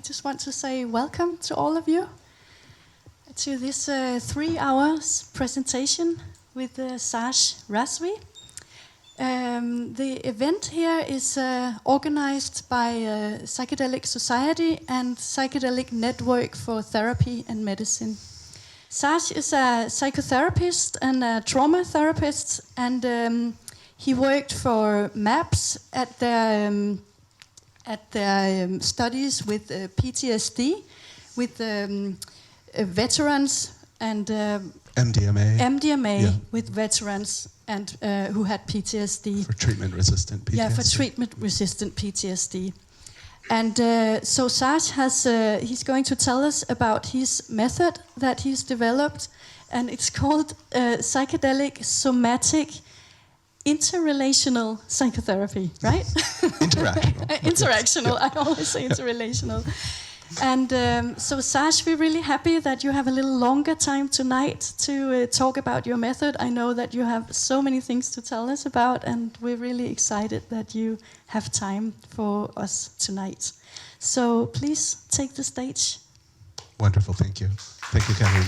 just want to say welcome to all of you to this 3 hours presentation with Saj Razvi. The event here is organized by Psychedelic Society and Psychedelic Network for Therapy and Medicine. Saj is a psychotherapist and a trauma therapist, and he worked for MAPS at their studies with PTSD, with veterans and MDMA with veterans and who had PTSD. For treatment-resistant PTSD. Yeah, for treatment-resistant PTSD. And so Saj he's going to tell us about his method that he's developed, and it's called Psychedelic Somatic Interrelational Psychotherapy, right? Interactional. Interactional, Yeah. I always say interrelational. And so Saj, we're really happy that you have a little longer time tonight to talk about your method. I know that you have so many things to tell us about, and we're really excited that you have time for us tonight. So please take the stage. Wonderful, thank you. Thank you, Catherine.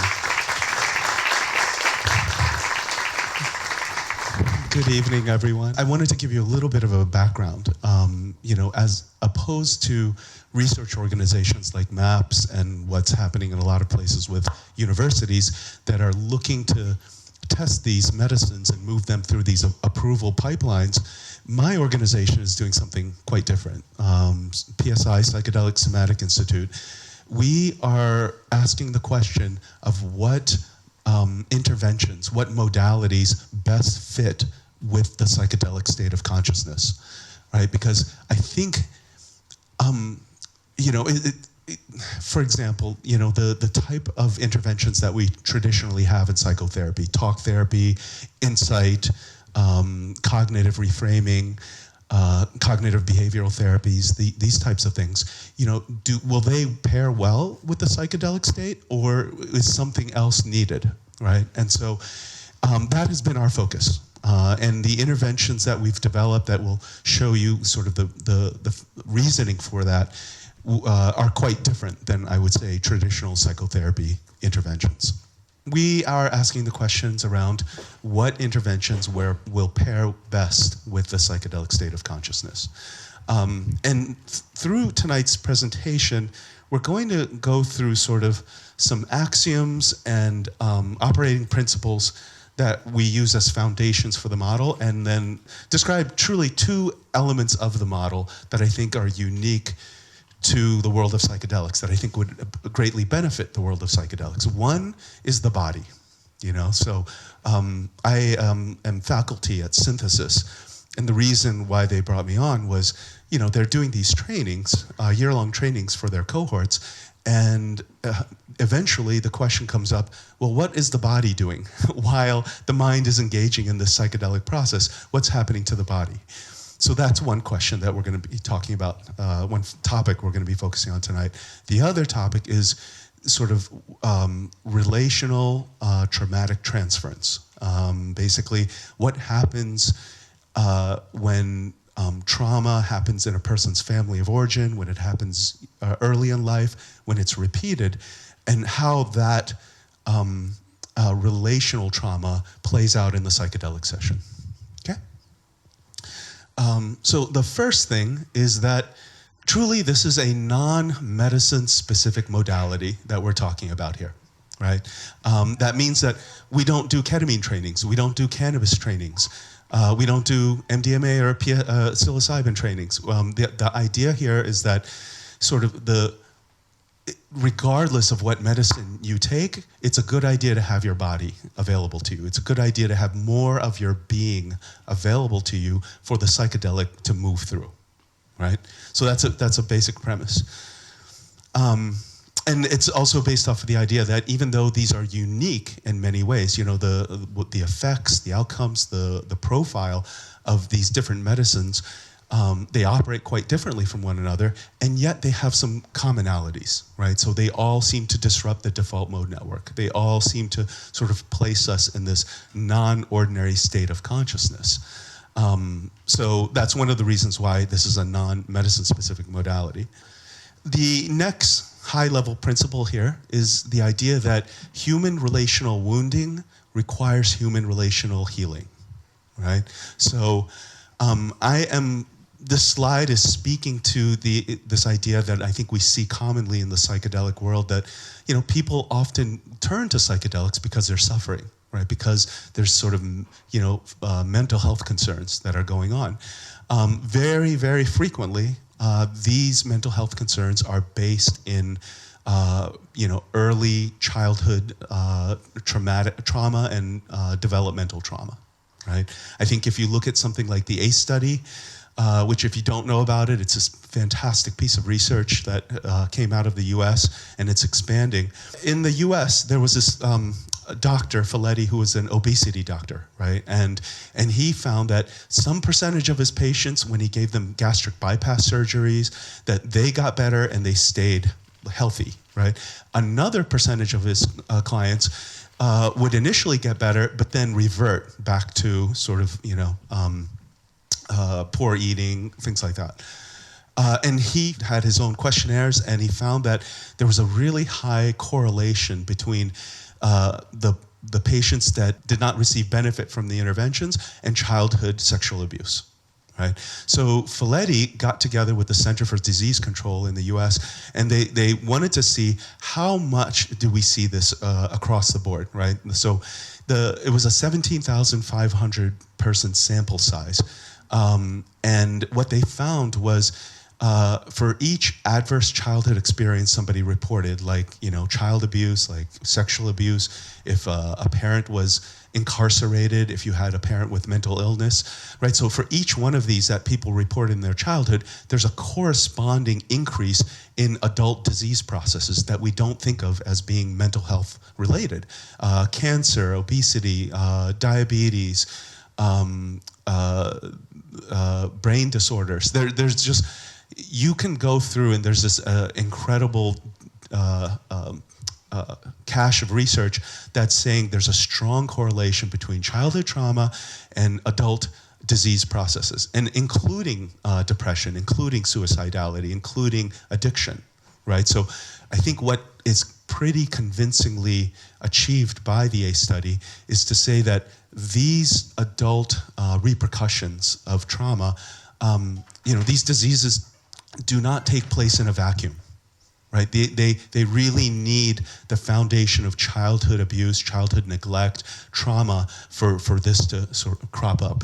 Good evening, everyone. I wanted to give you a little bit of a background. As opposed to research organizations like MAPS and what's happening in a lot of places with universities that are looking to test these medicines and move them through these approval pipelines, my organization is doing something quite different. PSI, Psychedelic Somatic Institute, we are asking the question of what interventions, what modalities best fit with the psychedelic state of consciousness, right? Because I think, for example, the type of interventions that we traditionally have in psychotherapy, talk therapy, insight, cognitive reframing, cognitive behavioral therapies, these types of things, will they pair well with the psychedelic state, or is something else needed, right? And so that has been our focus. And the interventions that we've developed that will show you sort of the reasoning for that are quite different than, I would say, traditional psychotherapy interventions. We are asking the questions around what interventions will pair best with the psychedelic state of consciousness. And through tonight's presentation, we're going to go through sort of some axioms and operating principles that we use as foundations for the model, and then describe truly two elements of the model that I think are unique to the world of psychedelics, that I think would greatly benefit the world of psychedelics. One is the body, So I am faculty at Synthesis, and the reason why they brought me on was, they're doing these trainings, year-long trainings for their cohorts, and eventually the question comes up, well, what is the body doing while the mind is engaging in this psychedelic process? What's happening to the body? So that's one question that we're going to be talking about, one topic we're going to be focusing on tonight. The other topic is sort of relational traumatic transference. Basically, what happens when trauma happens in a person's family of origin, when it happens early in life, when it's repeated, and how that relational trauma plays out in the psychedelic session. Okay? So the first thing is that truly this is a non-medicine specific modality that we're talking about here, right? That means that we don't do ketamine trainings, we don't do cannabis trainings, we don't do MDMA or psilocybin trainings. The idea here is that sort of regardless of what medicine you take, it's a good idea to have your body available to you. It's a good idea to have more of your being available to you for the psychedelic to move through, right? So that's a basic premise. And it's also based off of the idea that even though these are unique in many ways, the effects, the outcomes, the profile of these different medicines, they operate quite differently from one another, and yet they have some commonalities, right? So they all seem to disrupt the default mode network. They all seem to sort of place us in this non-ordinary state of consciousness. So that's one of the reasons why this is a non-medicine specific modality. The next high-level principle here is the idea that human relational wounding requires human relational healing, right? So this slide is speaking to this idea that I think we see commonly in the psychedelic world, that people often turn to psychedelics because they're suffering, right? Because there's sort of mental health concerns that are going on. Very, very frequently, these mental health concerns are based in early childhood trauma and developmental trauma, right? I think if you look at something like the ACE study, which if you don't know about it, it's a fantastic piece of research that came out of the US, and it's expanding. In the US, there was this Dr. Folletti, who was an obesity doctor, right? And he found that some percentage of his patients, when he gave them gastric bypass surgeries, that they got better and they stayed healthy, right? Another percentage of his clients would initially get better, but then revert back to sort of, poor eating, things like that. And he had his own questionnaires, and he found that there was a really high correlation between the patients that did not receive benefit from the interventions and childhood sexual abuse, right? So Folletti got together with the Center for Disease Control in the US, and they wanted to see how much do we see this across the board, right? So it was a 17,500 person sample size. And what they found was for each adverse childhood experience somebody reported, like child abuse, like sexual abuse, if a parent was incarcerated, if you had a parent with mental illness, right? So for each one of these that people report in their childhood, there's a corresponding increase in adult disease processes that we don't think of as being mental health related. Cancer, obesity, diabetes, brain disorders. There's just, you can go through, and there's this incredible cache of research that's saying there's a strong correlation between childhood trauma and adult disease processes, and including depression, including suicidality, including addiction, right? So I think what is pretty convincingly achieved by the ACE study is to say that these adult repercussions of trauma, these diseases do not take place in a vacuum, right? They really need the foundation of childhood abuse, childhood neglect, trauma for this to sort of crop up.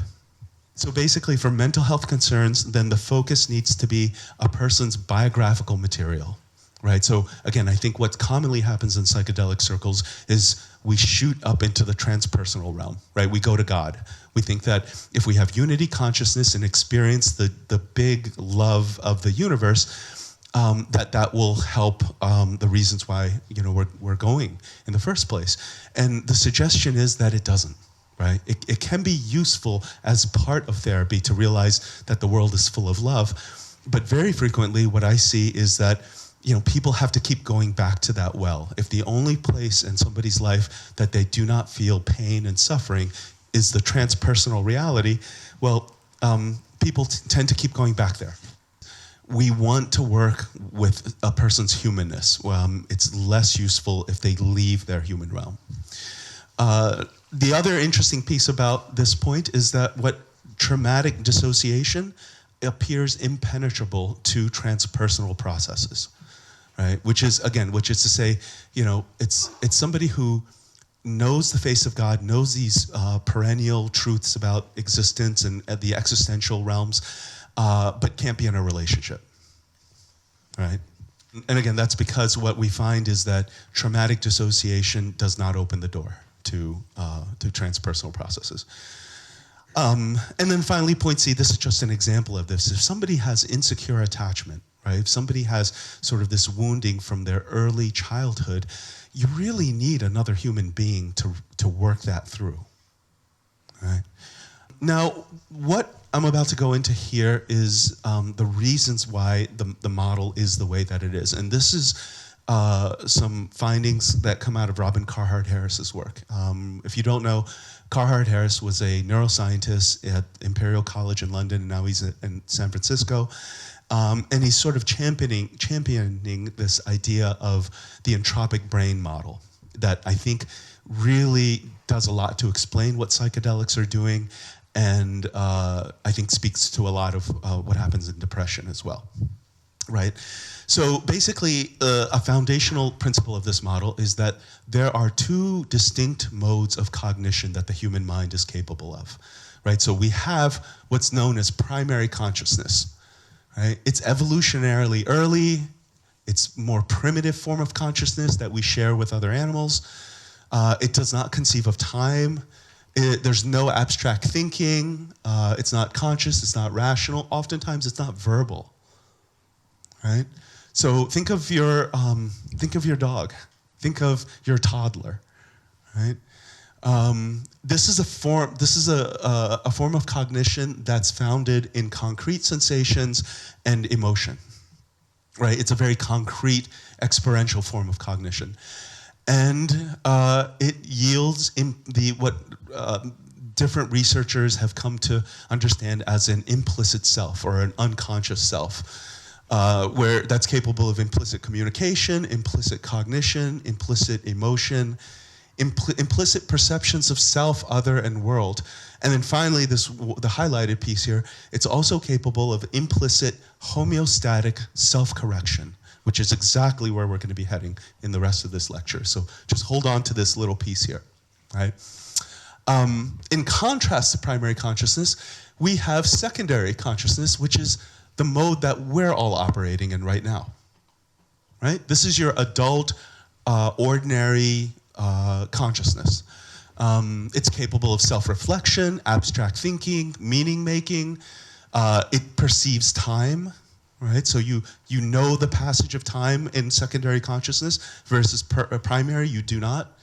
So basically, for mental health concerns, then the focus needs to be a person's biographical material, right? So again, I think what commonly happens in psychedelic circles is we shoot up into the transpersonal realm, right? We go to God. We think that if we have unity consciousness and experience the big love of the universe, that will help the reasons why we're going in the first place. And the suggestion is that it doesn't, right? It can be useful as part of therapy to realize that the world is full of love, but very frequently what I see is that people have to keep going back to that well. If the only place in somebody's life that they do not feel pain and suffering is the transpersonal reality, well, people tend to keep going back there. We want to work with a person's humanness. It's less useful if they leave their human realm. The other interesting piece about this point is that what traumatic dissociation appears impenetrable to transpersonal processes. Right? Which is to say, it's somebody who knows the face of God, knows these perennial truths about existence and the existential realms, but can't be in a relationship, right? And again, that's because what we find is that traumatic dissociation does not open the door to transpersonal processes. And then finally, point C, this is just an example of this. If somebody has insecure attachment, right? If somebody has sort of this wounding from their early childhood, you really need another human being to work that through, right? Now, what I'm about to go into here is the reasons why the model is the way that it is. And this is some findings that come out of Robin Carhart Harris's work. If you don't know, Carhart Harris was a neuroscientist at Imperial College in London, and now he's in San Francisco. And he's sort of championing this idea of the entropic brain model that I think really does a lot to explain what psychedelics are doing, and I think speaks to a lot of what happens in depression as well, right? So basically, a foundational principle of this model is that there are two distinct modes of cognition that the human mind is capable of, right? So we have what's known as primary consciousness, right? It's evolutionarily early. It's more primitive form of consciousness that we share with other animals. It does not conceive of time. There's no abstract thinking. It's not conscious. It's not rational. Oftentimes, it's not verbal, right? So think of your dog. Think of your toddler, right? This is a form of cognition that's founded in concrete sensations and emotion, right? It's a very concrete, experiential form of cognition, and it yields in what different researchers have come to understand as an implicit self or an unconscious self. Where that's capable of implicit communication, implicit cognition, implicit emotion, implicit perceptions of self, other, and world. And then finally, the highlighted piece here, it's also capable of implicit homeostatic self-correction, which is exactly where we're going to be heading in the rest of this lecture. So just hold on to this little piece here, right? In contrast to primary consciousness, we have secondary consciousness, which is the mode that we're all operating in right now, right? This is your adult, ordinary consciousness. It's capable of self-reflection, abstract thinking, meaning-making. It perceives time, right? So you know the passage of time in secondary consciousness versus primary, you do not.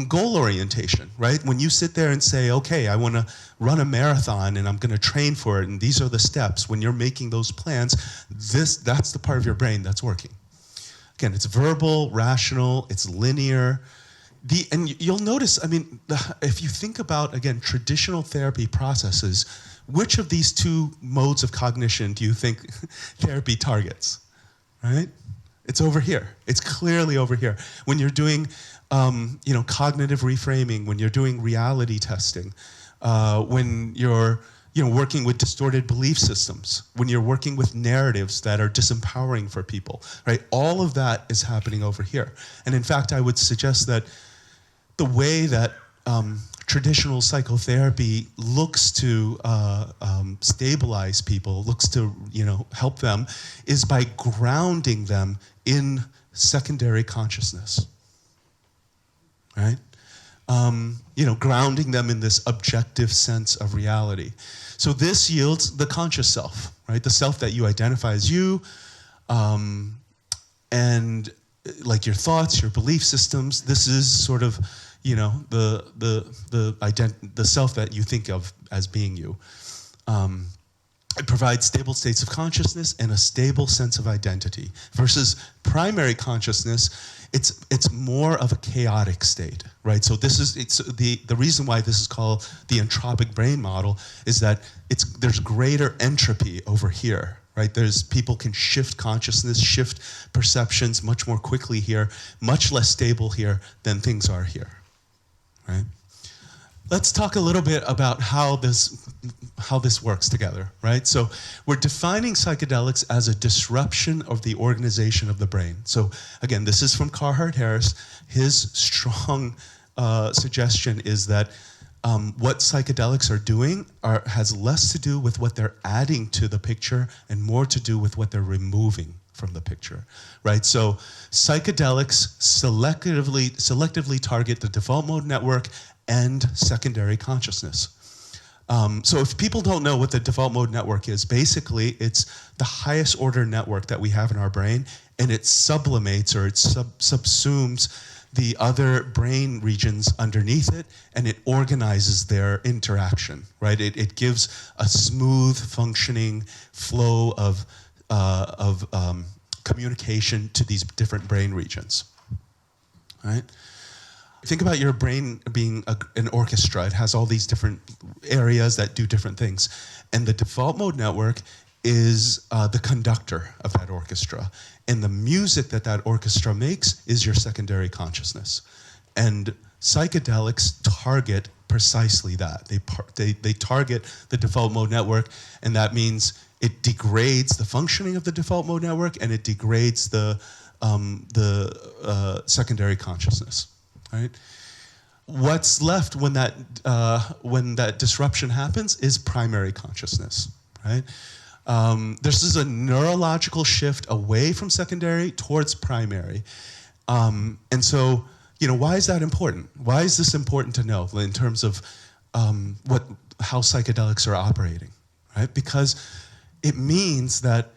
Goal orientation, right? When you sit there and say, okay, I want to run a marathon and I'm going to train for it and these are the steps, when you're making those plans, that's the part of your brain that's working. Again, it's verbal, rational, it's linear. And you'll notice, I mean, if you think about, again, traditional therapy processes, which of these two modes of cognition do you think therapy targets, right? It's over here. It's clearly over here. When you're doing cognitive reframing, when you're doing reality testing, when you're working with distorted belief systems, when you're working with narratives that are disempowering for people, right? All of that is happening over here. And in fact, I would suggest that the way that traditional psychotherapy looks to stabilize people, looks to help them, is by grounding them in secondary consciousness. Right? Grounding them in this objective sense of reality. So this yields the conscious self, right? The self that you identify as you, and like your thoughts, your belief systems. This is sort of, the self that you think of as being you. It provides stable states of consciousness and a stable sense of identity. Versus primary consciousness, it's more of a chaotic state, right? So the reason why this is called the entropic brain model is that there's greater entropy over here, right? People can shift consciousness, shift perceptions much more quickly here, much less stable here than things are here, right? Let's talk a little bit about how this works together, right? So we're defining psychedelics as a disruption of the organization of the brain. So again, this is from Carhart Harris. His strong suggestion is that what psychedelics are doing has less to do with what they're adding to the picture and more to do with what they're removing from the picture, right? So psychedelics selectively target the default mode network and secondary consciousness. So if people don't know what the default mode network is, basically it's the highest order network that we have in our brain, and it sublimates or it subsumes the other brain regions underneath it, and it organizes their interaction, right? It gives a smooth functioning flow of communication to these different brain regions, right? Think about your brain being an orchestra. It has all these different areas that do different things. And the default mode network is the conductor of that orchestra. And the music that that orchestra makes is your secondary consciousness. And psychedelics target precisely that. They target the default mode network, and that means it degrades the functioning of the default mode network, and it degrades the secondary consciousness, right? What's left when that disruption happens is primary consciousness, right? This is a neurological shift away from secondary towards primary. And so, why is that important? Why is this important to know in terms of how psychedelics are operating, right? Because it means that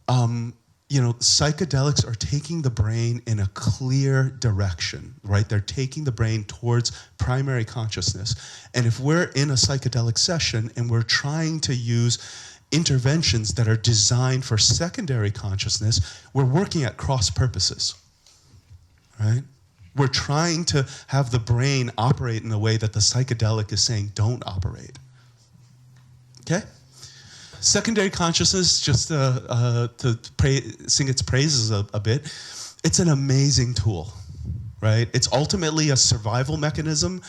psychedelics are taking the brain in a clear direction, right? They're taking the brain towards primary consciousness. And if we're in a psychedelic session and we're trying to use interventions that are designed for secondary consciousness, we're working at cross purposes, right? We're trying to have the brain operate in a way that the psychedelic is saying don't operate, okay? Secondary consciousness, just to sing its praises a bit, it's an amazing tool, right? It's ultimately a survival mechanism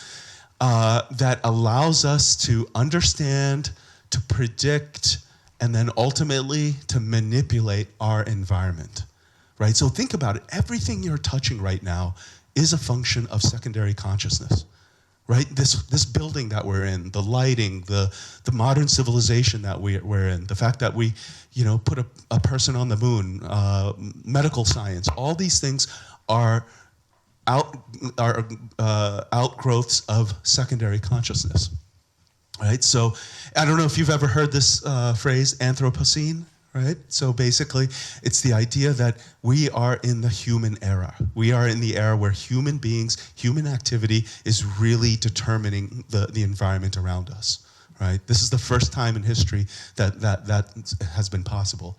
that allows us to understand, to predict, and then ultimately to manipulate our environment, right? So think about it. Everything you're touching right now is a function of secondary consciousness. Right, this building that we're in, the lighting, the modern civilization that we're in, the fact that we, put a person on the moon, medical science, all these things are outgrowths of secondary consciousness. Right, so I don't know if you've ever heard this phrase, Anthropocene. Right? So basically, it's the idea that we are in the human era. We are in the era where human beings, human activity is really determining the environment around us. Right? This is the first time in history that has been possible.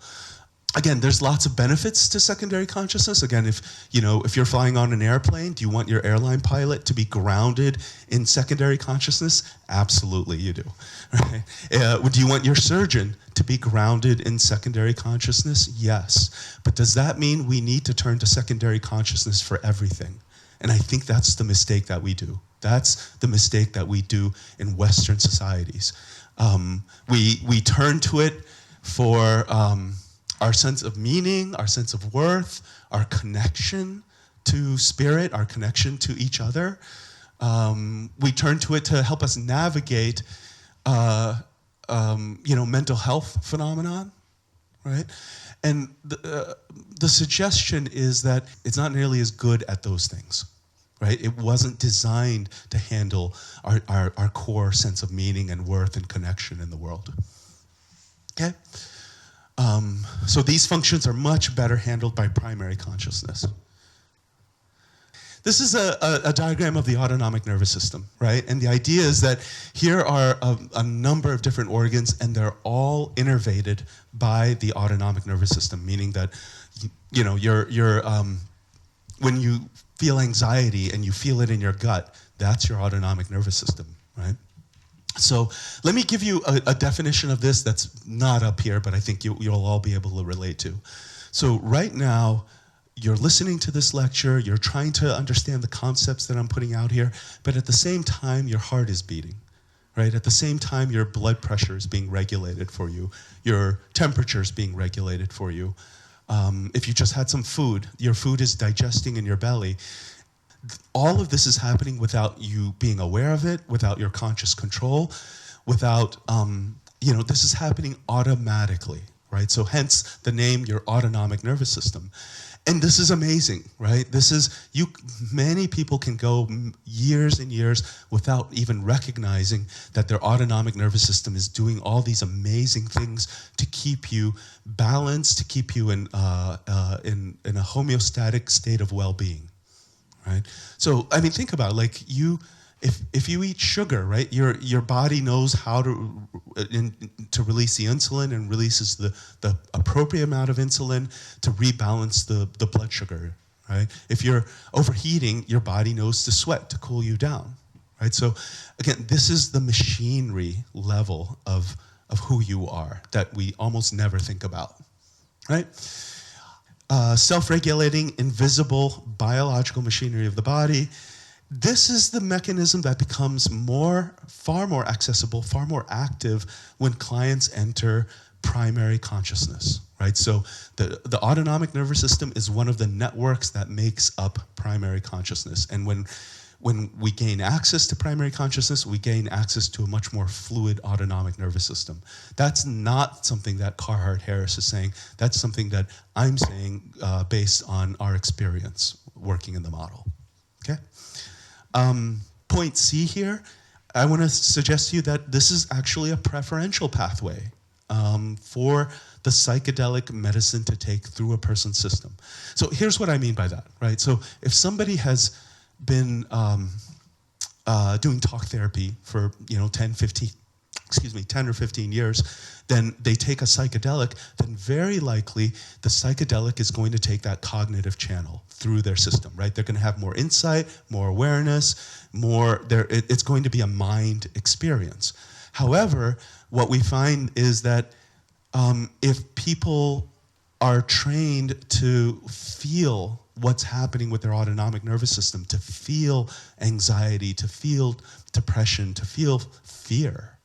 Again, there's lots of benefits to secondary consciousness. Again, if you're flying on an airplane, do you want your airline pilot to be grounded in secondary consciousness? Absolutely, you do. Right? Do you want your surgeon to be grounded in secondary consciousness? Yes. But does that mean we need to turn to secondary consciousness for everything? And I think that's the mistake that we do. That's the mistake that we do in Western societies. We turn to it for our sense of meaning, our sense of worth, our connection to spirit, our connection to each other. We turn to it to help us navigate, mental health phenomenon, right? And the suggestion is that it's not nearly as good at those things, right? It wasn't designed to handle our core sense of meaning and worth and connection in the world, okay? So these functions are much better handled by primary consciousness. This is a diagram of the autonomic nervous system, right? And the idea is that here are a number of different organs, and they're all innervated by the autonomic nervous system, meaning that, when you feel anxiety and you feel it in your gut, that's your autonomic nervous system, right? So let me give you a definition of this that's not up here, but I think you'll all be able to relate to. So right now, you're listening to this lecture, you're trying to understand the concepts that I'm putting out here, but at the same time, your heart is beating, right? At the same time, your blood pressure is being regulated for you, your temperature is being regulated for you. If you just had some food, your food is digesting in your belly. All of this is happening without you being aware of it, without your conscious control, without, this is happening automatically, right? So hence the name, your autonomic nervous system. And this is amazing, right? Many people can go years and years without even recognizing that their autonomic nervous system is doing all these amazing things to keep you balanced, to keep you in a homeostatic state of well-being. Right? So, I mean, think about it, if you eat sugar, right, your body knows how to release the insulin and releases the appropriate amount of insulin to rebalance the blood sugar, right? If you're overheating, your body knows to sweat to cool you down, right? So, again, this is the machinery level of of who you are that we almost never think about, right? Self-regulating, invisible biological machinery of the body. This is the mechanism that becomes far more accessible, far more active when clients enter primary consciousness, right? So the autonomic nervous system is one of the networks that makes up primary consciousness. And when we gain access to primary consciousness, we gain access to a much more fluid autonomic nervous system. That's not something that Carhart Harris is saying. That's something that I'm saying based on our experience working in the model, okay? Point C here, I want to suggest to you that this is actually a preferential pathway for the psychedelic medicine to take through a person's system. So here's what I mean by that, right? So if somebody has been doing talk therapy for 10 or 15 years, then they take a psychedelic, then very likely the psychedelic is going to take that cognitive channel through their system, right? They're going to have more insight, more awareness, it's going to be a mind experience. However, what we find is that if people are trained to feel what's happening with their autonomic nervous system, to feel anxiety, to feel depression, to feel fear,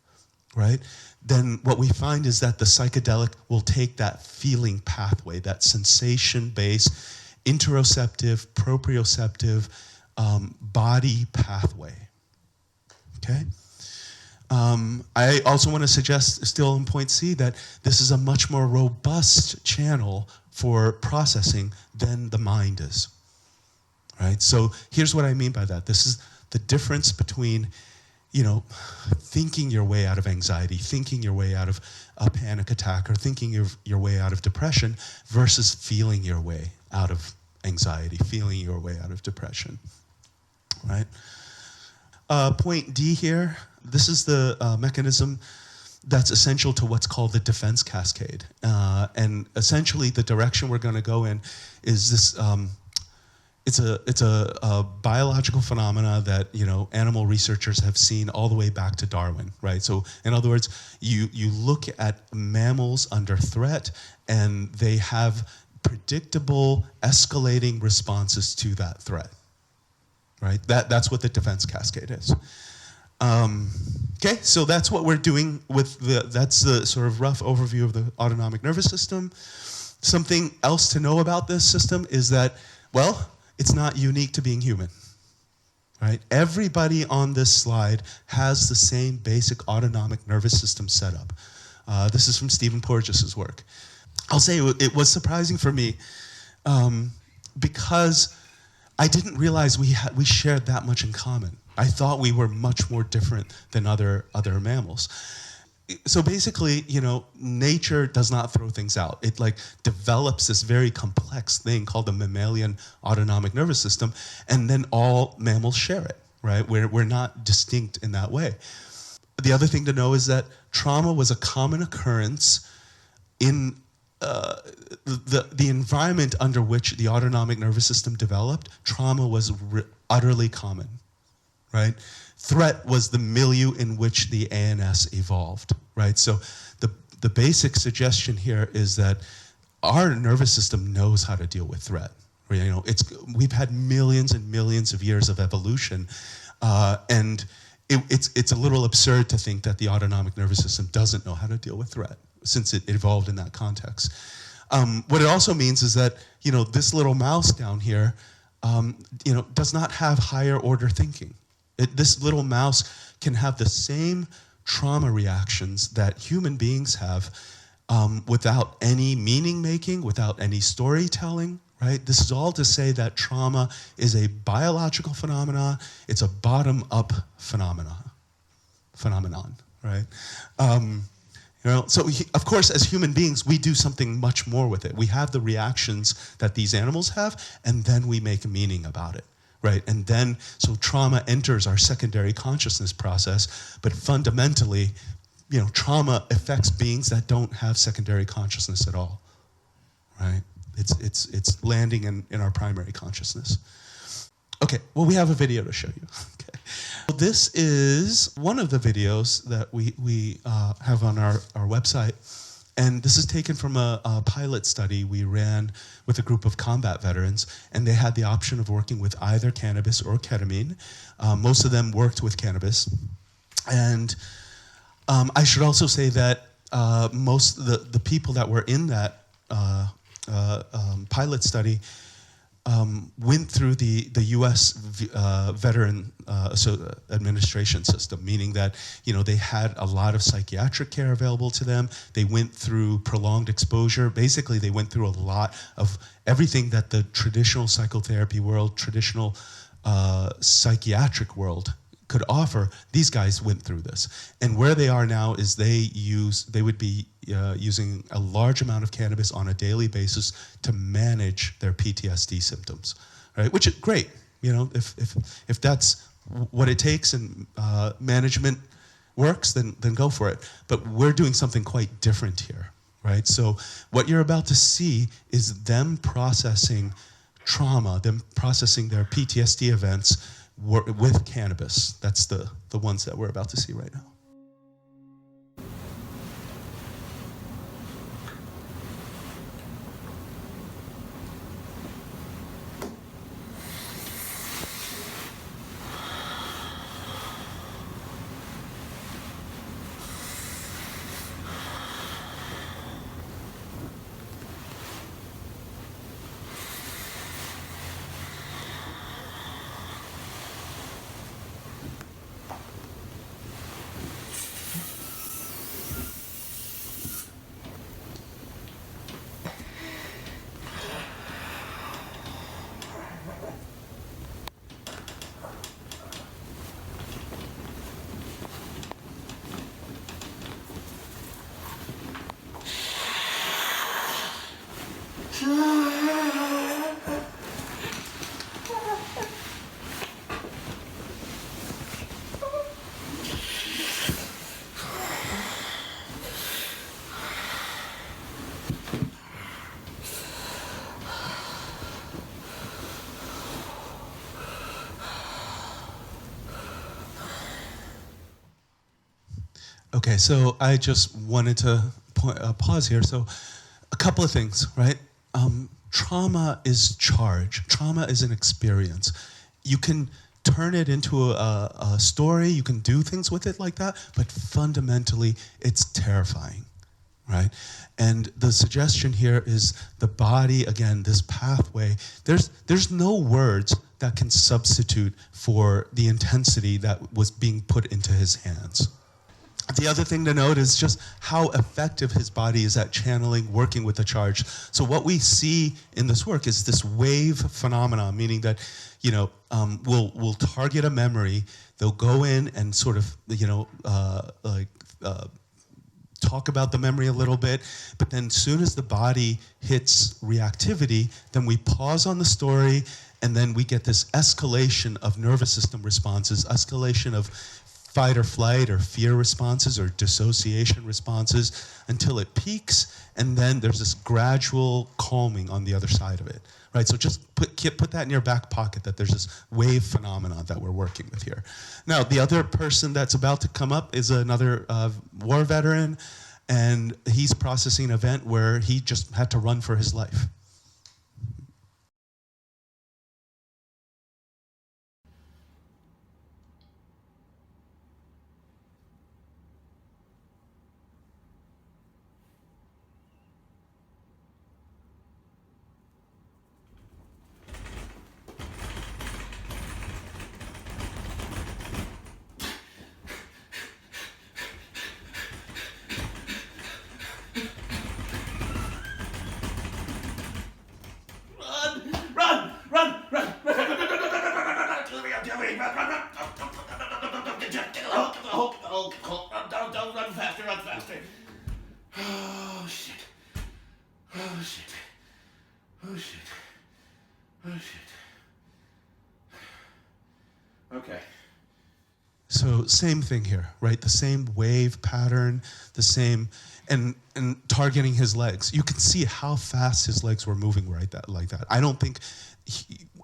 right? Then what we find is that the psychedelic will take that feeling pathway, that sensation-based, interoceptive, proprioceptive body pathway, okay? I also want to suggest, still in point C, that this is a much more robust channel for processing than the mind is, right? So here's what I mean by that. This is the difference between, thinking your way out of anxiety, thinking your way out of a panic attack, or thinking your way out of depression versus feeling your way out of anxiety, feeling your way out of depression, right? Point D here, this is the mechanism that's essential to what's called the defense cascade. And essentially the direction we're going to go in is this, it's a biological phenomena that animal researchers have seen all the way back to Darwin, right? So in other words, you look at mammals under threat and they have predictable escalating responses to that threat, right? That's what the defense cascade is. Okay, so that's what we're doing with that's the sort of rough overview of the autonomic nervous system. Something else to know about this system is that, well, it's not unique to being human, right? Everybody on this slide has the same basic autonomic nervous system setup. This is from Stephen Porges's work. I'll say it was surprising for me because I didn't realize we shared that much in common. I thought we were much more different than other mammals. So basically, nature does not throw things out. It develops this very complex thing called the mammalian autonomic nervous system, and then all mammals share it, right? We're not distinct in that way. The other thing to know is that trauma was a common occurrence in the environment under which the autonomic nervous system developed. Trauma was utterly common, right? Threat was the milieu in which the ANS evolved, right? So the basic suggestion here is that our nervous system knows how to deal with threat. We've had millions and millions of years of evolution, and it's a little absurd to think that the autonomic nervous system doesn't know how to deal with threat, since it evolved in that context. What it also means is that this little mouse down here, does not have higher order thinking. This little mouse can have the same trauma reactions that human beings have without any meaning making, without any storytelling, right? This is all to say that trauma is a biological phenomenon. It's a bottom-up phenomenon, right? So of course, as human beings, we do something much more with it. We have the reactions that these animals have, and then we make a meaning about it. Right, and then, so trauma enters our secondary consciousness process, but fundamentally, trauma affects beings that don't have secondary consciousness at all, right? It's landing in our primary consciousness. Okay, well, we have a video to show you. Okay. This is one of the videos that we have on our website. And this is taken from a pilot study we ran with a group of combat veterans, and they had the option of working with either cannabis or ketamine. Most of them worked with cannabis. And I should also say that most of the people that were in that pilot study went through the U.S. Veteran Administration system, meaning that they had a lot of psychiatric care available to them. They went through prolonged exposure. Basically, they went through a lot of everything that the traditional psychotherapy world, traditional psychiatric world could offer. These guys went through this, and where they are now is they would be using a large amount of cannabis on a daily basis to manage their PTSD symptoms, right? Which is great, if that's what it takes and management works, then go for it. But we're doing something quite different here, right? So what you're about to see is them processing trauma, them processing their PTSD events with cannabis. That's the ones that we're about to see right now. Okay, so I just wanted to pause here. So a couple of things, right? Trauma is charge. Trauma is an experience. You can turn it into a story, you can do things with it like that, but fundamentally it's terrifying, right? And the suggestion here is the body, again, this pathway, there's no words that can substitute for the intensity that was being put into his hands. The other thing to note is just how effective his body is at channeling, working with the charge. So what we see in this work is this wave phenomenon, meaning that, we'll target a memory, they'll go in and sort of, talk about the memory a little bit, but then as soon as the body hits reactivity, then we pause on the story, and then we get this escalation of nervous system responses, escalation of fight or flight or fear responses or dissociation responses until it peaks, and then there's this gradual calming on the other side of it, right? So just put that in your back pocket, that there's this wave phenomenon that we're working with here. Now, the other person that's about to come up is another war veteran, and he's processing an event where he just had to run for his life. Don't run faster, run faster. Oh shit. Oh shit. Oh shit. Oh shit. Okay. So same thing here, right? The same wave pattern, the same, and targeting his legs. You can see how fast his legs were moving like that. I don't think,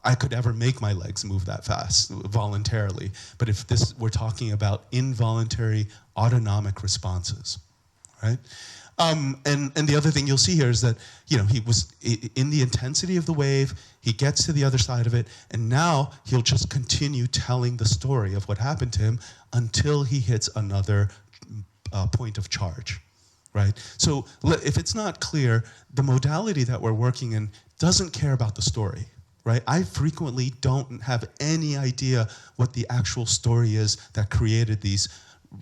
I could ever make my legs move that fast voluntarily. But if we're talking about involuntary autonomic responses, right? And the other thing you'll see here is that, he was in the intensity of the wave, he gets to the other side of it, and now he'll just continue telling the story of what happened to him until he hits another point of charge, right? So if it's not clear, the modality that we're working in doesn't care about the story, right? I frequently don't have any idea what the actual story is that created these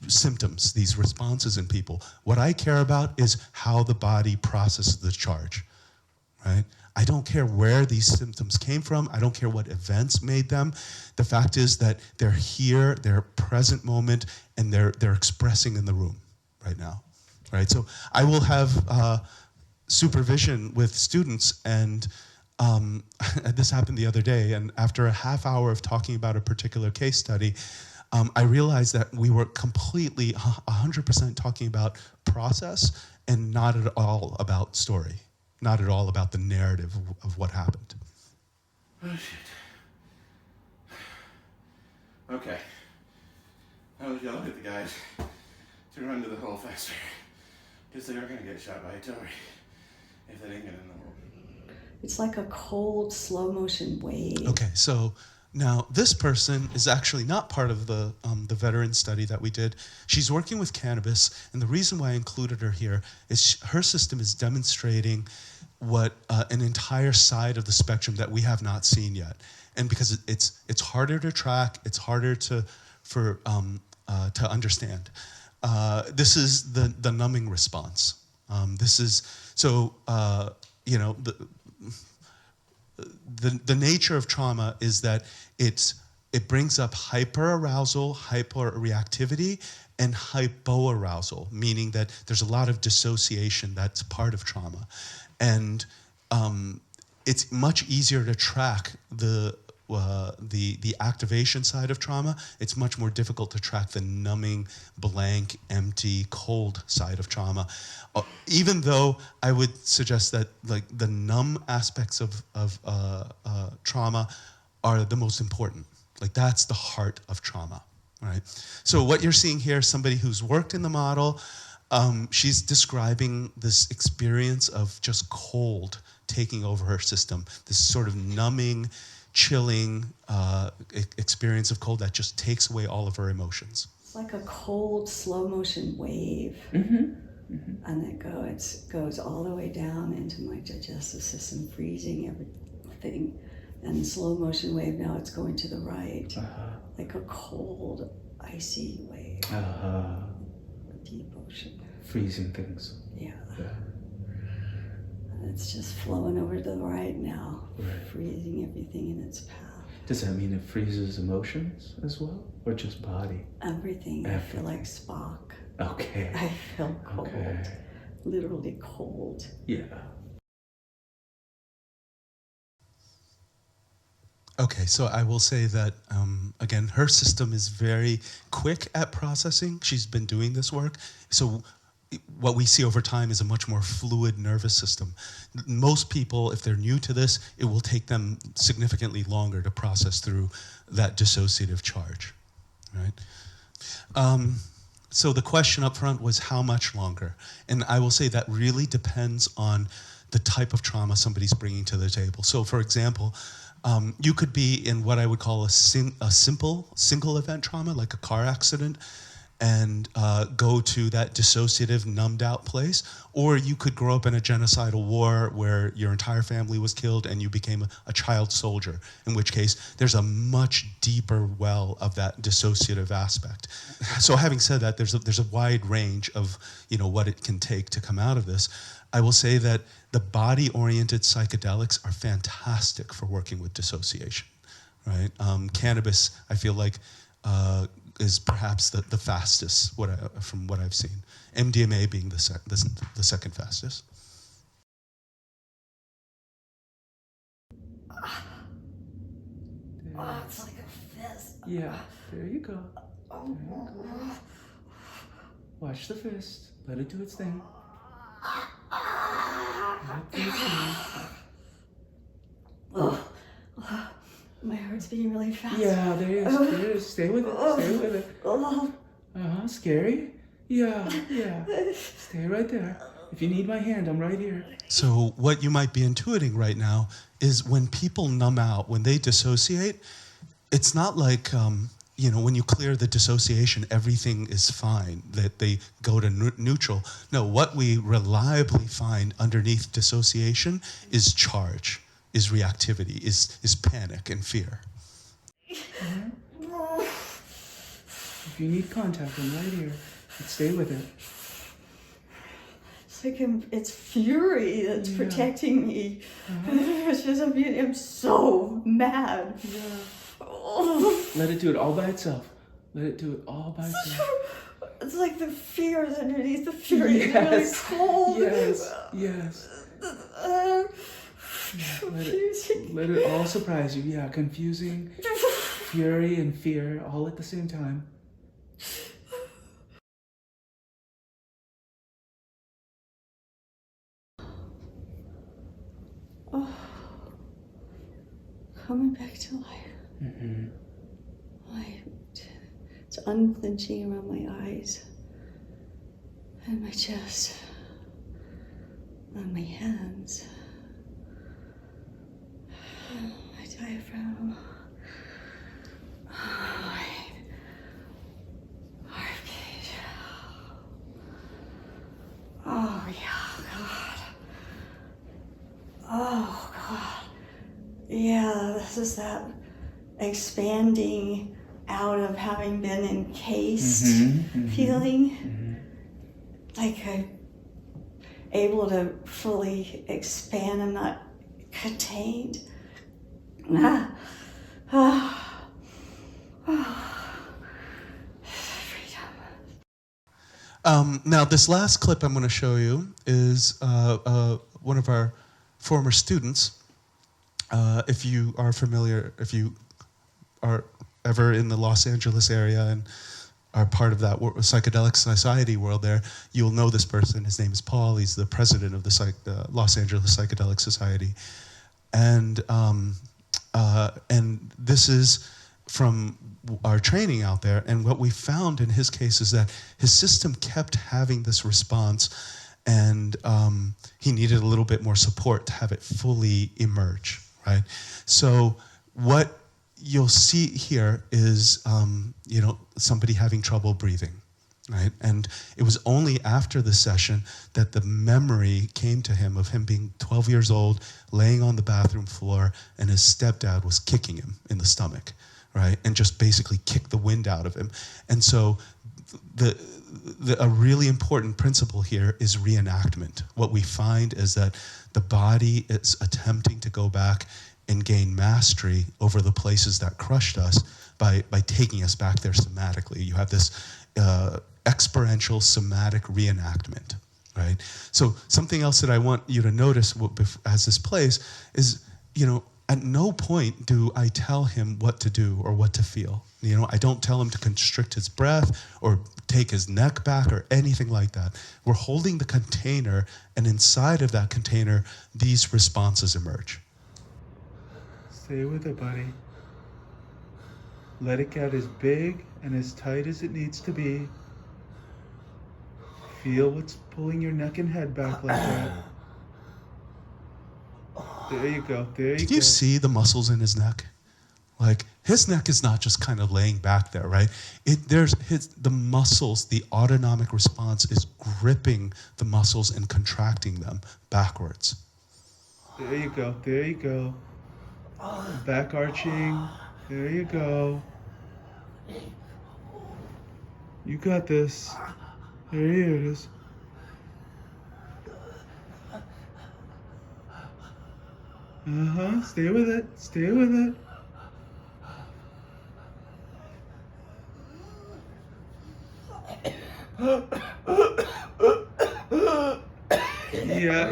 symptoms, these responses in people. What I care about is how the body processes the charge, right? I don't care where these symptoms came from. I don't care what events made them. The fact is that they're here, they're present moment, and they're expressing in the room right now, right? So I will have supervision with students, and this happened the other day, and after a half hour of talking about a particular case study, I realized that we were completely 100% talking about process and not at all about story, not at all about the narrative of what happened. Oh, shit. Okay. I'll yell at the guys to run to the hole faster, because they are going to get shot by a Tory if they didn't get in the hole. It's like a cold, slow motion wave. Okay, so now this person is actually not part of the veteran study that we did. She's working with cannabis, and the reason why I included her here is her system is demonstrating what an entire side of the spectrum that we have not seen yet. And because it's harder to track, it's harder to understand. This is the numbing response. This is so the nature of trauma is that it brings up hyperarousal, hyperreactivity, and hypoarousal, meaning that there's a lot of dissociation that's part of trauma. And it's much easier to track the activation side of trauma. It's much more difficult to track the numbing, blank, empty, cold side of trauma. Even though I would suggest that like the numb aspects of trauma are the most important. Like that's the heart of trauma, right? So what you're seeing here is somebody who's worked in the model. She's describing this experience of just cold taking over her system, this sort of numbing, chilling experience of cold that just takes away all of her emotions. It's like a cold, slow motion wave. And it goes all the way down into my digestive system, freezing everything. And slow motion wave, now it's going to the right, like a cold, icy wave. Deep ocean. Freezing things. Yeah. And it's just flowing over to the right now, freezing everything in its path. Does that mean it freezes emotions as well, or just body? Everything. I feel like Spock. Okay. I feel cold. Okay. Literally cold. Yeah. Okay, so I will say that, again, her system is very quick at processing. She's been doing this work. So what we see over time is a much more fluid nervous system. Most people, if they're new to this, it will take them significantly longer to process through that dissociative charge, right? So the question up front was how much longer? And I will say that really depends on the type of trauma somebody's bringing to the table. So for example, you could be in what I would call a simple single event trauma, like a car accident, and go to that dissociative, numbed out place. Or you could grow up in a genocidal war where your entire family was killed and you became a child soldier, in which case there's a much deeper well of that dissociative aspect. So having said that, there's a wide range of what it can take to come out of this. I will say that the body-oriented psychedelics are fantastic for working with dissociation, right? Cannabis, I feel like, is perhaps the fastest from what I've seen. MDMA being the second fastest. Oh, it's like a fist. Yeah, there you go. There you go. Watch the fist. Let it do its thing. Let it do its thing. My heart's beating really fast. Yeah, there it is. There it is. Stay with it. Stay with it. Scary? Yeah. Stay right there. If you need my hand, I'm right here. So what you might be intuiting right now is when people numb out, when they dissociate, it's not like, when you clear the dissociation, everything is fine, that they go to neutral. No, what we reliably find underneath dissociation is charge, is reactivity, is panic and fear. If you need contact, I'm right here. Stay with it. It's like it's fury that's protecting me. It's just, I'm so mad. Let it do it all by itself. Let it do it all by itself. It's like the fear is underneath the fury. It's really cold. Yes. Let it all surprise you. Yeah, confusing, fury and fear all at the same time. Coming back to life. It's unflinching around my eyes and my chest, on my hands, my diaphragm, my heartbeat. Oh yeah, God. Oh God. Yeah, this is that expanding out of having been encased feeling. Like I'm able to fully expand. I'm not contained. Freedom. Now, this last clip I'm going to show you is one of our former students. If you are familiar, if you are ever in the Los Angeles area and are part of that psychedelic society world there, you'll know this person. His name is Paul. He's the president of the Los Angeles Psychedelic Society. And this is from our training out there. And what we found in his case is that his system kept having this response, and he needed a little bit more support to have it fully emerge. Right? So what you'll see here is, somebody having trouble breathing, right? And it was only after the session that the memory came to him of him being 12 years old, laying on the bathroom floor, and his stepdad was kicking him in the stomach, right? And just basically kicked the wind out of him. And so a really important principle here is reenactment. What we find is that the body is attempting to go back and gain mastery over the places that crushed us by taking us back there somatically. You have this experiential somatic reenactment, right? So something else that I want you to notice as this plays is, at no point do I tell him what to do or what to feel. I don't tell him to constrict his breath or take his neck back or anything like that. We're holding the container, and inside of that container, these responses emerge. Stay with it, buddy. Let it get as big and as tight as it needs to be. Feel what's pulling your neck and head back like that. There you go. There you go. Did you see the muscles in his neck? Like, his neck is not just kind of laying back there, right? The muscles, the autonomic response is gripping the muscles and contracting them backwards. There you go. There you go. Back arching. There you go. You got this. There it is. Stay with it. Stay with it. Yeah.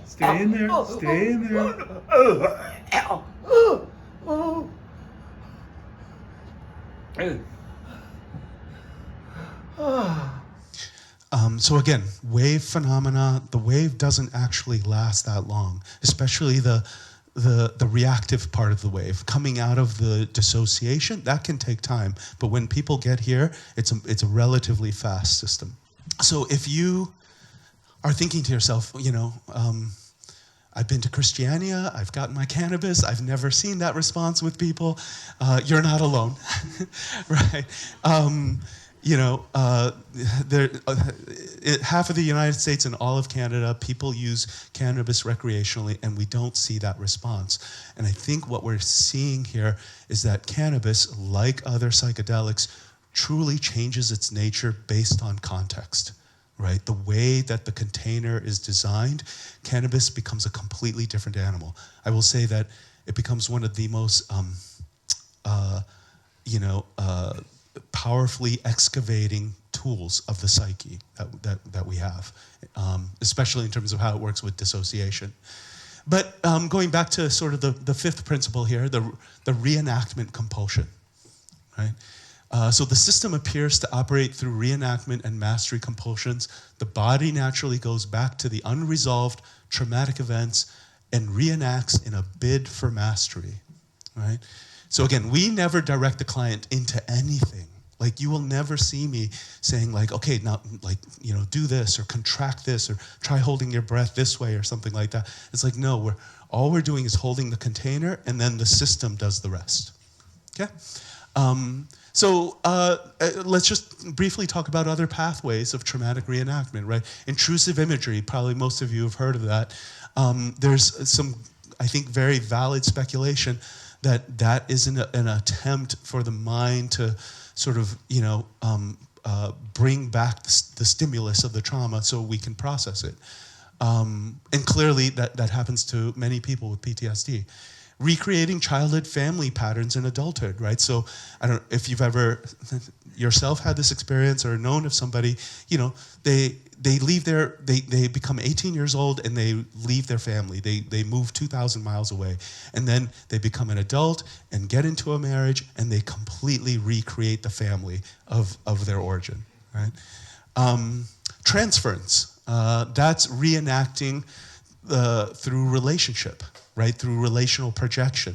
Stay in there. Stay in there. So again, wave phenomena, the wave doesn't actually last that long, especially the reactive part of the wave. Coming out of the dissociation, that can take time. But when people get here, it's a relatively fast system. So if you are thinking to yourself, I've been to Christiania, I've gotten my cannabis, I've never seen that response with people, you're not alone, right? Half of the United States and all of Canada, people use cannabis recreationally, and we don't see that response. And I think what we're seeing here is that cannabis, like other psychedelics, truly changes its nature based on context, right? The way that the container is designed, cannabis becomes a completely different animal. I will say that it becomes one of the most, powerfully excavating tools of the psyche that we have, especially in terms of how it works with dissociation. But going back to sort of the fifth principle here, the reenactment compulsion, right? So the system appears to operate through reenactment and mastery compulsions. The body naturally goes back to the unresolved traumatic events and reenacts in a bid for mastery, right? So again, we never direct the client into anything. Like, you will never see me saying like, okay, now, like, do this or contract this or try holding your breath this way or something like that. It's like, no, all we're doing is holding the container, and then the system does the rest, okay? So let's just briefly talk about other pathways of traumatic reenactment, right? Intrusive imagery, probably most of you have heard of that. There's some, I think, very valid speculation that is an attempt for the mind to sort of, bring back the stimulus of the trauma so we can process it. And clearly that happens to many people with PTSD. Recreating childhood family patterns in adulthood, right? So I don't know if you've ever yourself had this experience or known of somebody, they leave they become 18 years old and they leave their family. They move 2,000 miles away. And then they become an adult and get into a marriage and they completely recreate the family of their origin, right? Transference, that's reenacting through relationship, right? Through relational projection.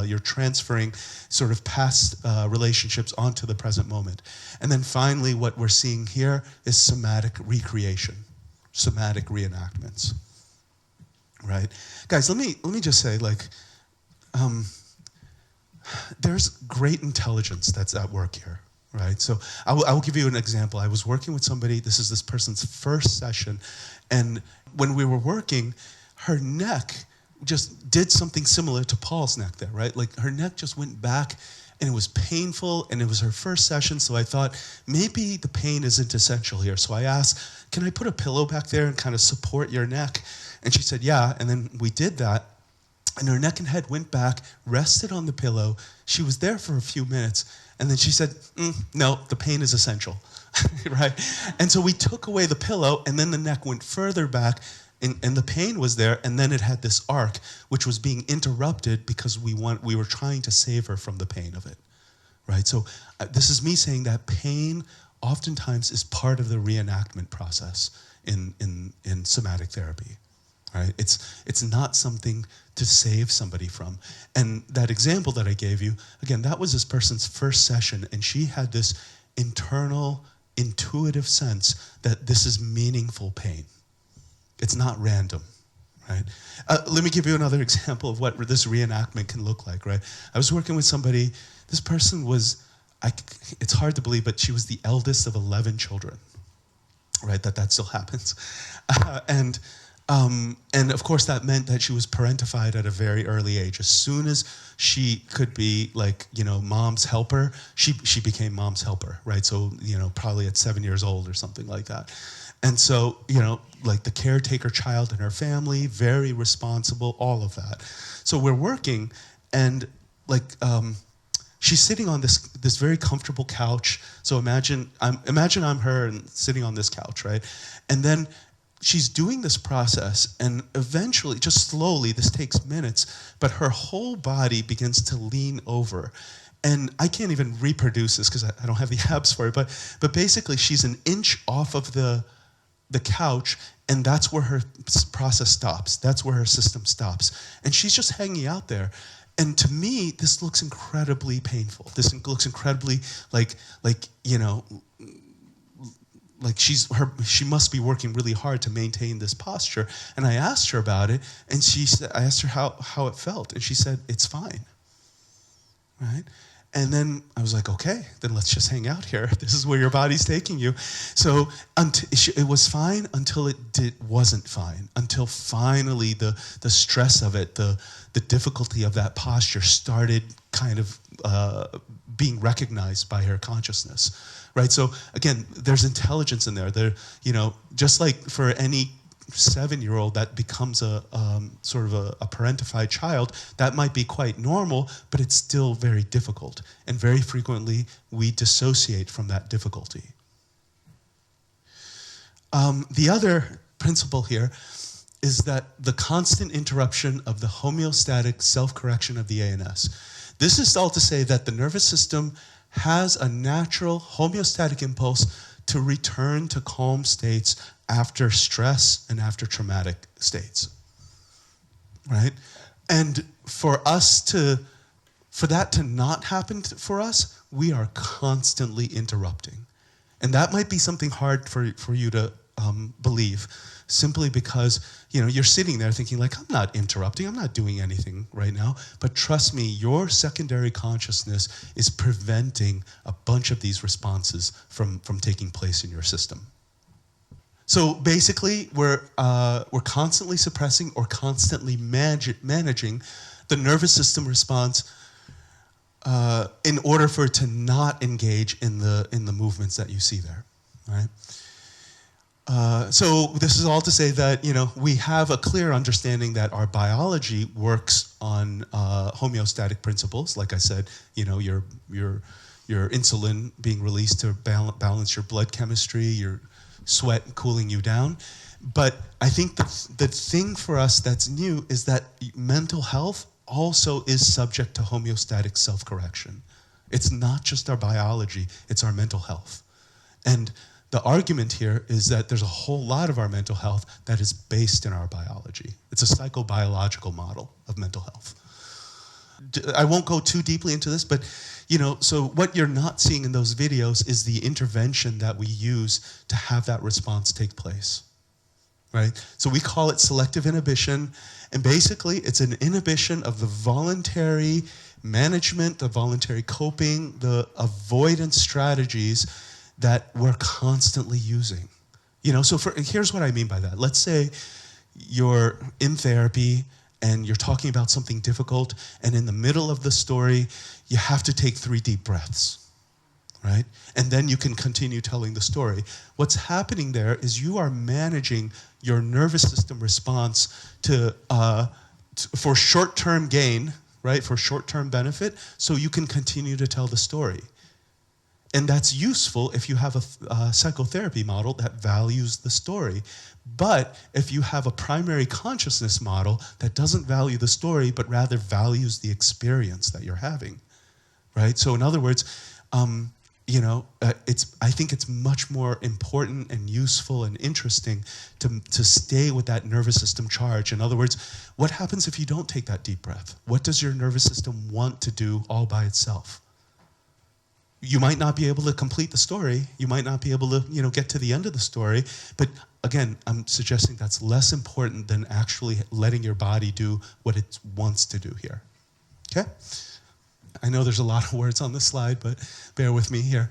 You're transferring sort of past relationships onto the present moment. And then finally, what we're seeing here is somatic recreation, somatic reenactments, right? Guys, let me just say, like, there's great intelligence that's at work here, right? So I will give you an example. I was working with somebody, this is this person's first session, and when we were working, her neck just did something similar to Paul's neck there, right? Like, her neck just went back and it was painful, and it was her first session, so I thought maybe the pain isn't essential here. So I asked, can I put a pillow back there and kind of support your neck? And she said, yeah, and then we did that, and her neck and head went back, rested on the pillow. She was there for a few minutes, and then she said, no, the pain is essential, right? And so we took away the pillow, and then the neck went further back, and the pain was there, and then it had this arc, which was being interrupted because we were trying to save her from the pain of it, right? So this is me saying that pain oftentimes is part of the reenactment process in somatic therapy, right? It's not something to save somebody from. And that example that I gave you, again, that was this person's first session, and she had this internal, intuitive sense that this is meaningful pain. It's not random, right? Let me give you another example of what this reenactment can look like, right? I was working with somebody, this person was, it's hard to believe, but she was the eldest of 11 children, right? That still happens. And of course that meant that she was parentified at a very early age. As soon as she could be like, mom's helper, she became mom's helper, right? So, probably at 7 years old or something like that. And so, like the caretaker child in her family, very responsible, all of that. So we're working, and like, she's sitting on this very comfortable couch. So imagine I'm her and sitting on this couch, right? And then she's doing this process, and eventually, just slowly, this takes minutes, but her whole body begins to lean over. And I can't even reproduce this because I don't have the abs for it, but basically she's an inch off of the the couch, and that's where her process stops. That's where her system stops. And she's just hanging out there. And to me, this looks incredibly painful. This looks incredibly like she must be working really hard to maintain this posture. And I asked her about it, and I asked her how it felt, and she said, it's fine, right? And then I was like, okay, then let's just hang out here. This is where your body's taking you. So it was fine until it wasn't fine, until finally the stress of it, the difficulty of that posture started kind of being recognized by her consciousness, right? So again, there's intelligence in there. Just like for any 7-year-old that becomes a sort of a parentified child, that might be quite normal, but it's still very difficult. And very frequently, we dissociate from that difficulty. The other principle here is that the constant interruption of the homeostatic self-correction of the ANS. This is all to say that the nervous system has a natural homeostatic impulse to return to calm states after stress and after traumatic states, right? And for that to not happen for us, we are constantly interrupting. And that might be something hard for you to believe, simply because you're sitting there thinking like, I'm not interrupting, I'm not doing anything right now. But trust me, your secondary consciousness is preventing a bunch of these responses from taking place in your system. So basically, we're constantly suppressing or constantly managing the nervous system response in order for it to not engage in the movements that you see there, right? So this is all to say that we have a clear understanding that our biology works on homeostatic principles. Like I said, your insulin being released to balance your blood chemistry, your sweat cooling you down. But I think the thing for us that's new is that mental health also is subject to homeostatic self-correction. It's not just our biology, it's our mental health. And the argument here is that there's a whole lot of our mental health that is based in our biology. It's a psychobiological model of mental health. I won't go too deeply into this, but so what you're not seeing in those videos is the intervention that we use to have that response take place, right? So we call it selective inhibition, and basically it's an inhibition of the voluntary management, the voluntary coping, the avoidance strategies that we're constantly using. So here's what I mean by that. Let's say you're in therapy and you're talking about something difficult, and in the middle of the story, you have to take 3 deep breaths, right? And then you can continue telling the story. What's happening there is you are managing your nervous system response for short-term gain, right? For short-term benefit, so you can continue to tell the story. And that's useful if you have a psychotherapy model that values the story. But if you have a primary consciousness model that doesn't value the story, but rather values the experience that you're having, right? So in other words, I think it's much more important and useful and interesting to stay with that nervous system charge. In other words, what happens if you don't take that deep breath? What does your nervous system want to do all by itself? You might not be able to complete the story. You might not be able to, get to the end of the story. But again, I'm suggesting that's less important than actually letting your body do what it wants to do here. Okay? I know there's a lot of words on this slide, but bear with me here.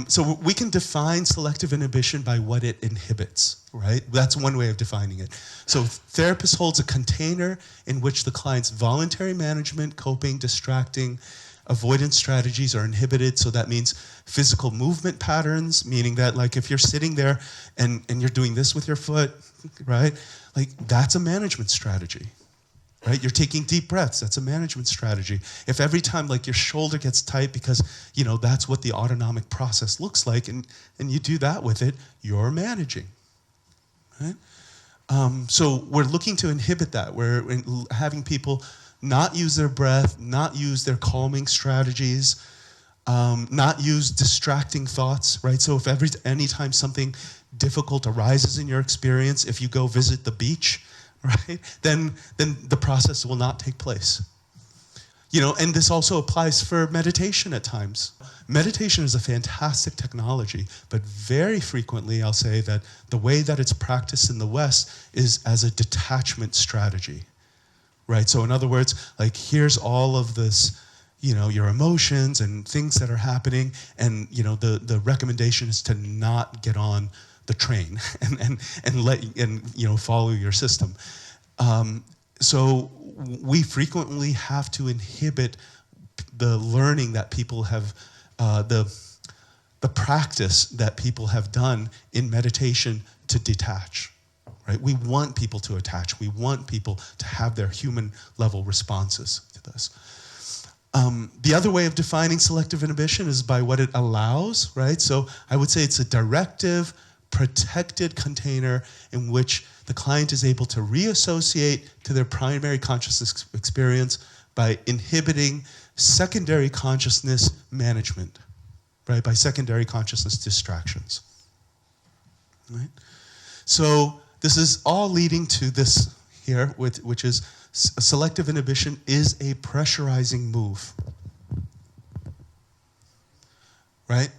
So we can define selective inhibition by what it inhibits, right? That's one way of defining it. So therapist holds a container in which the client's voluntary management, coping, distracting, avoidance strategies are inhibited. So that means physical movement patterns, meaning that like if you're sitting there and you're doing this with your foot, right? Like that's a management strategy, right? You're taking deep breaths, that's a management strategy. If every time like your shoulder gets tight because, that's what the autonomic process looks like and you do that with it, you're managing, right? So we're looking to inhibit that. We're having people not use their breath, not use their calming strategies, Not use distracting thoughts, right? So if anytime something difficult arises in your experience, if you go visit the beach, right, then the process will not take place. And this also applies for meditation at times. Meditation is a fantastic technology, but very frequently I'll say that the way that it's practiced in the West is as a detachment strategy, right? So in other words, like, here's all of this, your emotions and things that are happening, and the recommendation is to not get on the train and follow your system. So we frequently have to inhibit the learning that people have, the practice that people have done in meditation to detach, right? We want people to attach. We want people to have their human level responses to this. The other way of defining selective inhibition is by what it allows, right? So I would say it's a directive, protected container in which the client is able to reassociate to their primary consciousness experience by inhibiting secondary consciousness management, right? By secondary consciousness distractions, right? So this is all leading to this here, which is selective inhibition is a pressurizing move, right?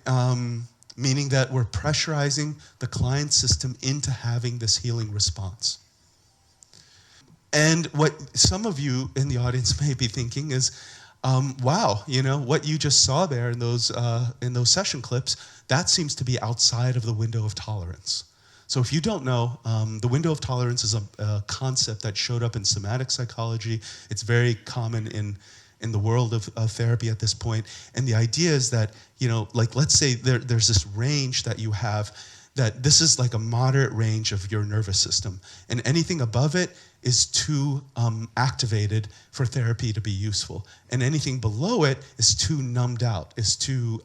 Meaning that we're pressurizing the client system into having this healing response. And what some of you in the audience may be thinking is, wow, what you just saw there in those session clips, that seems to be outside of the window of tolerance. So if you don't know, the window of tolerance is a concept that showed up in somatic psychology. It's very common in the world of therapy at this point. And the idea is that, like, let's say there's this range that you have, that this is like a moderate range of your nervous system. And anything above it is too activated for therapy to be useful. And anything below it is too numbed out, is too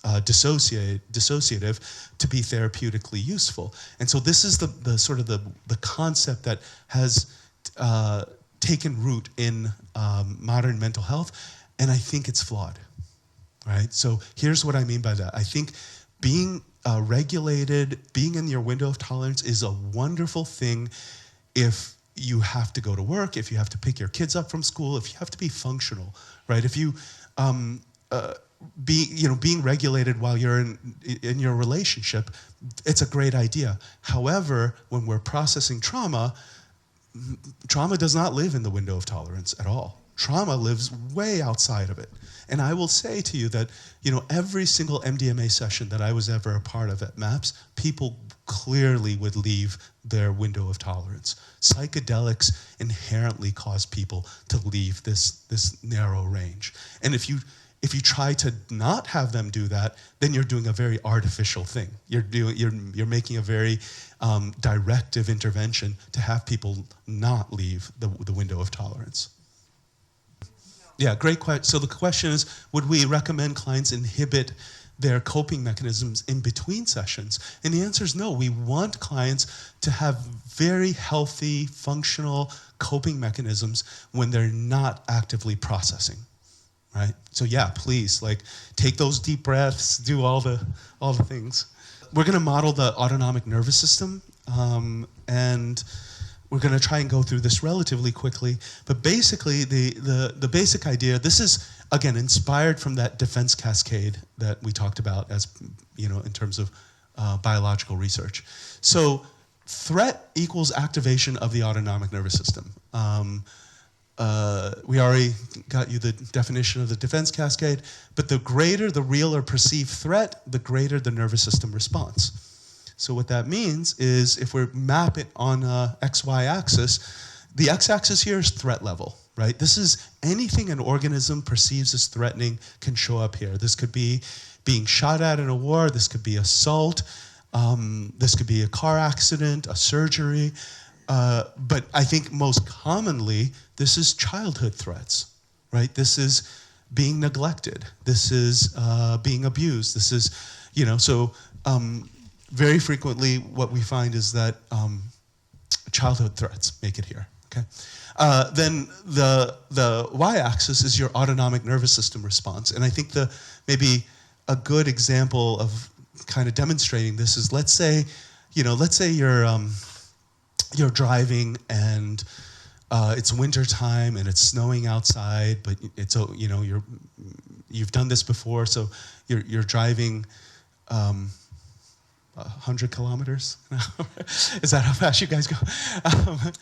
dissociative to be therapeutically useful. And so this is the sort of the concept that has taken root in modern mental health, and I think it's flawed, right? So here's what I mean by that. I think being regulated, being in your window of tolerance is a wonderful thing if you have to go to work, if you have to pick your kids up from school, if you have to be functional, right? If you being regulated while you're in your relationship, it's a great idea. However, when we're processing trauma does not live in the window of tolerance at all. Trauma lives way outside of it. And I will say to you that, every single MDMA session that I was ever a part of at MAPS, people clearly would leave their window of tolerance. Psychedelics inherently cause people to leave this narrow range. And if you try to not have them do that, then you're doing a very artificial thing. You're making a very directive intervention to have people not leave the window of tolerance. Yeah, great question. So the question is, would we recommend clients inhibit their coping mechanisms in between sessions? And the answer is no. We want clients to have very healthy, functional coping mechanisms when they're not actively processing. Right? So yeah, please, take those deep breaths, do all the things. We're going to model the autonomic nervous system, and we're going to try and go through this relatively quickly. But basically, the basic idea, this is, again, inspired from that defense cascade that we talked about as, in terms of biological research. So threat equals activation of the autonomic nervous system. We already got you the definition of the defense cascade, but the greater the real or perceived threat, the greater the nervous system response. So what that means is if we map it on a XY axis, the x-axis here is threat level, right? This is anything an organism perceives as threatening can show up here. This could be being shot at in a war, this could be assault, this could be a car accident, a surgery, but I think most commonly, this is childhood threats, right? This is being neglected. This is being abused. This is, very frequently what we find is that childhood threats make it here, Okay. Then the y-axis is your autonomic nervous system response. And I think maybe a good example of kind of demonstrating this is, let's say you're driving and it's winter time and it's snowing outside, but it's you've done this before, so you're driving 100 kilometers an hour. Is that how fast you guys go?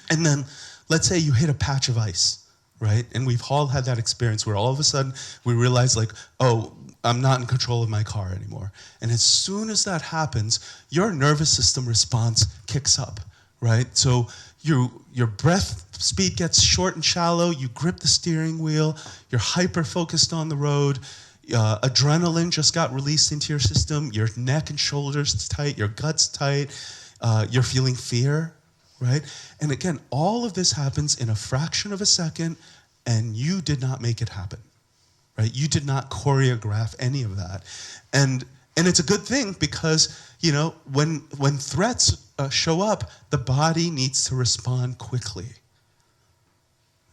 And then let's say you hit a patch of ice, right? And we've all had that experience where all of a sudden we realize, like, oh, I'm not in control of my car anymore. And as soon as that happens, your nervous system response kicks up, right? So your breath speed gets short and shallow, you grip the steering wheel, you're hyper-focused on the road, adrenaline just got released into your system, your neck and shoulders tight, your gut's tight, you're feeling fear, right? And again, all of this happens in a fraction of a second, and you did not make it happen, right? You did not choreograph any of that. And it's a good thing because, when threats show up, the body needs to respond quickly,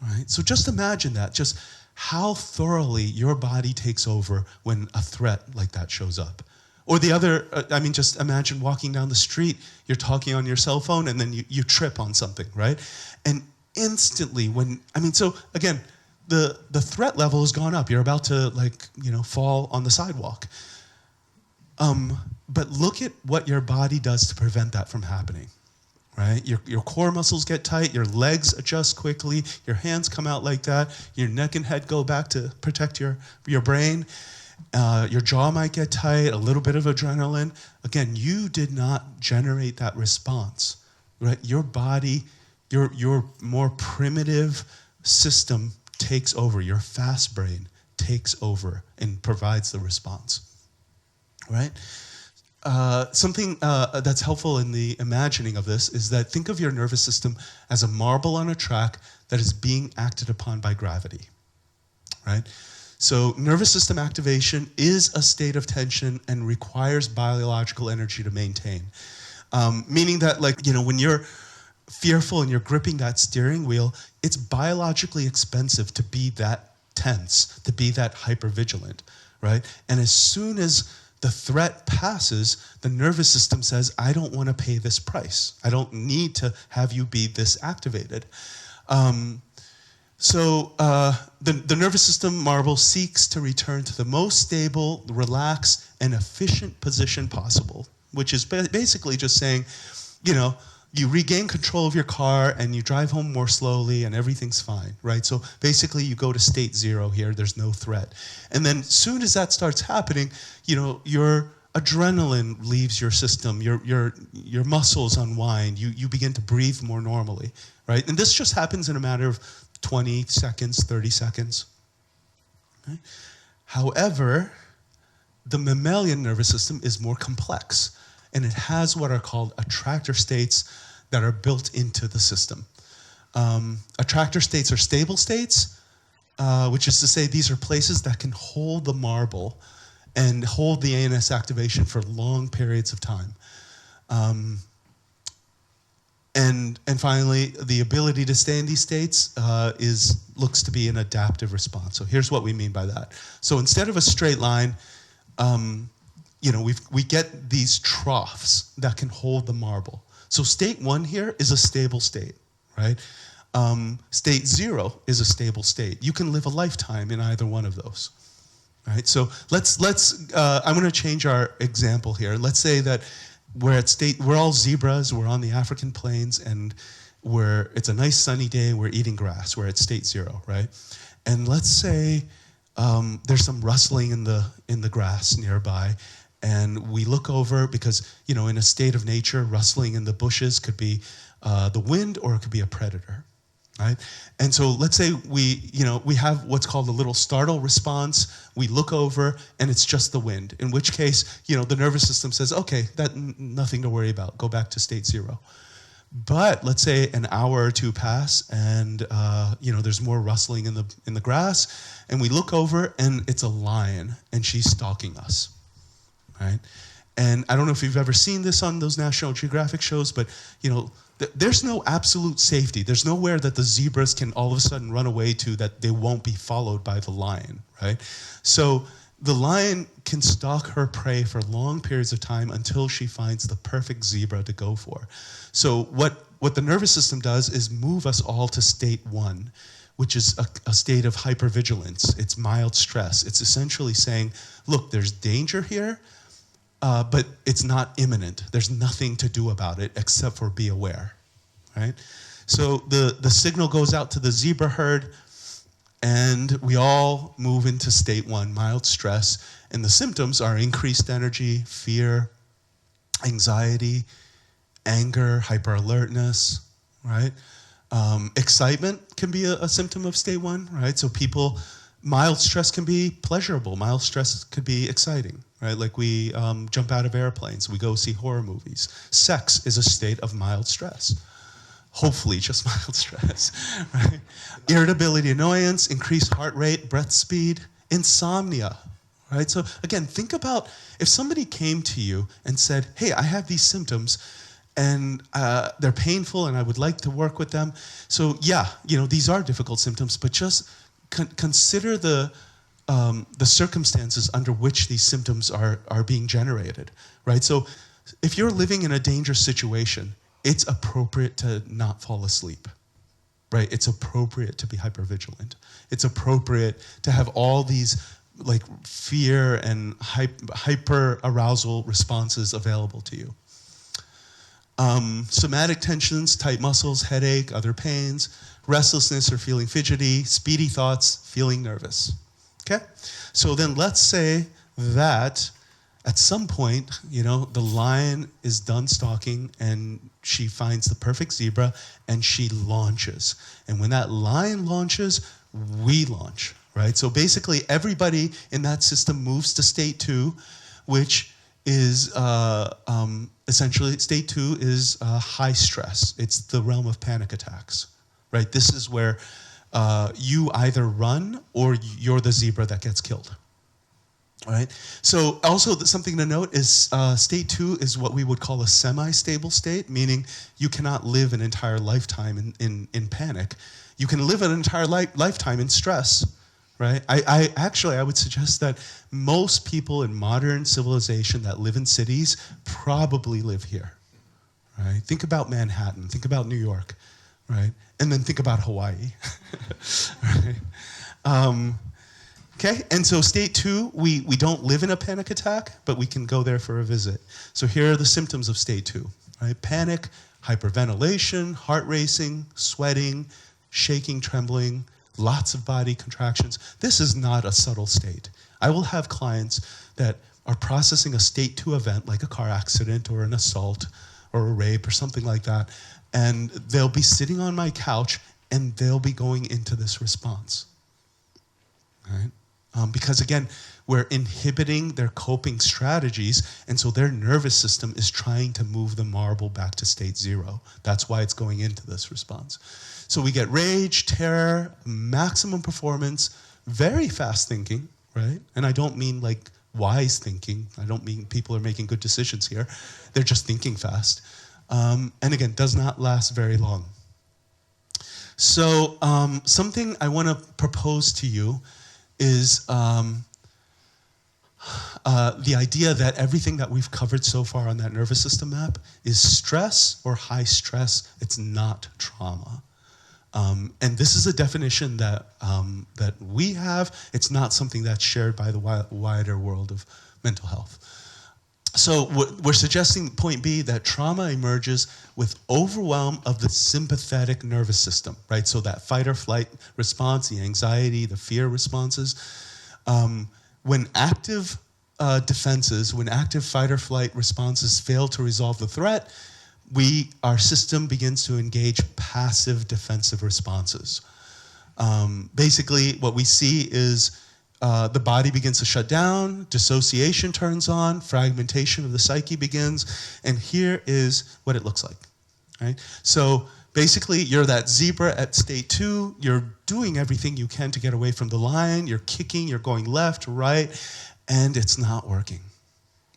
right? So just imagine that, just how thoroughly your body takes over when a threat like that shows up. Or the other, just imagine walking down the street, you're talking on your cell phone, and then you trip on something, right? And instantly so again, the threat level has gone up. You're about to fall on the sidewalk. But look at what your body does to prevent that from happening, right? Your core muscles get tight, your legs adjust quickly, your hands come out like that, your neck and head go back to protect your brain, your jaw might get tight, a little bit of adrenaline. Again, you did not generate that response, right? Your body, your more primitive system takes over, your fast brain takes over and provides the response, right? Something that's helpful in the imagining of this is that think of your nervous system as a marble on a track that is being acted upon by gravity, right? So nervous system activation is a state of tension and requires biological energy to maintain. Meaning that, when you're fearful and you're gripping that steering wheel, it's biologically expensive to be that tense, to be that hypervigilant, right? And as soon as the threat passes, the nervous system says, I don't want to pay this price. I don't need to have you be this activated. So the nervous system marble seeks to return to the most stable, relaxed, and efficient position possible, which is basically just saying, you regain control of your car and you drive home more slowly and everything's fine, right? So basically you go to state zero here, there's no threat. And then soon as that starts happening, your adrenaline leaves your system, your muscles unwind, you begin to breathe more normally, right? And this just happens in a matter of 20 seconds, 30 seconds. Okay? However, the mammalian nervous system is more complex, and it has what are called attractor states that are built into the system. Attractor states are stable states, which is to say these are places that can hold the marble and hold the ANS activation for long periods of time. And finally, the ability to stay in these states looks to be an adaptive response. So here's what we mean by that. So instead of a straight line, we get these troughs that can hold the marble. So state 1 here is a stable state, right? State 0 is a stable state. You can live a lifetime in either one of those, right? So I'm going to change our example here. Let's say that we're all zebras, we're on the African plains, and it's a nice sunny day, we're eating grass, we're at state 0, right? And let's say there's some rustling in the grass nearby, and we look over because, in a state of nature, rustling in the bushes could be the wind or it could be a predator, right? And so let's say we have what's called a little startle response. We look over and it's just the wind, in which case, the nervous system says, okay, nothing to worry about, go back to state 0. But let's say an hour or two pass and there's more rustling in the grass, and we look over and it's a lion and she's stalking us, right? And I don't know if you've ever seen this on those National Geographic shows, but there's no absolute safety. There's nowhere that the zebras can all of a sudden run away to that they won't be followed by the lion, right? So the lion can stalk her prey for long periods of time until she finds the perfect zebra to go for. So what the nervous system does is move us all to state 1, which is a state of hypervigilance. It's mild stress. It's essentially saying, look, there's danger here, but it's not imminent. There's nothing to do about it except for be aware, right? So the signal goes out to the zebra herd, and we all move into state 1, mild stress, and the symptoms are increased energy, fear, anxiety, anger, hyperalertness, right? Excitement can be a symptom of state 1, right? So mild stress can be pleasurable. Mild stress could be exciting, right? Like we jump out of airplanes, we go see horror movies. Sex is a state of mild stress. Hopefully just mild stress, right? Irritability, annoyance, increased heart rate, breath speed, insomnia, right? So again, think about if somebody came to you and said, hey, I have these symptoms and they're painful and I would like to work with them. So yeah, these are difficult symptoms, but just consider the circumstances under which these symptoms are being generated, right? So if you're living in a dangerous situation, it's appropriate to not fall asleep, right? It's appropriate to be hypervigilant. It's appropriate to have all these like fear and hyper arousal responses available to you. Somatic tensions, tight muscles, headache, other pains, restlessness or feeling fidgety, speedy thoughts, feeling nervous. Okay? So then let's say that at some point, the lion is done stalking and she finds the perfect zebra and she launches. And when that lion launches, we launch, right? So basically everybody in that system moves to state 2, which is essentially state 2 is high stress. It's the realm of panic attacks, right? This is where you either run or you're the zebra that gets killed. All right. So also something to note is state 2 is what we would call a semi-stable state, meaning you cannot live an entire lifetime in panic. You can live an entire lifetime in stress, right? I would suggest that most people in modern civilization that live in cities probably live here, right? Think about Manhattan, think about New York, right? And then think about Hawaii, right? Okay, and so state 2, we don't live in a panic attack, but we can go there for a visit. So here are the symptoms of state 2, right? Panic, hyperventilation, heart racing, sweating, shaking, trembling, lots of body contractions. This is not a subtle state. I will have clients that are processing a state 2 event, like a car accident or an assault or a rape or something like that, and they'll be sitting on my couch and they'll be going into this response, right? Because again, we're inhibiting their coping strategies, and so their nervous system is trying to move the marble back to state 0. That's why it's going into this response. So we get rage, terror, maximum performance, very fast thinking, right? And I don't mean like wise thinking. I don't mean people are making good decisions here. They're just thinking fast. And again, does not last very long. So something I want to propose to you is the idea that everything that we've covered so far on that nervous system map is stress or high stress. It's not trauma. And this is a definition that we have. It's not something that's shared by the wider world of mental health. So we're suggesting, point B, that trauma emerges with overwhelm of the sympathetic nervous system, right? So that fight or flight response, the anxiety, the fear responses. When active defenses, when active fight or flight responses fail to resolve the threat, our system begins to engage passive defensive responses. Basically, what we see is the body begins to shut down, dissociation turns on, fragmentation of the psyche begins, and here is what it looks like, right? So basically, you're that zebra at state 2, you're doing everything you can to get away from the lion, you're kicking, you're going left, right, and it's not working,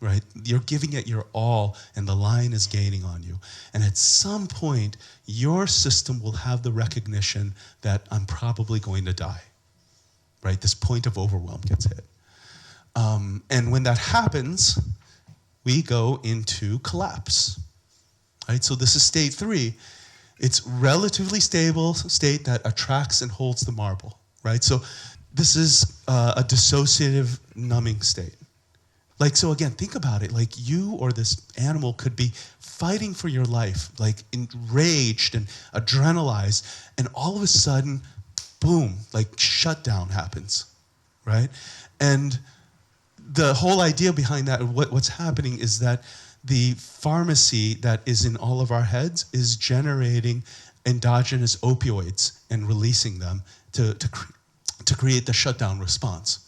right? You're giving it your all, and the line is gaining on you. And at some point, your system will have the recognition that I'm probably going to die, right? This point of overwhelm gets hit. And when that happens, we go into collapse, right? So this is state 3. It's relatively stable state that attracts and holds the marble, right? So this is a dissociative numbing state. Like, so again, think about it. Like, you or this animal could be fighting for your life, like enraged and adrenalized, and all of a sudden, boom, like shutdown happens, right? And the whole idea behind that, what's happening is that the pharmacy that is in all of our heads is generating endogenous opioids and releasing them to create the shutdown response.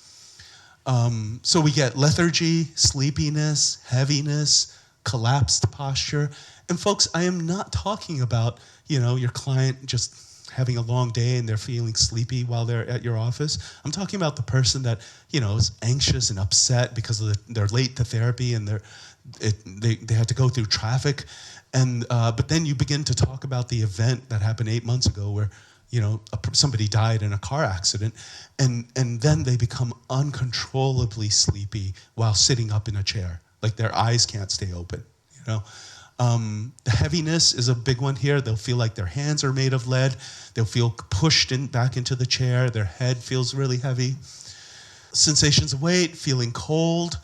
So we get lethargy, sleepiness, heaviness, collapsed posture. And folks, I am not talking about, your client just having a long day and they're feeling sleepy while they're at your office. I'm talking about the person that, is anxious and upset because they're late to therapy and they had to go through traffic. And but then you begin to talk about the event that happened 8 months ago where, somebody died in a car accident, and then they become uncontrollably sleepy while sitting up in a chair. Like their eyes can't stay open, The heaviness is a big one here. They'll feel like their hands are made of lead. They'll feel pushed back into the chair. Their head feels really heavy. Sensations of weight, feeling cold.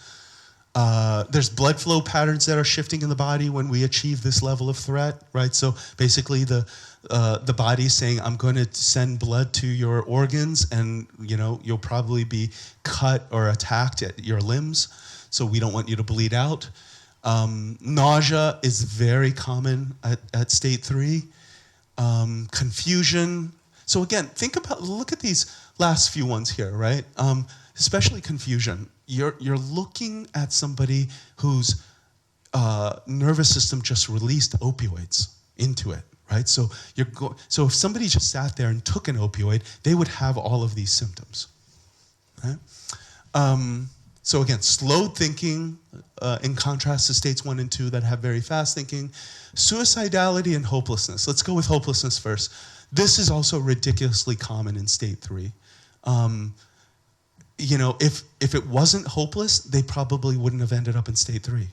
There's blood flow patterns that are shifting in the body when we achieve this level of threat, right? So basically the body is saying, I'm going to send blood to your organs, and you'll probably be cut or attacked at your limbs, so we don't want you to bleed out. Nausea is very common at state 3. Confusion. So again, look at these last few ones here, right? Especially confusion. You're looking at somebody whose nervous system just released opioids into it, right? So so if somebody just sat there and took an opioid, they would have all of these symptoms, right? So again, slowed thinking, in contrast to states 1 and 2 that have very fast thinking. Suicidality and hopelessness. Let's go with hopelessness first. This is also ridiculously common in state 3. If it wasn't hopeless, they probably wouldn't have ended up in state 3,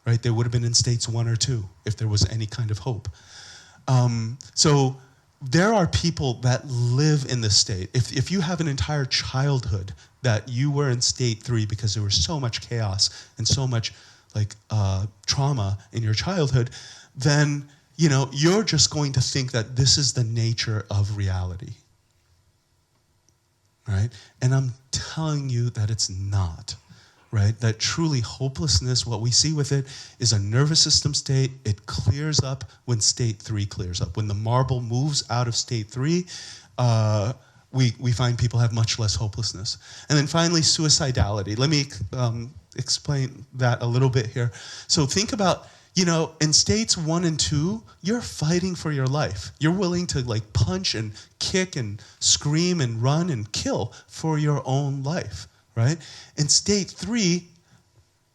right? They would have been in states 1 or 2 if there was any kind of hope. So there are people that live in this state. If you have an entire childhood that you were in state 3 because there was so much chaos and so much trauma in your childhood, then you're just going to think that this is the nature of reality. Right? And I'm telling you that it's not, right? That truly hopelessness, what we see with it, is a nervous system state. It clears up when state 3 clears up. When the marble moves out of state 3, we find people have much less hopelessness. And then finally, suicidality. Let me explain that a little bit here. So think about, in states 1 and 2, you're fighting for your life. You're willing to punch and kick and scream and run and kill for your own life, right? In state 3,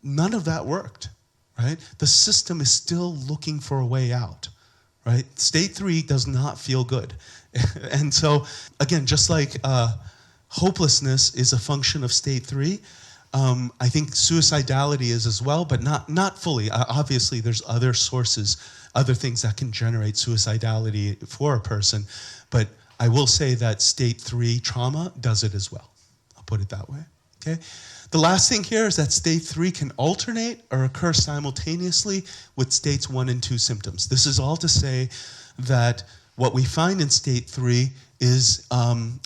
none of that worked, right? The system is still looking for a way out, right? State 3 does not feel good. And so, again, just like hopelessness is a function of state 3, I think suicidality is as well, but not fully. Obviously, there's other sources, other things that can generate suicidality for a person. But I will say that state 3 trauma does it as well. I'll put it that way. Okay. The last thing here is that state 3 can alternate or occur simultaneously with states 1 and 2 symptoms. This is all to say that what we find in state 3 is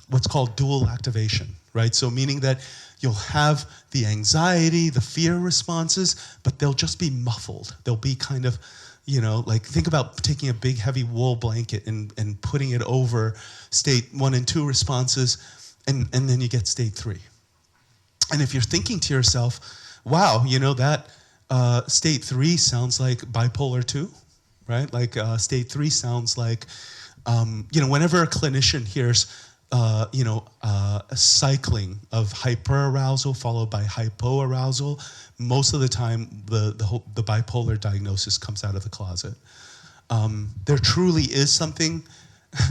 what's called dual activation, right? So meaning that you'll have the anxiety, the fear responses, but they'll just be muffled. They'll be kind of, think about taking a big heavy wool blanket and putting it over state 1 and 2 responses, and then you get state 3. And if you're thinking to yourself, wow, that state 3 sounds like bipolar 2, right? State 3 sounds like, whenever a clinician hears a cycling of hyperarousal followed by hypoarousal. Most of the time, the bipolar diagnosis comes out of the closet. There truly is something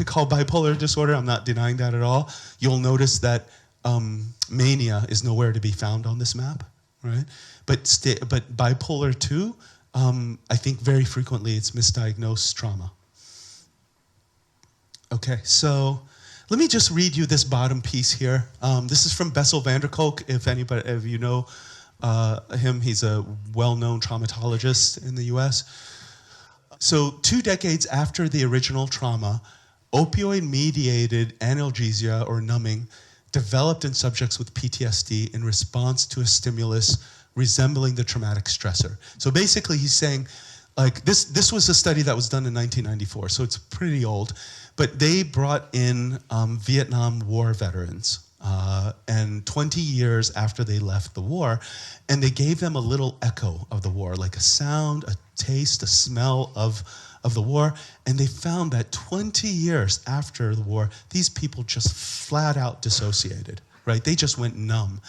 called bipolar disorder. I'm not denying that at all. You'll notice that mania is nowhere to be found on this map, right? But bipolar 2, I think very frequently it's misdiagnosed trauma. Okay, so let me just read you this bottom piece here. This is from Bessel van der Kolk. If anybody, if you know him, he's a well-known traumatologist in the US. So 2 decades after the original trauma, opioid-mediated analgesia or numbing developed in subjects with PTSD in response to a stimulus resembling the traumatic stressor. So basically he's saying, like, this was a study that was done in 1994, so it's pretty old, but they brought in Vietnam War veterans, and 20 years after they left the war, and they gave them a little echo of the war, like a sound, a taste, a smell of the war, and they found that 20 years after the war, these people just flat out dissociated, right? They just went numb.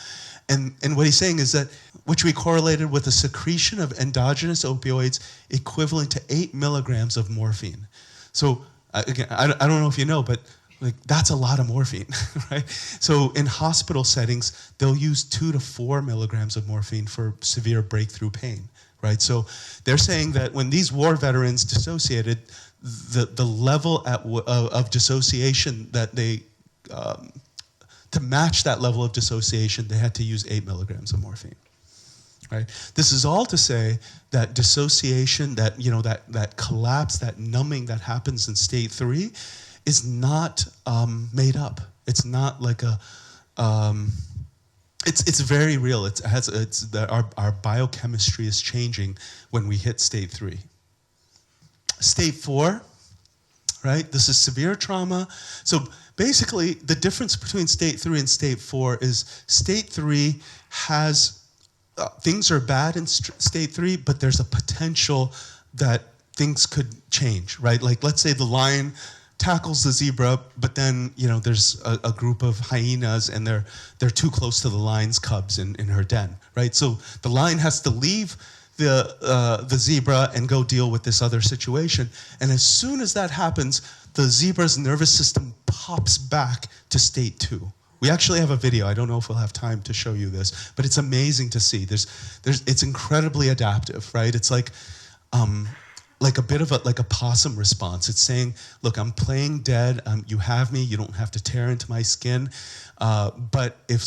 And what he's saying is that, which we correlated with a secretion of endogenous opioids equivalent to 8 milligrams of morphine. So again, I don't know if you know, but like that's a lot of morphine, right? So in hospital settings, they'll use 2 to 4 milligrams of morphine for severe breakthrough pain, right? So they're saying that when these war veterans dissociated, the level of dissociation that they, to match that level of dissociation, they had to use 8 milligrams of morphine, right? This is all to say that dissociation, that, that collapse, that numbing that happens in state 3 is not made up. It's not like a, it's very real. Our biochemistry is changing when we hit state 3. State 4, right? This is severe trauma. So basically, the difference between state 3 and state 4 is state 3 has, things are bad in state 3, but there's a potential that things could change, right? Like, let's say the lion tackles the zebra, but then, there's a group of hyenas and they're too close to the lion's cubs in her den, right? So the lion has to leave the zebra and go deal with this other situation. And as soon as that happens, the zebra's nervous system pops back to state 2. We actually have a video. I don't know if we'll have time to show you this, but it's amazing to see. It's incredibly adaptive, right? It's like a bit of a possum response. It's saying, look, I'm playing dead. You have me. You don't have to tear into my skin. But if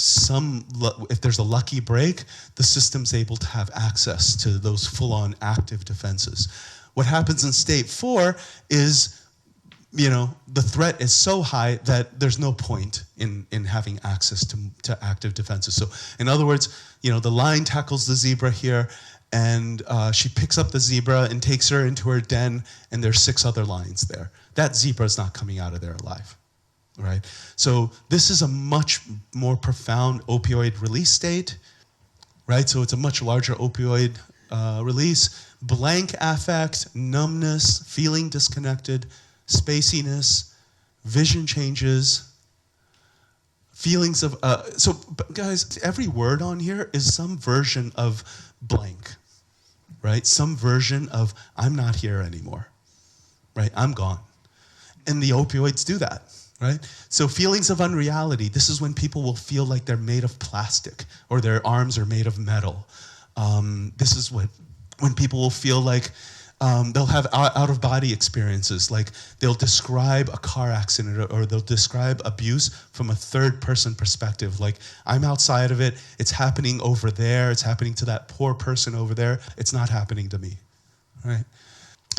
there's a lucky break, the system's able to have access to those full-on active defenses. What happens in state 4 is, the threat is so high that there's no point in having access to active defenses. So in other words, the lion tackles the zebra here, and she picks up the zebra and takes her into her den, and there's 6 other lions there. That zebra's not coming out of there alive, right? So this is a much more profound opioid release state, right? So it's a much larger opioid release. Blank affect, numbness, feeling disconnected, spaciness, vision changes, feelings of, guys, every word on here is some version of blank, right? Some version of, I'm not here anymore, right? I'm gone. And the opioids do that, right? So feelings of unreality, this is when people will feel like they're made of plastic or their arms are made of metal. This is when people will feel like they'll have out-of-body experiences, like they'll describe a car accident or they'll describe abuse from a third-person perspective, like I'm outside of it, it's happening over there, it's happening to that poor person over there, it's not happening to me, right?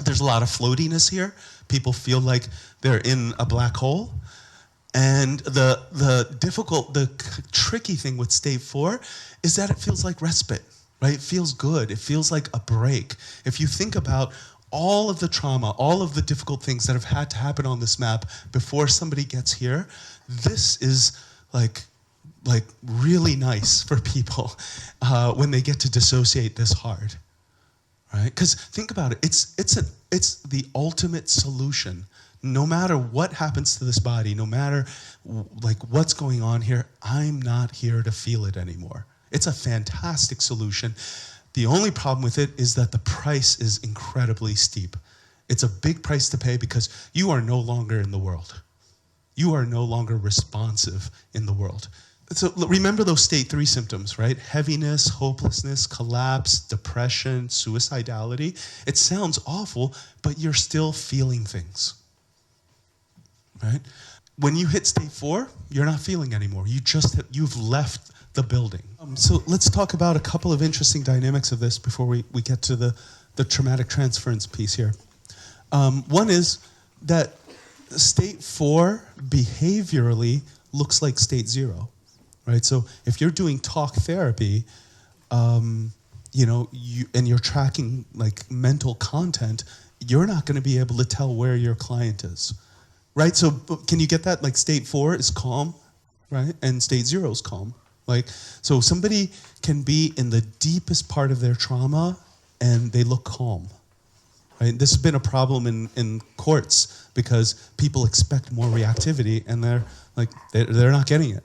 There's a lot of floatiness here. People feel like they're in a black hole. And the tricky thing with state 4 is that it feels like respite. Right? It feels good. It feels like a break. If you think about all of the trauma, all of the difficult things that have had to happen on this map before somebody gets here, this is like really nice for people when they get to dissociate this hard, right? Because think about it. It's the ultimate solution, no matter what happens to this body, no matter like what's going on here, I'm not here to feel it anymore. It's a fantastic solution. The only problem with it is that the price is incredibly steep. It's a big price to pay because you are no longer in the world. You are no longer responsive in the world. So remember those state 3 symptoms, right? Heaviness, hopelessness, collapse, depression, suicidality. It sounds awful, but you're still feeling things, right? When you hit state 4, you're not feeling anymore. You've left the building. So let's talk about a couple of interesting dynamics of this before we get to the traumatic transference piece here. One is that state 4 behaviorally looks like state 0. Right, so if you're doing talk therapy, and you're tracking like mental content, you're not going to be able to tell where your client is, right? So can you get that? Like state 4 is calm, right, and state 0 is calm. Like, so somebody can be in the deepest part of their trauma and they look calm. Right? This has been a problem in courts because people expect more reactivity and they're not getting it.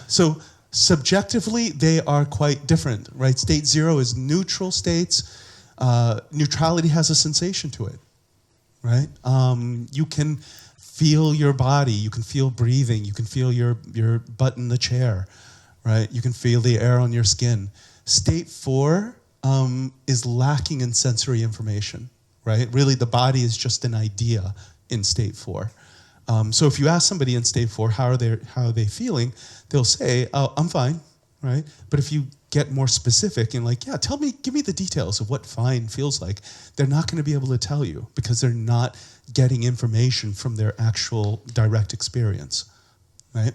So subjectively, they are quite different, right? State 0 is neutral states. Neutrality has a sensation to it, right? You can feel your body. You can feel breathing. You can feel your butt in the chair, right? You can feel the air on your skin. State 4 is lacking in sensory information, right? Really, the body is just an idea in state 4. So if you ask somebody in state 4 how are they feeling, they'll say, "Oh, I'm fine," right? But if you get more specific and like, "Yeah, give me the details of what fine feels like," they're not going to be able to tell you because they're not getting information from their actual direct experience, right?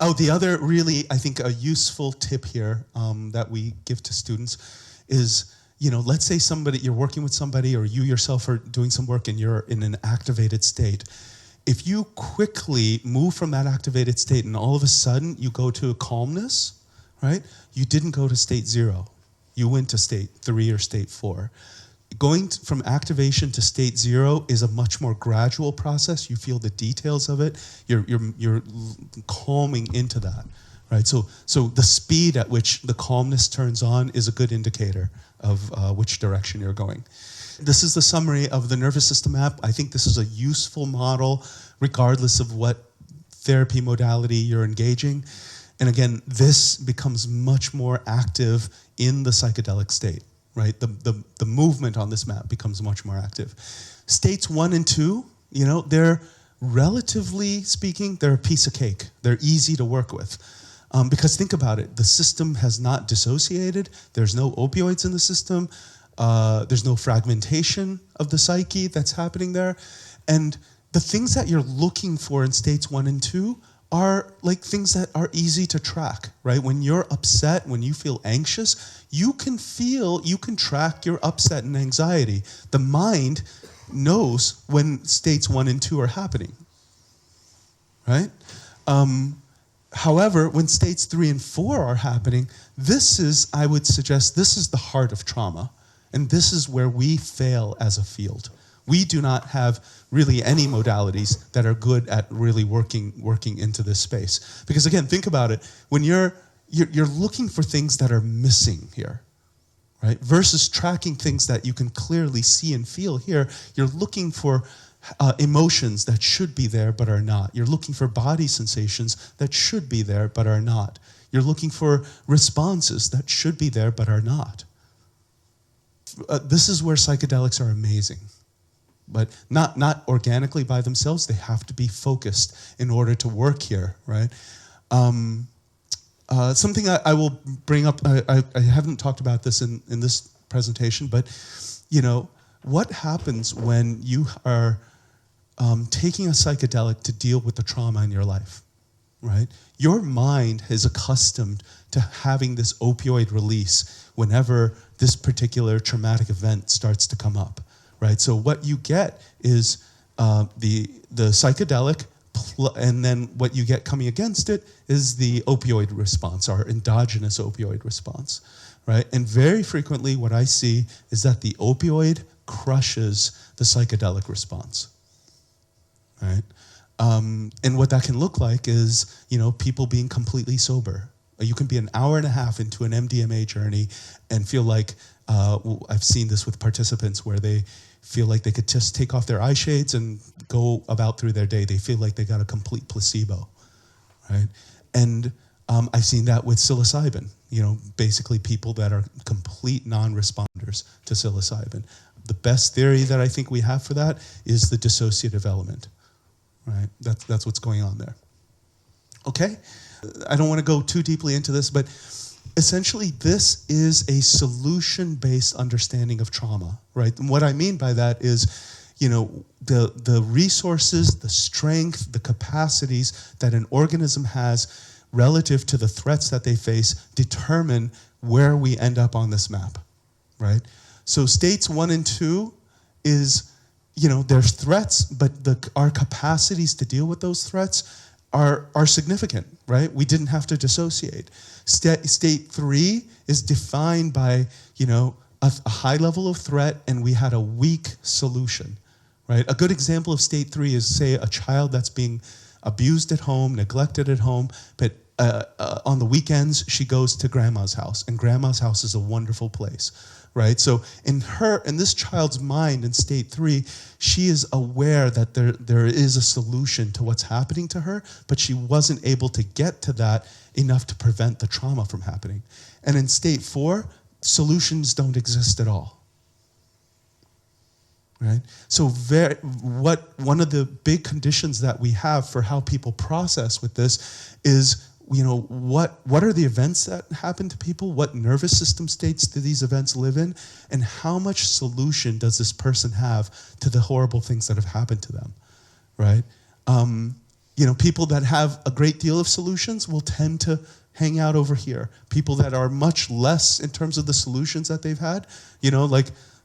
Oh, the other really, I think, a useful tip here that we give to students is, let's say you're working with somebody or you yourself are doing some work and you're in an activated state. If you quickly move from that activated state and all of a sudden you go to a calmness, right? You didn't go to state 0. You went to state 3 or state 4. Going from activation to state 0 is a much more gradual process. You feel the details of it. You're calming into that, right? So the speed at which the calmness turns on is a good indicator of which direction you're going. This is the summary of the nervous system map. I think this is a useful model regardless of what therapy modality you're engaging. And again, this becomes much more active in the psychedelic state, right? The movement on this map becomes much more active. States 1 and 2, they're relatively speaking, they're a piece of cake. They're easy to work with. Because think about it, the system has not dissociated. There's no opioids in the system. There's no fragmentation of the psyche that's happening there. And the things that you're looking for in states 1 and 2 are like things that are easy to track, right? When you're upset, when you feel anxious, you can track your upset and anxiety. The mind knows when states 1 and 2 are happening, right? However, when states 3 and 4 are happening, I would suggest this is the heart of trauma. And this is where we fail as a field. We do not have really any modalities that are good at really working into this space. Because again, think about it. When you're looking for things that are missing here, right? Versus tracking things that you can clearly see and feel here, you're looking for emotions that should be there but are not. You're looking for body sensations that should be there but are not. You're looking for responses that should be there but are not. This is where psychedelics are amazing, but not organically by themselves. They have to be focused in order to work here, right? Something I will bring up, I haven't talked about this in this presentation, but what happens when you are taking a psychedelic to deal with the trauma in your life, right? Your mind is accustomed to having this opioid release whenever this particular traumatic event starts to come up, right? So what you get is the psychedelic, and then what you get coming against it is the opioid response, our endogenous opioid response, right? And very frequently what I see is that the opioid crushes the psychedelic response. right? And what that can look like is, people being completely sober. You can be an hour and a half into an MDMA journey and feel like, I've seen this with participants where they feel like they could just take off their eye shades and go about through their day. They feel like they got a complete placebo, right? And I've seen that with psilocybin, basically people that are complete non-responders to psilocybin. The best theory that I think we have for that is the dissociative element, right? That's what's going on there. Okay? I don't want to go too deeply into this, but essentially this is a solution-based understanding of trauma, right? And what I mean by that is, the resources, the strength, the capacities that an organism has relative to the threats that they face determine where we end up on this map, right? So states 1 and 2 is, there's threats, but our capacities to deal with those threats are significant, right? We didn't have to dissociate. State 3 is defined by, a high level of threat, and we had a weak solution, right? A good example of state 3 is, say, a child that's being abused at home, neglected at home, but on the weekends she goes to grandma's house, and grandma's house is a wonderful place, right? So in this child's mind in state 3, she is aware that there is a solution to what's happening to her, but she wasn't able to get to that enough to prevent the trauma from happening. And in state 4, solutions don't exist at all. Right? So one of the big conditions that we have for how people process with this is, what are the events that happen to people? What nervous system states do these events live in? And how much solution does this person have to the horrible things that have happened to them? Right? People that have a great deal of solutions will tend to hang out over here. People that are much less in terms of the solutions that they've had,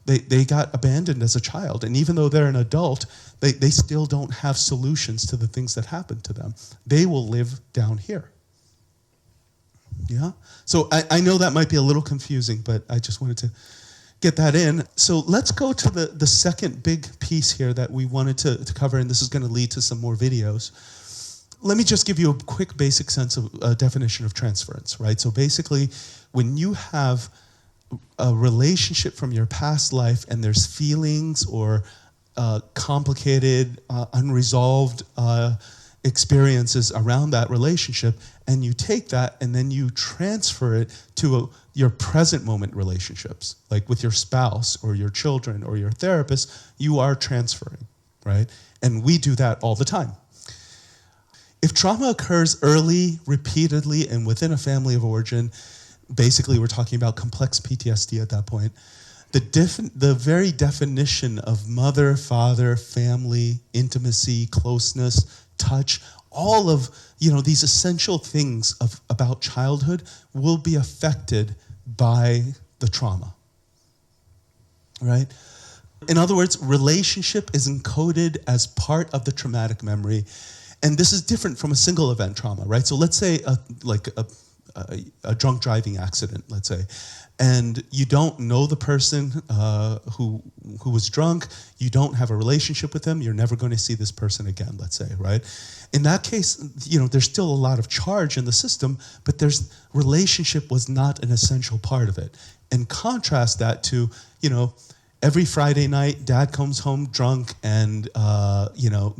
They got abandoned as a child, and even though they're an adult, they still don't have solutions to the things that happened to them. They will live down here. Yeah? So I know that might be a little confusing, but I just wanted to get that in. So let's go to the second big piece here that we wanted to cover, and this is going to lead to some more videos. Let me just give you a quick basic sense of definition of transference, right? So basically, when you have a relationship from your past life and there's feelings or complicated, unresolved experiences around that relationship, and you take that and then you transfer it to your present moment relationships, like with your spouse or your children or your therapist, you are transferring, right? And we do that all the time. If trauma occurs early, repeatedly, and within a family of origin, basically we're talking about complex PTSD at that point, the very definition of mother, father, family, intimacy, closeness, touch, all of these essential things about childhood will be affected by the trauma, right? In other words, relationship is encoded as part of the traumatic memory, and this is different from a single event trauma, right? So let's say a drunk driving accident, let's say, and you don't know the person who was drunk, you don't have a relationship with them, you're never going to see this person again, let's say, right? In that case, there's still a lot of charge in the system, but relationship was not an essential part of it. And contrast that to, every Friday night, dad comes home drunk and,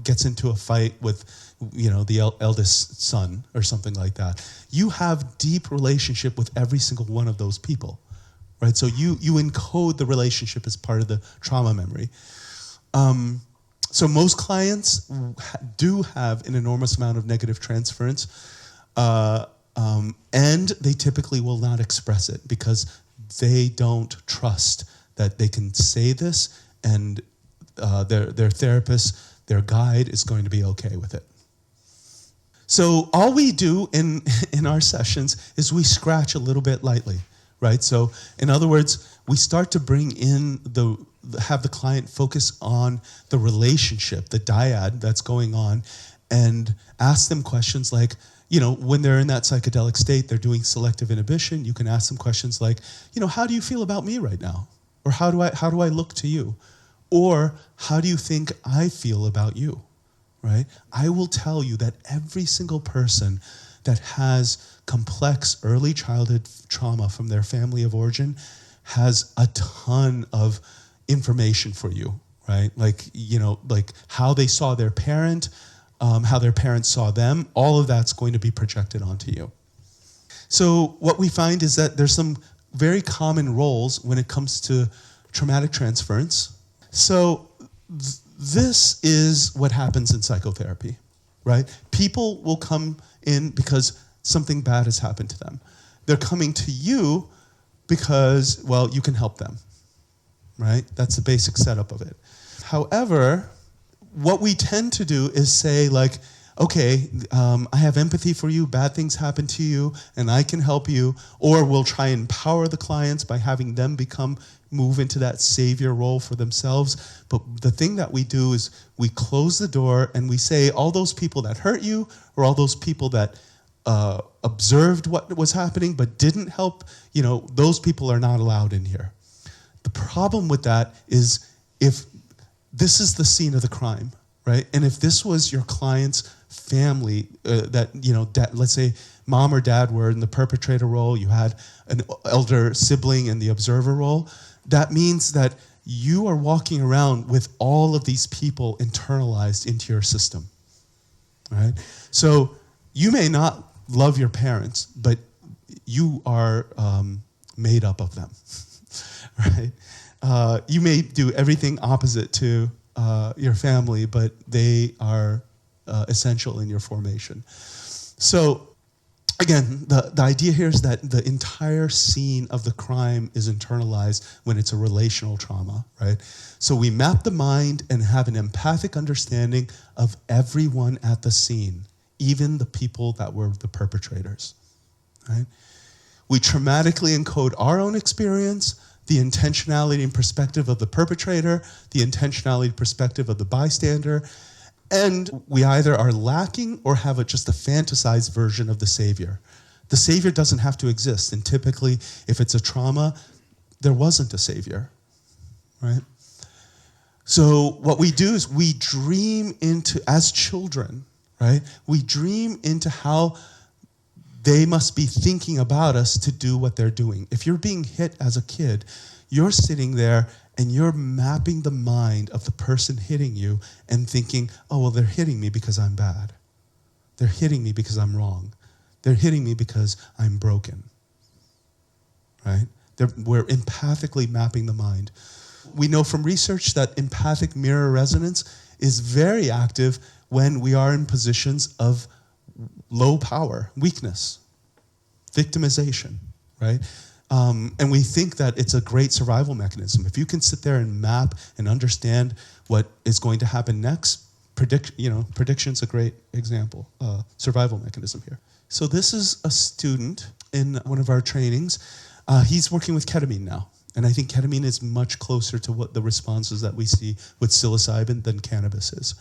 gets into a fight with, the eldest son or something like that. You have deep relationship with every single one of those people, right? So you encode the relationship as part of the trauma memory. So most clients do have an enormous amount of negative transference, and they typically will not express it because they don't trust that they can say this and their therapist, their guide is going to be okay with it. So all we do in our sessions is we scratch a little bit lightly, right? So in other words, we start to bring in have the client focus on the relationship, the dyad that's going on, and ask them questions like, when they're in that psychedelic state, they're doing selective inhibition. You can ask them questions like, how do you feel about me right now? Or how do I look to you? Or how do you think I feel about you? right? I will tell you that every single person that has complex early childhood trauma from their family of origin has a ton of information for you, right? Like, like how they saw their parent, how their parents saw them, all of that's going to be projected onto you. So what we find is that there's some very common roles when it comes to traumatic transference. So this is what happens in psychotherapy, right? People will come in because something bad has happened to them. They're coming to you because, well, you can help them, right? That's the basic setup of it. However, what we tend to do is say, like, okay, I have empathy for you, bad things happen to you, and I can help you, or we'll try and empower the clients by having them move into that savior role for themselves. But the thing that we do is we close the door and we say, all those people that hurt you, or all those people that observed what was happening but didn't help, those people are not allowed in here. The problem with that is if this is the scene of the crime, right? And if this was your client's family, let's say mom or dad were in the perpetrator role, you had an elder sibling in the observer role, that means that you are walking around with all of these people internalized into your system, right? So you may not love your parents, but you are made up of them, right? You may do everything opposite to your family, but they are essential in your formation. So again, the idea here is that the entire scene of the crime is internalized when it's a relational trauma, right? So we map the mind and have an empathic understanding of everyone at the scene, even the people that were the perpetrators, right? We traumatically encode our own experience, the intentionality and perspective of the perpetrator, the intentionality and perspective of the bystander, and we either are lacking or have just a fantasized version of the savior. The savior doesn't have to exist, and typically, if it's a trauma, there wasn't a savior, right? So what we do is we dream into, as children, right? We dream into how they must be thinking about us to do what they're doing. If you're being hit as a kid, you're sitting there and you're mapping the mind of the person hitting you and thinking, oh, well, they're hitting me because I'm bad. They're hitting me because I'm wrong. They're hitting me because I'm broken, right? We're empathically mapping the mind. We know from research that empathic mirror resonance is very active when we are in positions of low power, weakness, victimization, right? And we think that it's a great survival mechanism. If you can sit there and map and understand what is going to happen next, prediction's a great example, survival mechanism here. So this is a student in one of our trainings. He's working with ketamine now. And I think ketamine is much closer to what the responses that we see with psilocybin than cannabis is.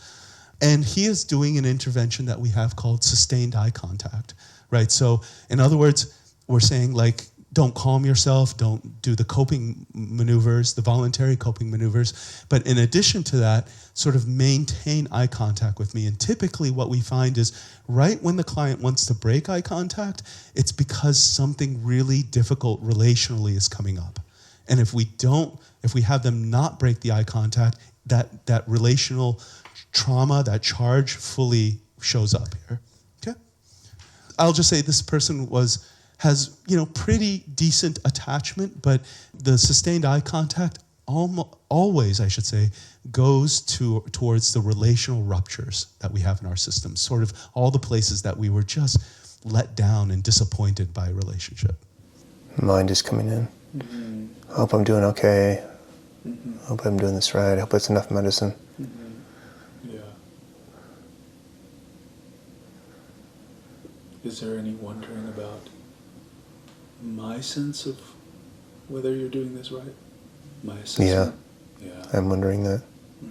And he is doing an intervention that we have called sustained eye contact, right? So in other words, we're saying, like, don't calm yourself, don't do the coping maneuvers, the voluntary coping maneuvers, but in addition to that, sort of maintain eye contact with me. And typically what we find is right when the client wants to break eye contact, it's because something really difficult relationally is coming up. And if we have them not break the eye contact, that relational trauma, that charge fully shows up here, okay? I'll just say this person has pretty decent attachment, but the sustained eye contact always, I should say, goes towards the relational ruptures that we have in our system, sort of all the places that we were just let down and disappointed by a relationship. Mind is coming in. Mm-hmm. I hope I'm doing okay. Mm-hmm. I hope I'm doing this right. I hope it's enough medicine. Mm-hmm. Yeah. Is there any wondering about my sense of whether you're doing this right? My assessment? Yeah. I'm wondering that. Yeah.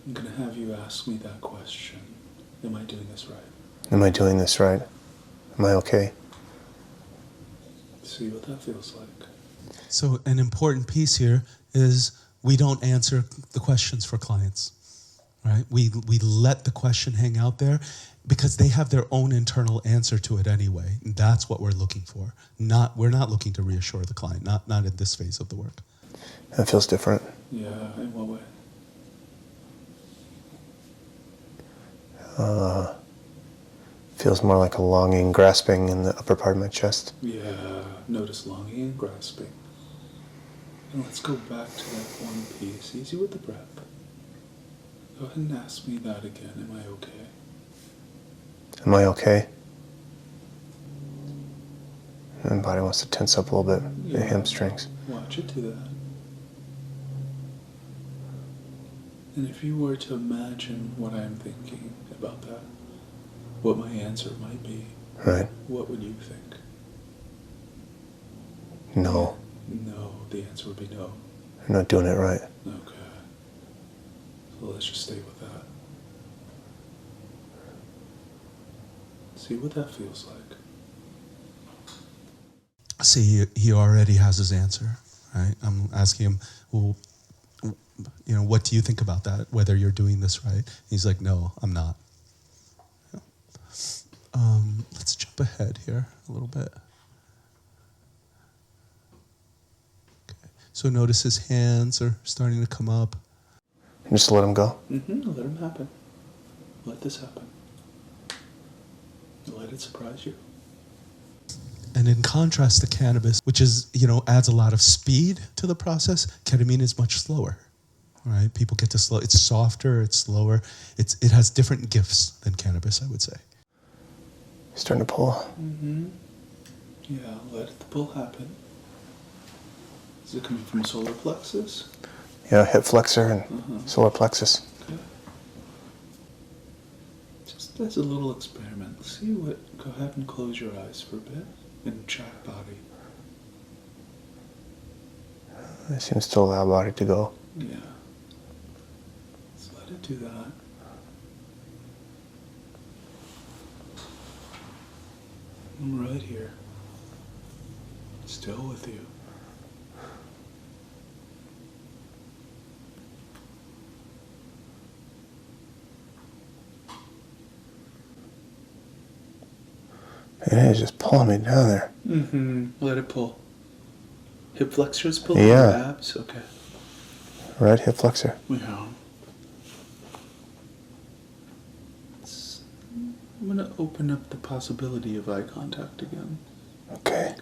I'm going to have you ask me that question. Am I doing this right? Am I doing this right? Am I okay? See what that feels like. So an important piece here is we don't answer the questions for clients, right? We let the question hang out there because they have their own internal answer to it anyway. And that's what we're looking for. We're not looking to reassure the client, not in this phase of the work. It feels different. Yeah, in what way? Feels more like a longing, grasping in the upper part of my chest. Yeah, notice longing and grasping. And let's go back to that one piece. Easy with the breath. Go ahead and ask me that again. Am I okay? Am I okay? My body wants to tense up a little bit. Yeah. The hamstrings. Watch it do that. And if you were to imagine what I'm thinking about that, what my answer might be, Right. what would you think? No. No, the answer would be no. I'm not doing it right. Okay. So let's just stay with that. See what that feels like. See, he already has his answer, right? I'm asking him, well, what do you think about that, whether you're doing this right? He's like, no, I'm not. Yeah. Let's jump ahead here a little bit. Okay. So notice his hands are starting to come up. Just let him go. Let him happen. Let this happen. Let it surprise you. And in contrast to cannabis, which is, adds a lot of speed to the process, ketamine is much slower, right? People get to slow. It's softer, it's slower. It has different gifts than cannabis, I would say. Starting to pull. Yeah, let the pull happen. Is it coming from solar plexus? Yeah, hip flexor and solar plexus. Okay. Just as a little experiment, see what. Go ahead and close your eyes for a bit and check body. It seems to allow body to go. Yeah. Just let it do that. I'm right here. Still with you. It is just pulling me down there. Let it pull. Hip flexors pull? Yeah. Abs? Okay. Right hip flexor. Yeah. I'm going to open up the possibility of eye contact again. Okay.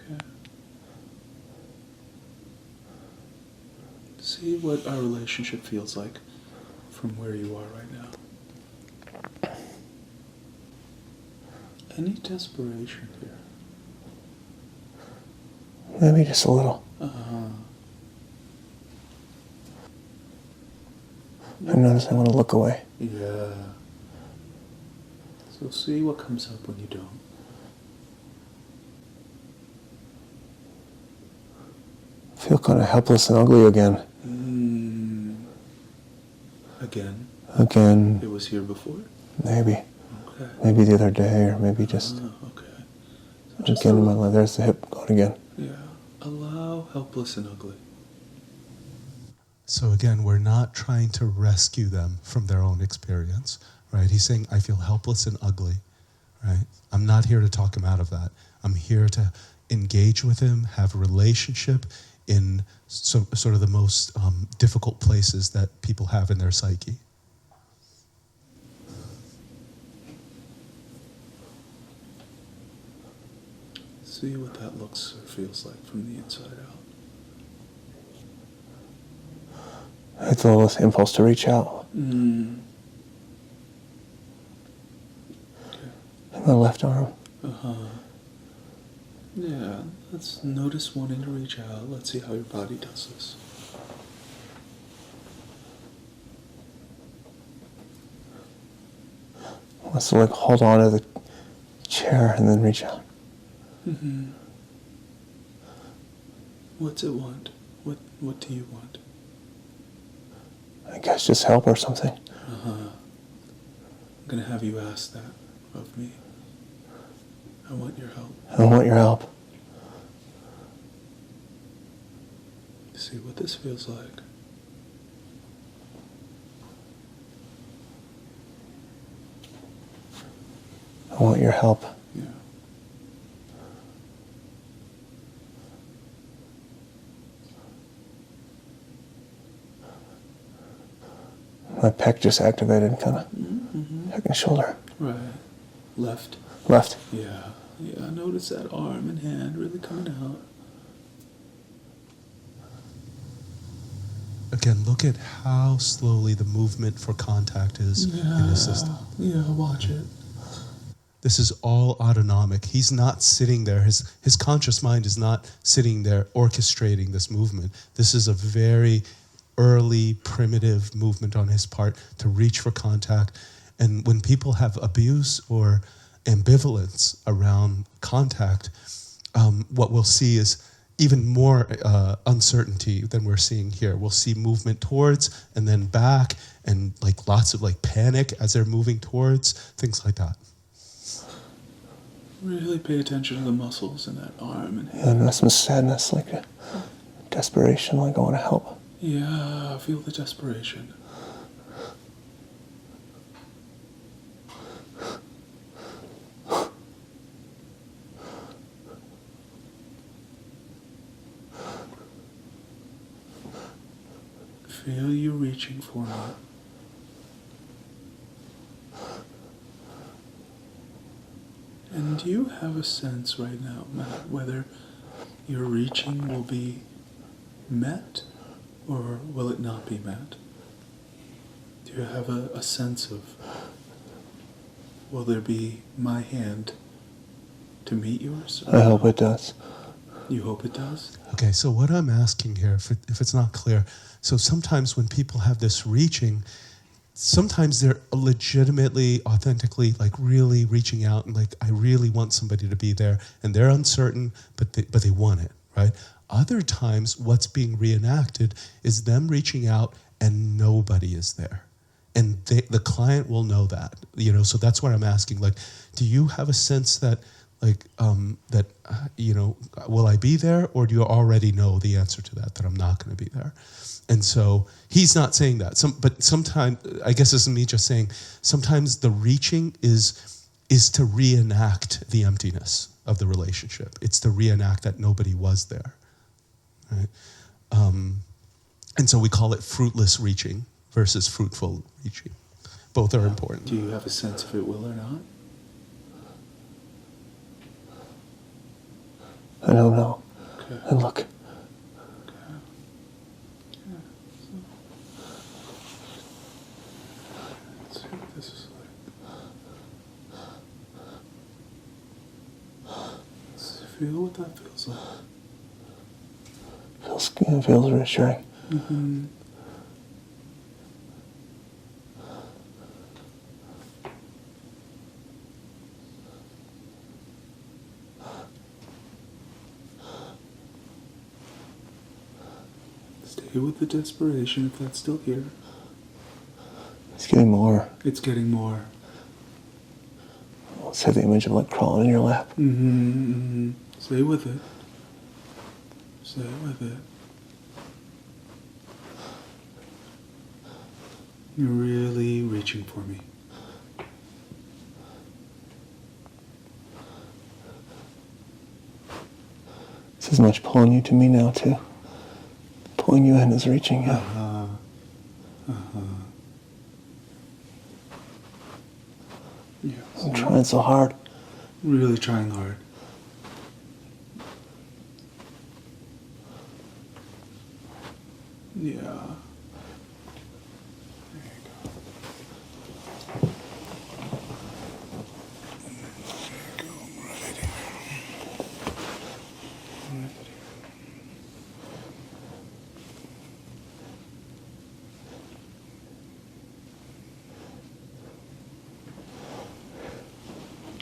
See what our relationship feels like from where you are right now. Any desperation here? Maybe just a little. I notice I want to look away. Yeah. So see what comes up when you don't. I feel kind of helpless and ugly again. Again. It was here before? Maybe. Okay. Maybe the other day, or maybe just Okay. So just again in my life. There's the hip going again. Yeah. Allow helpless and ugly. So again, we're not trying to rescue them from their own experience, right? He's saying, I feel helpless and ugly, right? I'm not here to talk him out of that. I'm here to engage with him, have a relationship in sort of the most difficult places that people have in their psyche. See what that looks or feels like from the inside out. I feel this impulse to reach out. Okay. In my left arm. Yeah, let's notice wanting to reach out. Let's see how your body does this. Wants to hold on to the chair and then reach out. What's it want? What do you want? I guess just help or something. I'm gonna have you ask that of me. I want your help. I want your help. See what this feels like. I want your help. Yeah. My pec just activated, kind of. Neck and shoulder. Right. Left. Left. Yeah. Yeah. Notice that arm and hand really coming out. Again, look at how slowly the movement for contact is in the system. Yeah, watch it. This is all autonomic. He's not sitting there. His conscious mind is not sitting there orchestrating this movement. This is a very early, primitive movement on his part to reach for contact. And when people have abuse or ambivalence around contact, what we'll see is even more uncertainty than we're seeing here. We'll see movement towards and then back, and like lots of like panic as they're moving towards, things like that. Really pay attention to the muscles in that arm and hand. Yeah, and there's some sadness, like a desperation, like I want to help. Yeah, feel the desperation. Feel you reaching for me. And do you have a sense right now, Matt, whether your reaching will be met or will it not be met? Do you have a sense of, will there be my hand to meet yours? I hope it does. You hope it does? Okay, so what I'm asking here, if it's not clear, so sometimes when people have this reaching, sometimes they're legitimately, authentically, like really reaching out and like, I really want somebody to be there, and they're uncertain, but they want it, right? Other times, what's being reenacted is them reaching out and nobody is there. And the client will know that, so that's what I'm asking. Like, do you have a sense that, will I be there? Or do you already know the answer to that I'm not going to be there? And so he's not saying that. But sometimes, I guess this is me just saying, sometimes the reaching is to reenact the emptiness of the relationship. It's to reenact that nobody was there. Right? And so we call it fruitless reaching versus fruitful reaching. Both are important. Do you have a sense if it will or not? I don't know. Okay. And look. Let's see what this is like. Let's feel what that feels like. Feels reassuring. Mm-hmm. Stay with the desperation if that's still here. It's getting more. It's getting more. Let's have the image of like crawling in your lap. Mm-hmm, mm-hmm. Stay with it. Stay with it. You're really reaching for me. It's as much pulling you to me now too. Pulling you in is reaching you. Uh-huh. Uh-huh. Yeah. I'm trying so hard. Really trying hard. Yeah. There you go. There you go. Right here. Right here.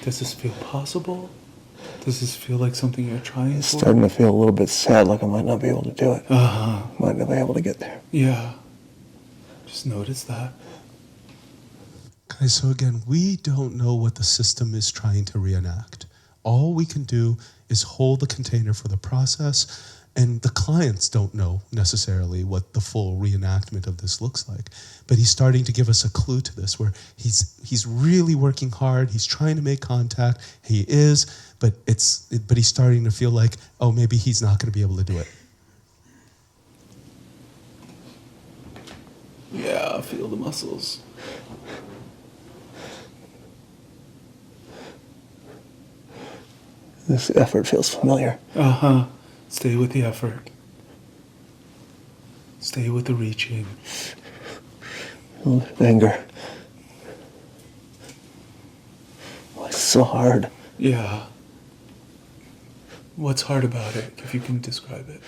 Does this feel possible? Does this feel like something you're trying It's for? starting to feel a little bit sad, like I might not be able to do it. Uh-huh. Might not be able to get there. Yeah. Just notice that. Guys, so again, we don't know what the system is trying to reenact. All we can do is hold the container for the process And the clients don't know necessarily what the full reenactment of this looks like. But he's starting to give us a clue to this, where he's really working hard. He's trying to make contact. He is, but he's starting to feel like, oh, maybe he's not going to be able to do it. Yeah, feel the muscles. This effort feels familiar. Uh-huh. Stay with the effort. Stay with the reaching. Anger. Oh, it's so hard. Yeah. What's hard about it, if you can describe it?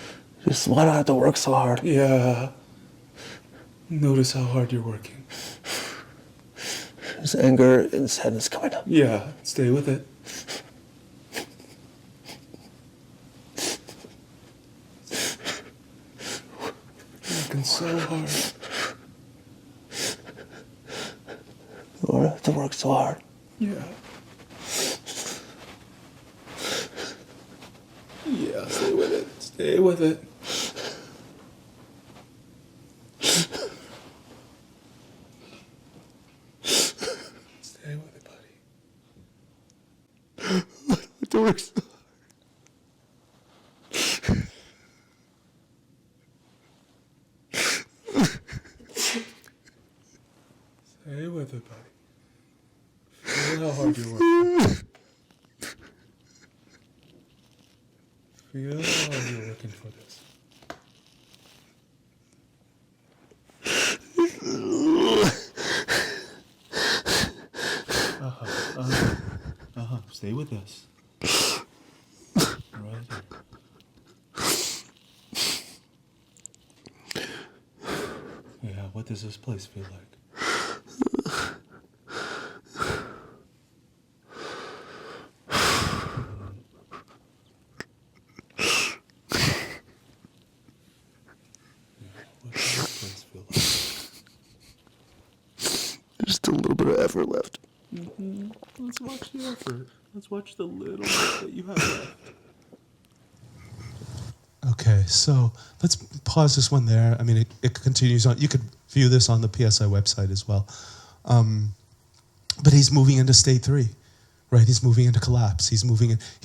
Just why do I have to work so hard? Yeah. Notice how hard you're working. There's anger and sadness coming up. Yeah, stay with it. Working so hard. Or I have to work so hard. Yeah. Yeah, stay with it. Stay with it. Stay with it, buddy. I have to work so hard. Stay with it, buddy. Feel how hard you're working. Feel how hard you're working for this. Stay with this. Right here. Yeah, what does this place feel like? Just a little bit of effort left. Mm-hmm. Let's watch the effort. Let's watch the little bit that you have left. Okay, so let's pause this one there. I mean, it continues on. You could view this on the PSI website as well. But he's moving into state 3, right? He's moving into collapse. He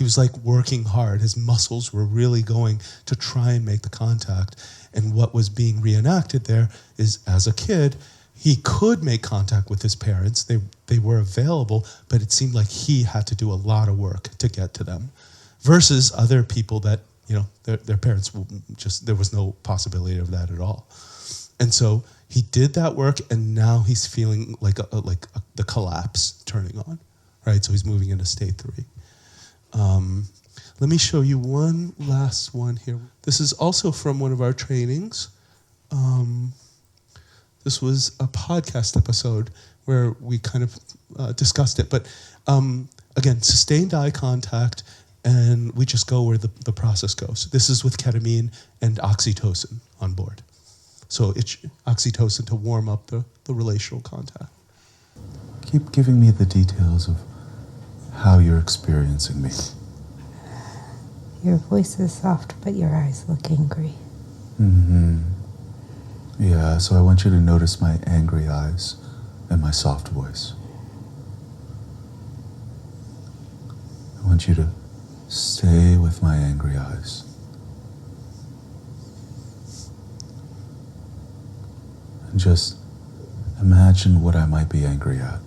was like working hard. His muscles were really going to try and make the contact. And what was being reenacted there is, as a kid, he could make contact with his parents. They were available, but it seemed like he had to do a lot of work to get to them. Versus other people that, their parents there was no possibility of that at all. And so he did that work, and now he's feeling like the collapse turning on, right? So he's moving into state 3. Let me show you one last one here. This is also from one of our trainings. This was a podcast episode where we kind of discussed it. But again, sustained eye contact, and we just go where the process goes. This is with ketamine and oxytocin on board. So it's oxytocin to warm up the relational contact. Keep giving me the details of how you're experiencing me. Your voice is soft, but your eyes look angry. Mm-hmm. Yeah, so I want you to notice my angry eyes and my soft voice. I want you to stay with my angry eyes. And just imagine what I might be angry at.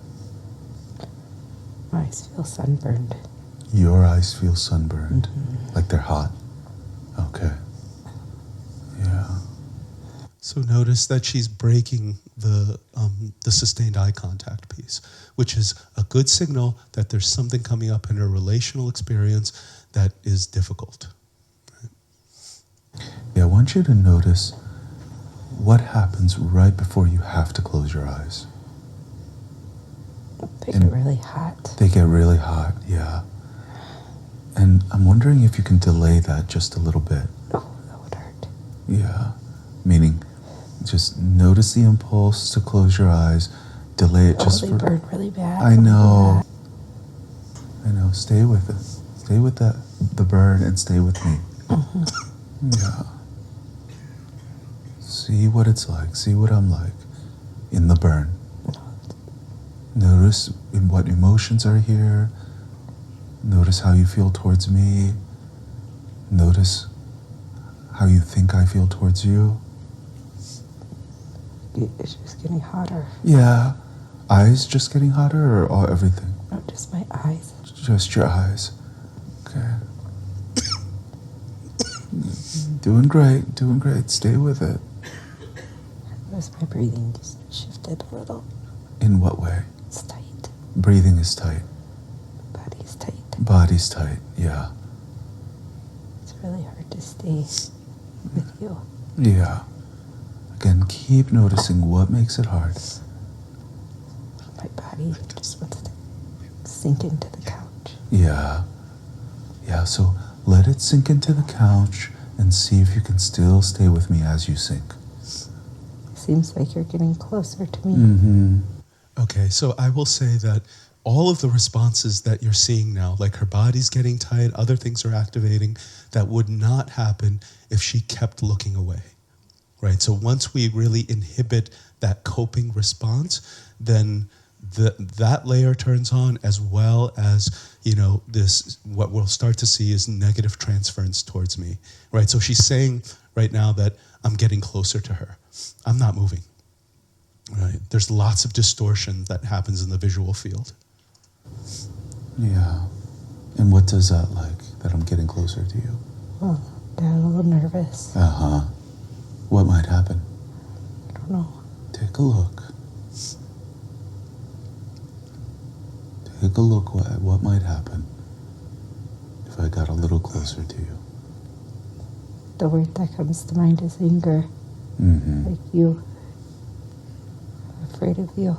My eyes feel sunburned. Your eyes feel sunburned, Mm-hmm. like they're hot. Okay. Yeah. So notice that she's breaking the sustained eye contact piece, which is a good signal that there's something coming up in her relational experience that is difficult. Right? Yeah, I want you to notice what happens right before you have to close your eyes. They get really hot. They get really hot, yeah. And I'm wondering if you can delay that just a little bit. Oh, that would hurt. Yeah, meaning just notice the impulse to close your eyes, delay it just they for... burn really bad. I know. Stay with it. Stay with the burn and stay with me. Mm-hmm. Yeah. See what it's like. See what I'm like in the burn. Notice what emotions are here. Notice how you feel towards me. Notice how you think I feel towards you. It's just getting hotter. Yeah. Eyes just getting hotter or all, everything? No, just my eyes. Just your eyes. Okay. Doing great, doing great. Stay with it. Notice my breathing just shifted a little. In what way? It's tight. Breathing is tight. Body's tight. Body's tight, yeah. It's really hard to stay with you. Yeah. Again, keep noticing what makes it hard. My body just wants to sink into the couch. Yeah. Yeah, so let it sink into the couch and see if you can still stay with me as you sink. Seems like you're getting closer to me. Mm-hmm. Okay, so I will say that all of the responses that you're seeing now, like her body's getting tight, other things are activating, that would not happen if she kept looking away, right? So once we really inhibit that coping response, then that layer turns on, as well as, this, what we'll start to see is negative transference towards me, right? So she's saying right now that I'm getting closer to her. I'm not moving, right? There's lots of distortion that happens in the visual field. Yeah. And what does that like, that I'm getting closer to you? Well, I'm a little nervous. Uh-huh. What might happen? I don't know. Take a look. Take a look at what might happen if I got a little closer to you. The word that comes to mind is anger. Mm-hmm. Like you. I'm afraid of you.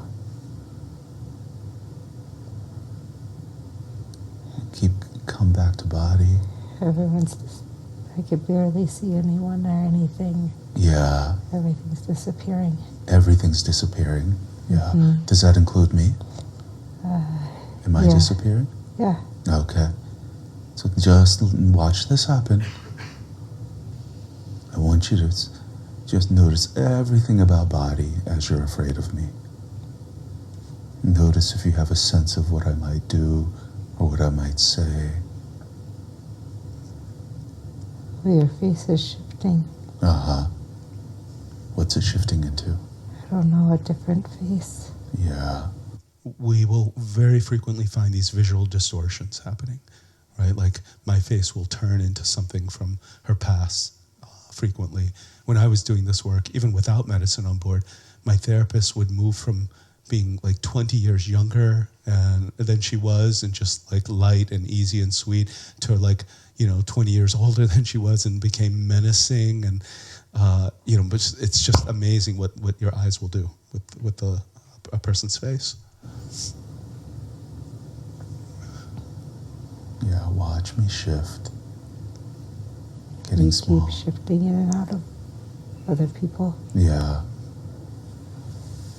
Come back to body. I could barely see anyone or anything. Yeah. Everything's disappearing. Everything's disappearing. Yeah. Mm-hmm. Does that include me? Am I disappearing? Yeah. Okay. So just watch this happen. I want you to just notice everything about body as you're afraid of me. Notice if you have a sense of what I might do or what I might say. Well, your face is shifting. Uh-huh. What's it shifting into? I don't know, a different face. Yeah. We will very frequently find these visual distortions happening, right? Like my face will turn into something from her past frequently. When I was doing this work, even without medicine on board, my therapist would move from being like 20 years younger than she was, and just like light and easy and sweet, to like, 20 years older than she was, and became menacing. And, but it's just amazing what your eyes will do with a person's face. Yeah, watch me shift. You Getting small. keep shifting in and out of other people. Yeah.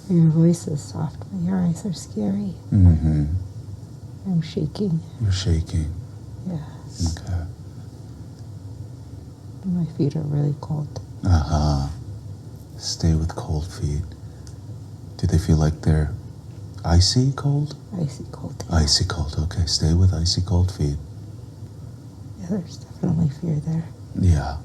Your voice is soft, but your eyes are scary. Mm-hmm. I'm shaking. You're shaking. Yeah. Okay. My feet are really cold. Uh-huh. Stay with cold feet. Do they feel like they're icy cold? Icy cold. Yeah. Icy cold, okay. Stay with icy cold feet. Yeah, there's definitely fear there. Yeah.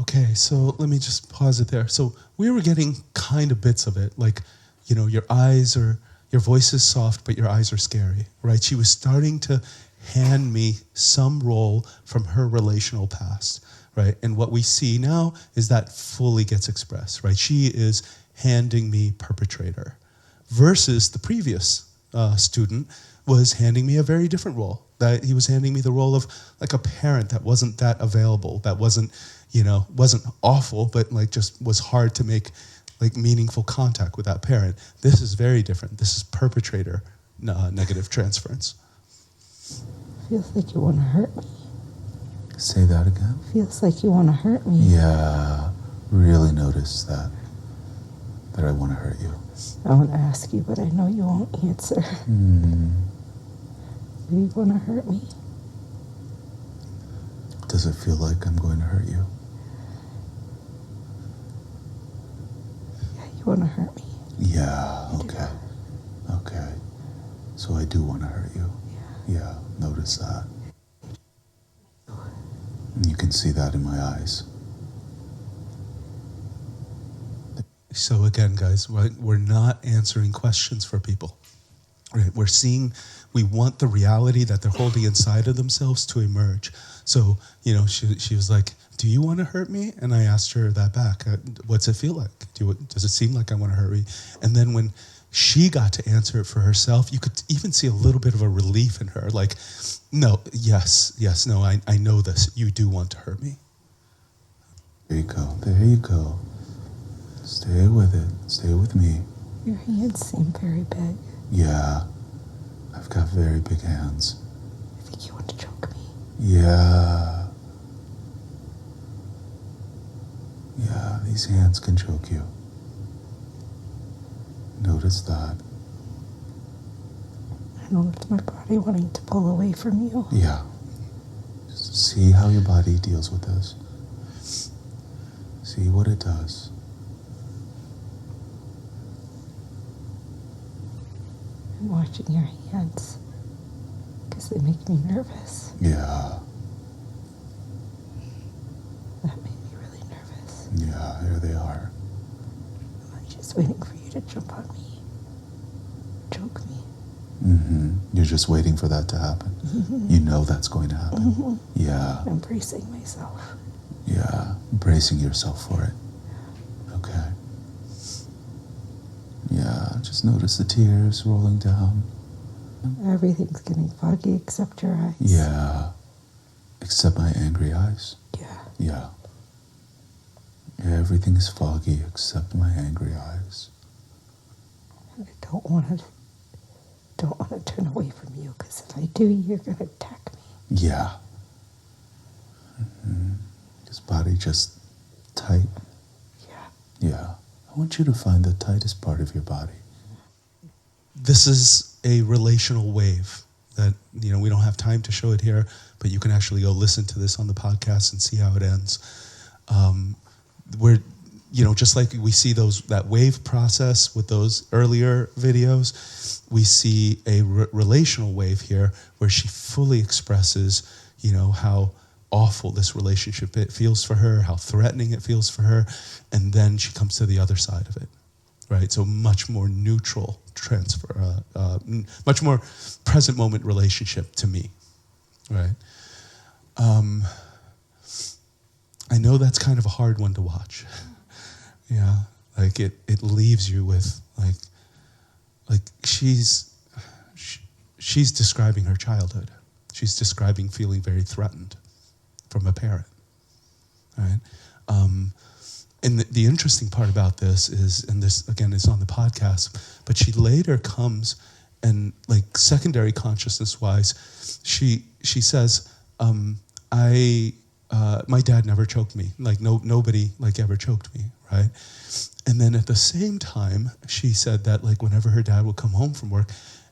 Okay, so let me just pause it there. So we were getting kind of bits of it, like, your voice is soft, but your eyes are scary, right? She was starting to hand me some role from her relational past, right? And what we see now is that fully gets expressed, right? She is handing me perpetrator, versus the previous student was handing me a very different role. That he was handing me the role of like a parent that wasn't that available, that wasn't awful, but like just was hard to make like meaningful contact with that parent. This is very different. This is perpetrator negative transference. Feels like you want to hurt me. Say that again. Feels like you want to hurt me. Yeah. Really notice that I want to hurt you. I want to ask you, but I know you won't answer. Do you want to hurt me? Does it feel like I'm going to hurt you? Yeah, you want to hurt me. Yeah, okay. Okay. So I do want to hurt you. Yeah, notice that. And you can see that in my eyes. So again, guys, we're not answering questions for people. Right? We want the reality that they're holding inside of themselves to emerge. So, she was like, do you want to hurt me? And I asked her that back. What's it feel like? Does it seem like I want to hurt you? And then when she got to answer it for herself, you could even see a little bit of a relief in her. Like, no, yes, no, I know this. You do want to hurt me. There you go. Stay with it. Stay with me. Your hands seem very big. Yeah, I've got very big hands. I think you want to choke me. Yeah, these hands can choke you. Notice that. I know it's my body wanting to pull away from you. Yeah. Just see how your body deals with this. See what it does. I'm watching your hands because they make me nervous. Yeah. That made me really nervous. Yeah, here they are. I'm just waiting for you to jump on me. Choke me. Mm-hmm. You're just waiting for that to happen. Mm-hmm. You know that's going to happen. Mm-hmm. Yeah. I'm bracing myself. Yeah, bracing yourself for it. Okay. Yeah, just notice the tears rolling down. Everything's getting foggy except your eyes. Yeah. Except my angry eyes. Yeah. Yeah. Everything is foggy except my angry eyes. And I don't want to turn away from you, because if I do, you're going to attack me. Yeah. Mm-hmm. This body just tight. Yeah. Yeah. I want you to find the tightest part of your body. This is a relational wave that, we don't have time to show it here, but you can actually go listen to this on the podcast and see how it ends. We're, just like we see that wave process with those earlier videos, we see a relational wave here where she fully expresses, how awful this relationship it feels for her, how threatening it feels for her, and then she comes to the other side of it, right? So much more neutral transfer, much more present moment relationship to me, right? I know that's kind of a hard one to watch. Yeah, like it leaves you with like she's describing her childhood. She's describing feeling very threatened from a parent, right? And the interesting part about this is, and this again is on the podcast, but she later comes and like secondary consciousness-wise, she says, my dad never choked me. Like nobody like ever choked me, right? And then at the same time, she said that like whenever her dad would come home from work,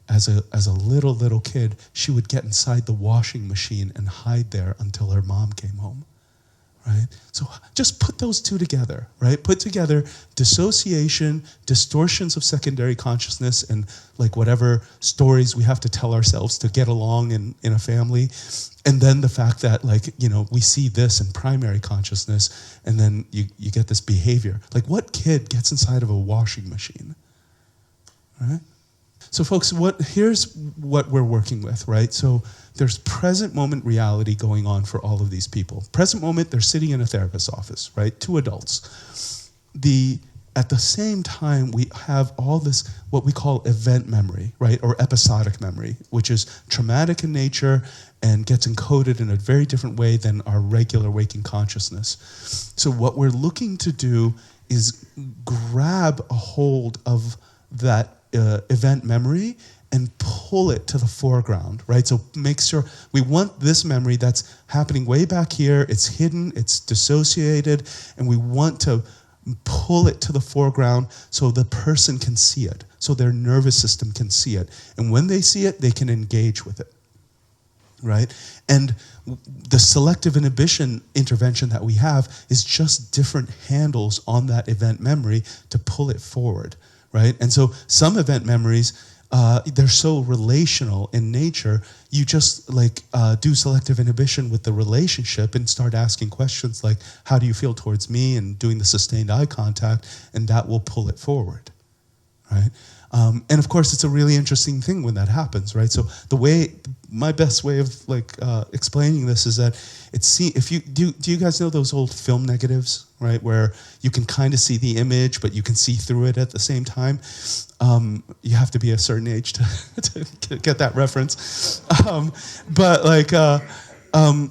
as a little kid, she would get inside the washing machine and hide there until her mom came home, right? So just put those two together, right? Put together dissociation, distortions of secondary consciousness, and like whatever stories we have to tell ourselves to get along in a family. And then the fact that like, we see this in primary consciousness, and then you get this behavior. Like what kid gets inside of a washing machine, right? So folks, here's what we're working with, right? So there's present moment reality going on for all of these people. Present moment, they're sitting in a therapist's office, right? 2 adults. At the same time, we have all this, what we call event memory, right? Or episodic memory, which is traumatic in nature and gets encoded in a very different way than our regular waking consciousness. So what we're looking to do is grab a hold of that event memory and pull it to the foreground, right? So make sure we want this memory that's happening way back here, it's hidden, it's dissociated, and we want to pull it to the foreground so the person can see it, so their nervous system can see it. And when they see it, they can engage with it. right? And the selective inhibition intervention that we have is just different handles on that event memory to pull it forward, right? And so some event memories, they're so relational in nature, you just like do selective inhibition with the relationship and start asking questions like, how do you feel towards me? And doing the sustained eye contact, and that will pull it forward, right? And of course, it's a really interesting thing when that happens, right? So my best way of like explaining this is that if you do you guys know those old film negatives, right? Where you can kind of see the image, but you can see through it at the same time. You have to be a certain age to get that reference. But like,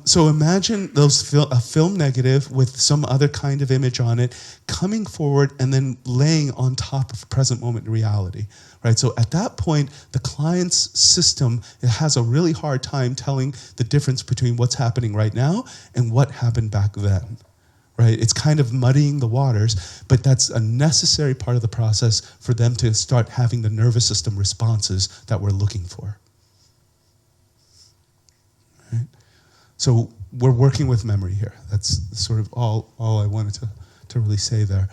so imagine a film negative with some other kind of image on it coming forward and then laying on top of present moment reality, right? So at that point, the client's system has a really hard time telling the difference between what's happening right now and what happened back then, right? It's kind of muddying the waters, but that's a necessary part of the process for them to start having the nervous system responses that we're looking for. Right? So we're working with memory here. That's sort of all I wanted to really say there.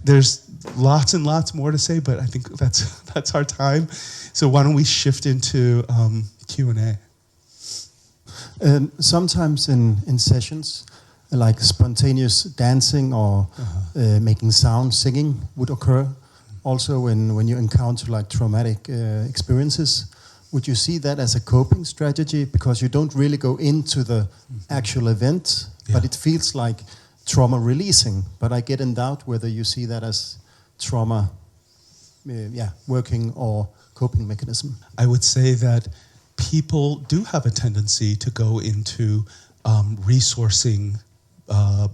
There's lots and lots more to say, but I think that's our time. So why don't we shift into Q&A? Sometimes in sessions, like spontaneous dancing or making sound, singing would occur. Also when you encounter like traumatic experiences. Would you see that as a coping strategy? Because you don't really go into the actual event, but it feels like trauma releasing. But I get in doubt whether you see that as trauma working or coping mechanism. I would say that people do have a tendency to go into resourcing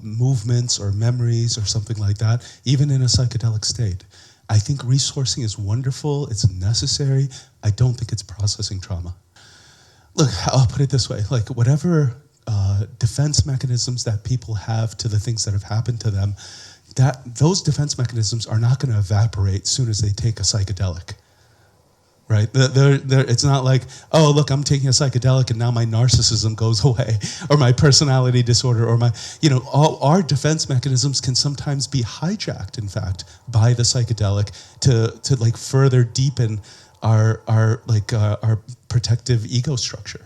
movements or memories or something like that, even in a psychedelic state. I think resourcing is wonderful, it's necessary. I don't think it's processing trauma. Look, I'll put it this way, like whatever defense mechanisms that people have to the things that have happened to them, those defense mechanisms are not going to evaporate as soon as they take a psychedelic. Right? It's not like, oh, look, I'm taking a psychedelic and now my narcissism goes away, or my personality disorder, or all our defense mechanisms can sometimes be hijacked, in fact, by the psychedelic to like further deepen our protective ego structure,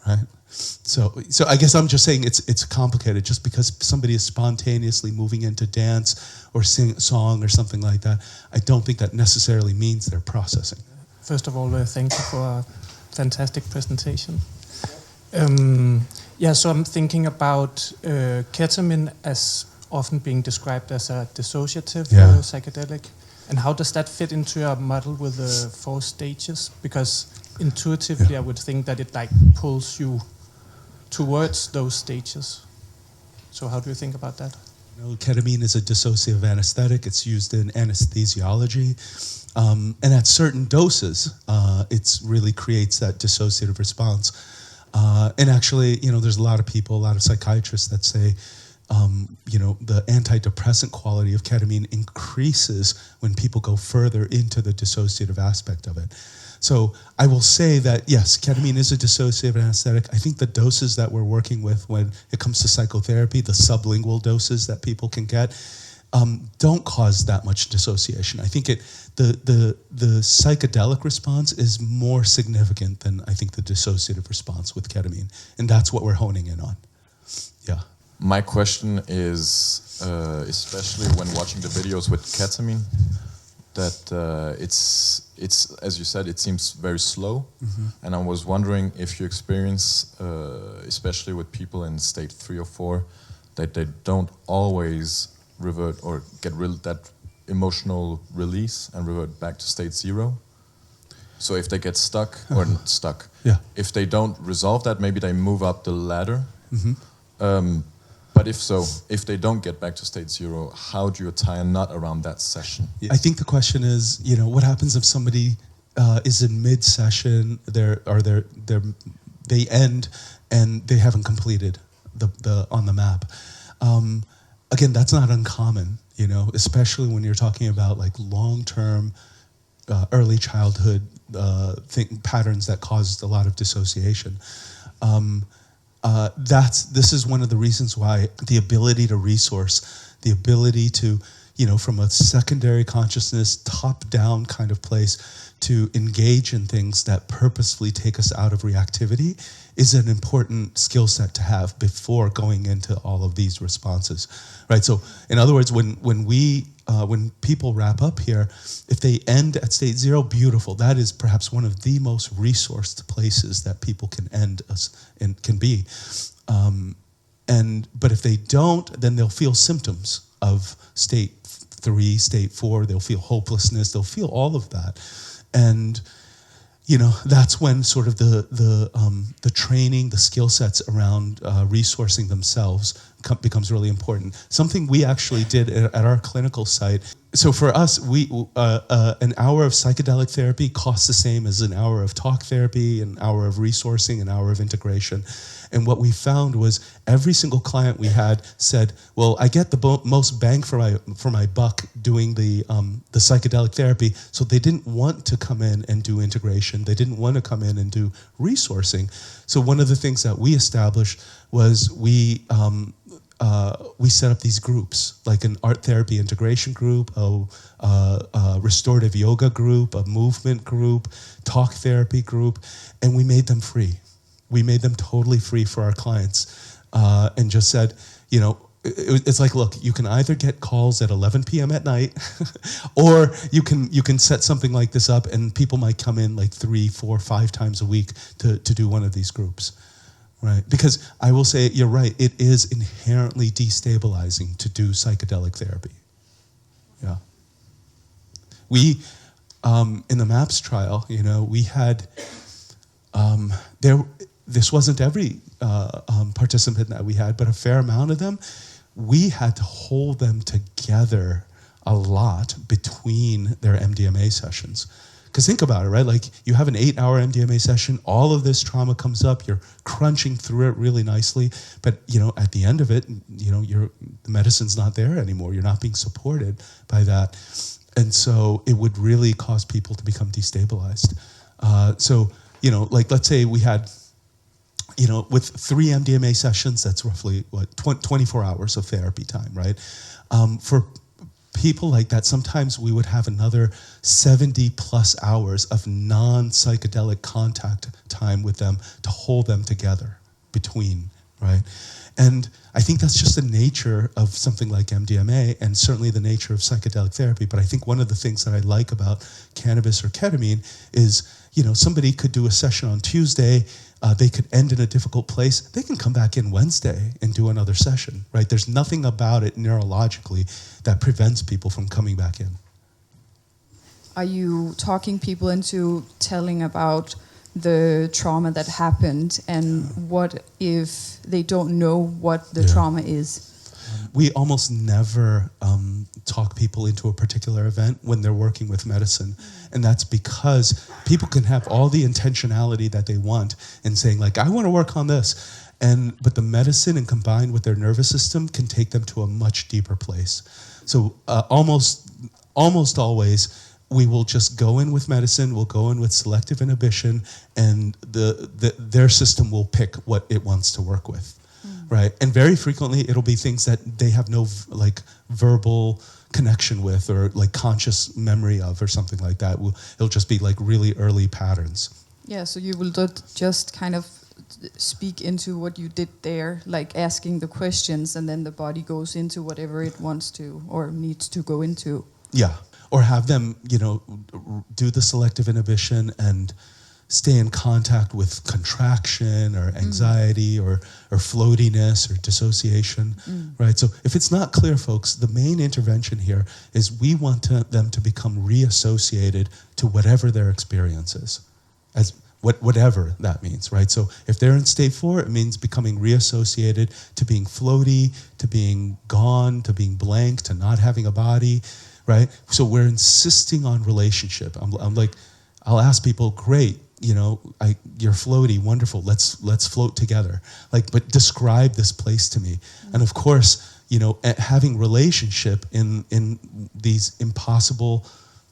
right? So I guess I'm just saying it's complicated. Just because somebody is spontaneously moving into dance or sing a song or something like that, I don't think that necessarily means they're processing. First of all, thank you for a fantastic presentation. So I'm thinking about ketamine as often being described as a dissociative psychedelic. And how does that fit into your model with the 4 stages? Because intuitively I would think that it like pulls you towards those stages. So how do you think about that? Ketamine is a dissociative anesthetic. It's used in anesthesiology. And at certain doses, it really creates that dissociative response. And actually, there's a lot of people, a lot of psychiatrists that say, the antidepressant quality of ketamine increases when people go further into the dissociative aspect of it. So I will say that, yes, ketamine is a dissociative anesthetic. I think the doses that we're working with when it comes to psychotherapy, the sublingual doses that people can get, don't cause that much dissociation. I think the psychedelic response is more significant than I think the dissociative response with ketamine. And that's what we're honing in on. Yeah. My question is, especially when watching the videos with ketamine, that it's as you said, it seems very slow. And I was wondering if you experience, especially with people in state 3 or 4, that they don't always revert or get that emotional release and revert back to state 0. So if they get stuck, or not stuck, if they don't resolve that, maybe they move up the ladder. But if they don't get back to state 0, how do you tie a knot around that session? I think the question is, what happens if somebody is in mid-session, they end and they haven't completed the on the map. Again, that's not uncommon, especially when you're talking about like long-term early childhood patterns that caused a lot of dissociation. This is one of the reasons why the ability to resource, the ability to, from a secondary consciousness, top-down kind of place, to engage in things that purposefully take us out of reactivity is an important skill set to have before going into all of these responses, right? So, in other words, when people wrap up here, if they end at state 0, beautiful. That is perhaps one of the most resourced places that people can end us and can be. But if they don't, then they'll feel symptoms of state 3, state 4. They'll feel hopelessness. They'll feel all of that, and that's when sort of the training, the skill sets around resourcing themselves becomes really important. Something we actually did at our clinical site. So for us, an hour of psychedelic therapy costs the same as an hour of talk therapy, an hour of resourcing, an hour of integration. And what we found was every single client we had said, well, I get the most bang for my buck doing the psychedelic therapy, so they didn't want to come in and do integration. They didn't want to come in and do resourcing. So one of the things that we established was we set up these groups, like an art therapy integration group, a restorative yoga group, a movement group, talk therapy group, and we made them free. We made them totally free for our clients, and just said, it's like, look, you can either get calls at 11 p.m. at night, or you can set something like this up, and people might come in like 3, 4, 5 times a week to do one of these groups, right? Because I will say, you're right, it is inherently destabilizing to do psychedelic therapy. Yeah. We, in the MAPS trial, we had, this wasn't every participant that we had, but a fair amount of them, we had to hold them together a lot between their MDMA sessions. Because think about it, right? Like, you have an 8-hour MDMA session, all of this trauma comes up, you're crunching through it really nicely, but at the end of it, the medicine's not there anymore. You're not being supported by that. And so it would really cause people to become destabilized. Like, let's say we had, with 3 MDMA sessions, that's roughly, 24 hours of therapy time, right? For people like that, sometimes we would have another 70 plus hours of non-psychedelic contact time with them to hold them together between, right? And I think that's just the nature of something like MDMA, and certainly the nature of psychedelic therapy. But I think one of the things that I like about cannabis or ketamine is, somebody could do a session on Tuesday, they could end in a difficult place, they can come back in Wednesday and do another session, right? There's nothing about it neurologically that prevents people from coming back in. Are you talking people into telling about the trauma that happened, and what if they don't know what the trauma is? We almost never talk people into a particular event when they're working with medicine. And that's because people can have all the intentionality that they want in saying, like, I want to work on this. But the medicine, and combined with their nervous system, can take them to a much deeper place. So almost always, we will just go in with medicine, we'll go in with selective inhibition, and their system will pick what it wants to work with. Right, and very frequently it'll be things that they have no verbal connection with, or like conscious memory of, or something like that. It'll just be like really early patterns. Yeah, so you will just kind of speak into what you did there, like asking the questions, and then the body goes into whatever it wants to or needs to go into. Yeah, or have them, do the selective inhibition and stay in contact with contraction or anxiety or floatiness or dissociation, right? So if it's not clear, folks, the main intervention here is we want them to become reassociated to whatever their experience is, as whatever that means, right? So if they're in state 4, it means becoming reassociated to being floaty, to being gone, to being blank, to not having a body, right? So we're insisting on relationship. I'm like, I'll ask people, great, you're floaty, wonderful. Let's float together. But describe this place to me. And of course, having relationship in these impossible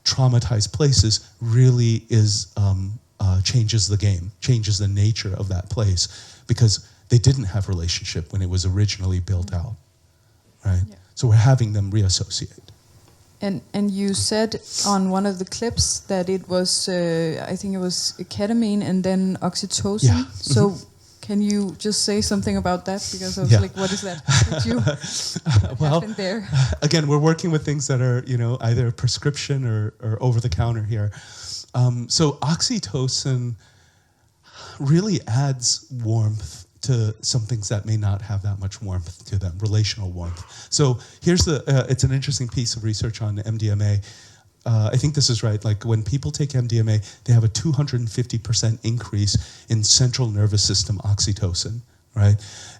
traumatized places really is changes the game, changes the nature of that place, because they didn't have relationship when it was originally built out, right? Yeah. So we're having them reassociate. And you said on one of the clips that it was, I think it was ketamine and then oxytocin. Yeah. So can you just say something about that? Because I was like, what is that? What happened there? Again, we're working with things that are, either prescription or over the counter here. So oxytocin really adds warmth to some things that may not have that much warmth to them, relational warmth. So here's it's an interesting piece of research on MDMA. I think this is right. Like when people take MDMA, they have a 250% increase in central nervous system oxytocin, right?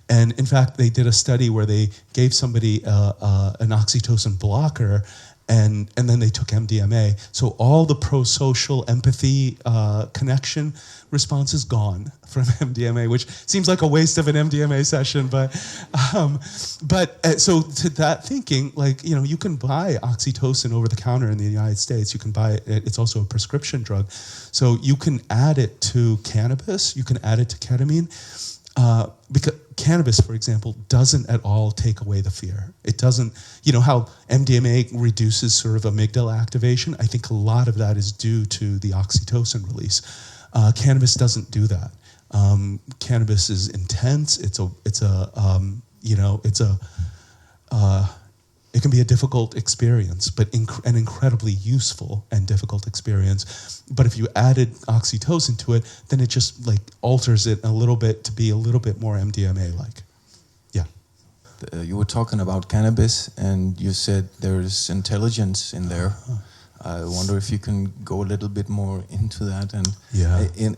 And in fact, they did a study where they gave somebody an oxytocin blocker, and then they took MDMA. So all the pro-social empathy connection responses gone from MDMA, which seems like a waste of an MDMA session. But so to that thinking, like, you can buy oxytocin over the counter in the United States. You can buy it. It's also a prescription drug. So you can add it to cannabis. You can add it to ketamine. Because cannabis, for example, doesn't at all take away the fear. It doesn't, how MDMA reduces sort of amygdala activation? I think a lot of that is due to the oxytocin release. Cannabis doesn't do that. Cannabis is intense. It can be a difficult experience, but an incredibly useful and difficult experience. But if you added oxytocin to it, then it just alters it a little bit to be a little bit more MDMA-like. Yeah. You were talking about cannabis, and you said there's intelligence in there. I wonder if you can go a little bit more into that. And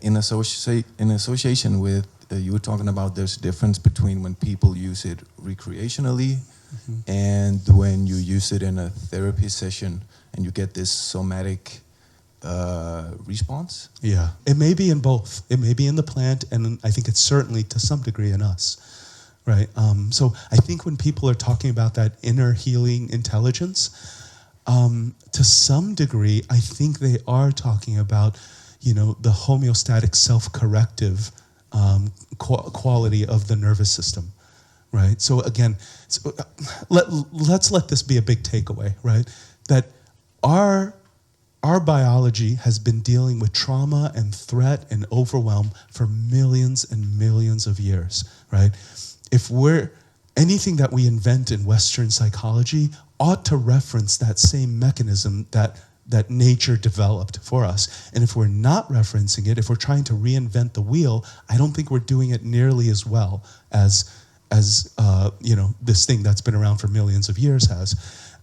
in association with, you were talking about there's a difference between when people use it recreationally and when you use it in a therapy session and you get this somatic response? Yeah, it may be in both. It may be in the plant, and I think it's certainly to some degree in us, right? So I think when people are talking about that inner healing intelligence, to some degree, I think they are talking about, the homeostatic self-corrective quality of the nervous system. Right. So again, let's let this be a big takeaway, right? That our biology has been dealing with trauma and threat and overwhelm for millions and millions of years, right? If anything that we invent in Western psychology ought to reference that same mechanism that nature developed for us. And if we're not referencing it, if we're trying to reinvent the wheel, I don't think we're doing it nearly as well as this thing that's been around for millions of years has.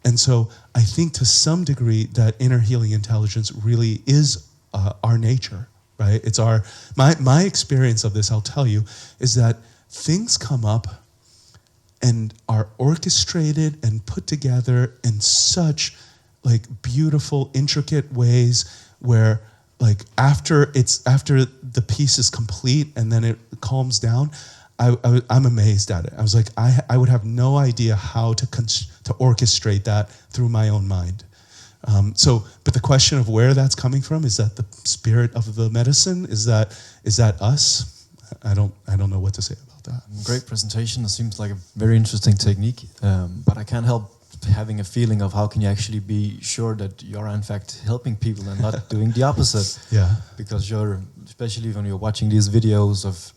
And so I think to some degree that inner healing intelligence really is our nature, right? It's my experience of this, I'll tell you, is that things come up and are orchestrated and put together in such beautiful, intricate ways where after the piece is complete and then it calms down, I'm amazed at it. I was like, I would have no idea how to orchestrate that through my own mind. But the question of where that's coming from, is that the spirit of the medicine? Is that us? I don't know what to say about that. Great presentation. It seems like a very interesting technique, but I can't help having a feeling of how can you actually be sure that you're in fact helping people and not doing the opposite. Yeah. Because especially when you're watching these videos of,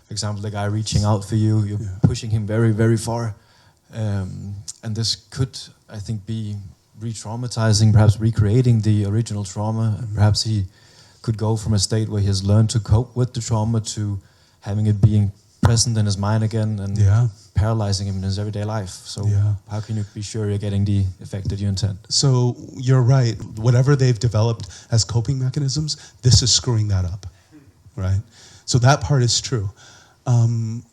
for example, the guy reaching out for you, you're pushing him very, very far. And this could, I think, be re-traumatizing, perhaps recreating the original trauma. Perhaps he could go from a state where he has learned to cope with the trauma to having it being present in his mind again and paralyzing him in his everyday life. So how can you be sure you're getting the effect that you intend? So you're right. Whatever they've developed as coping mechanisms, this is screwing that up, right? So that part is true. I'm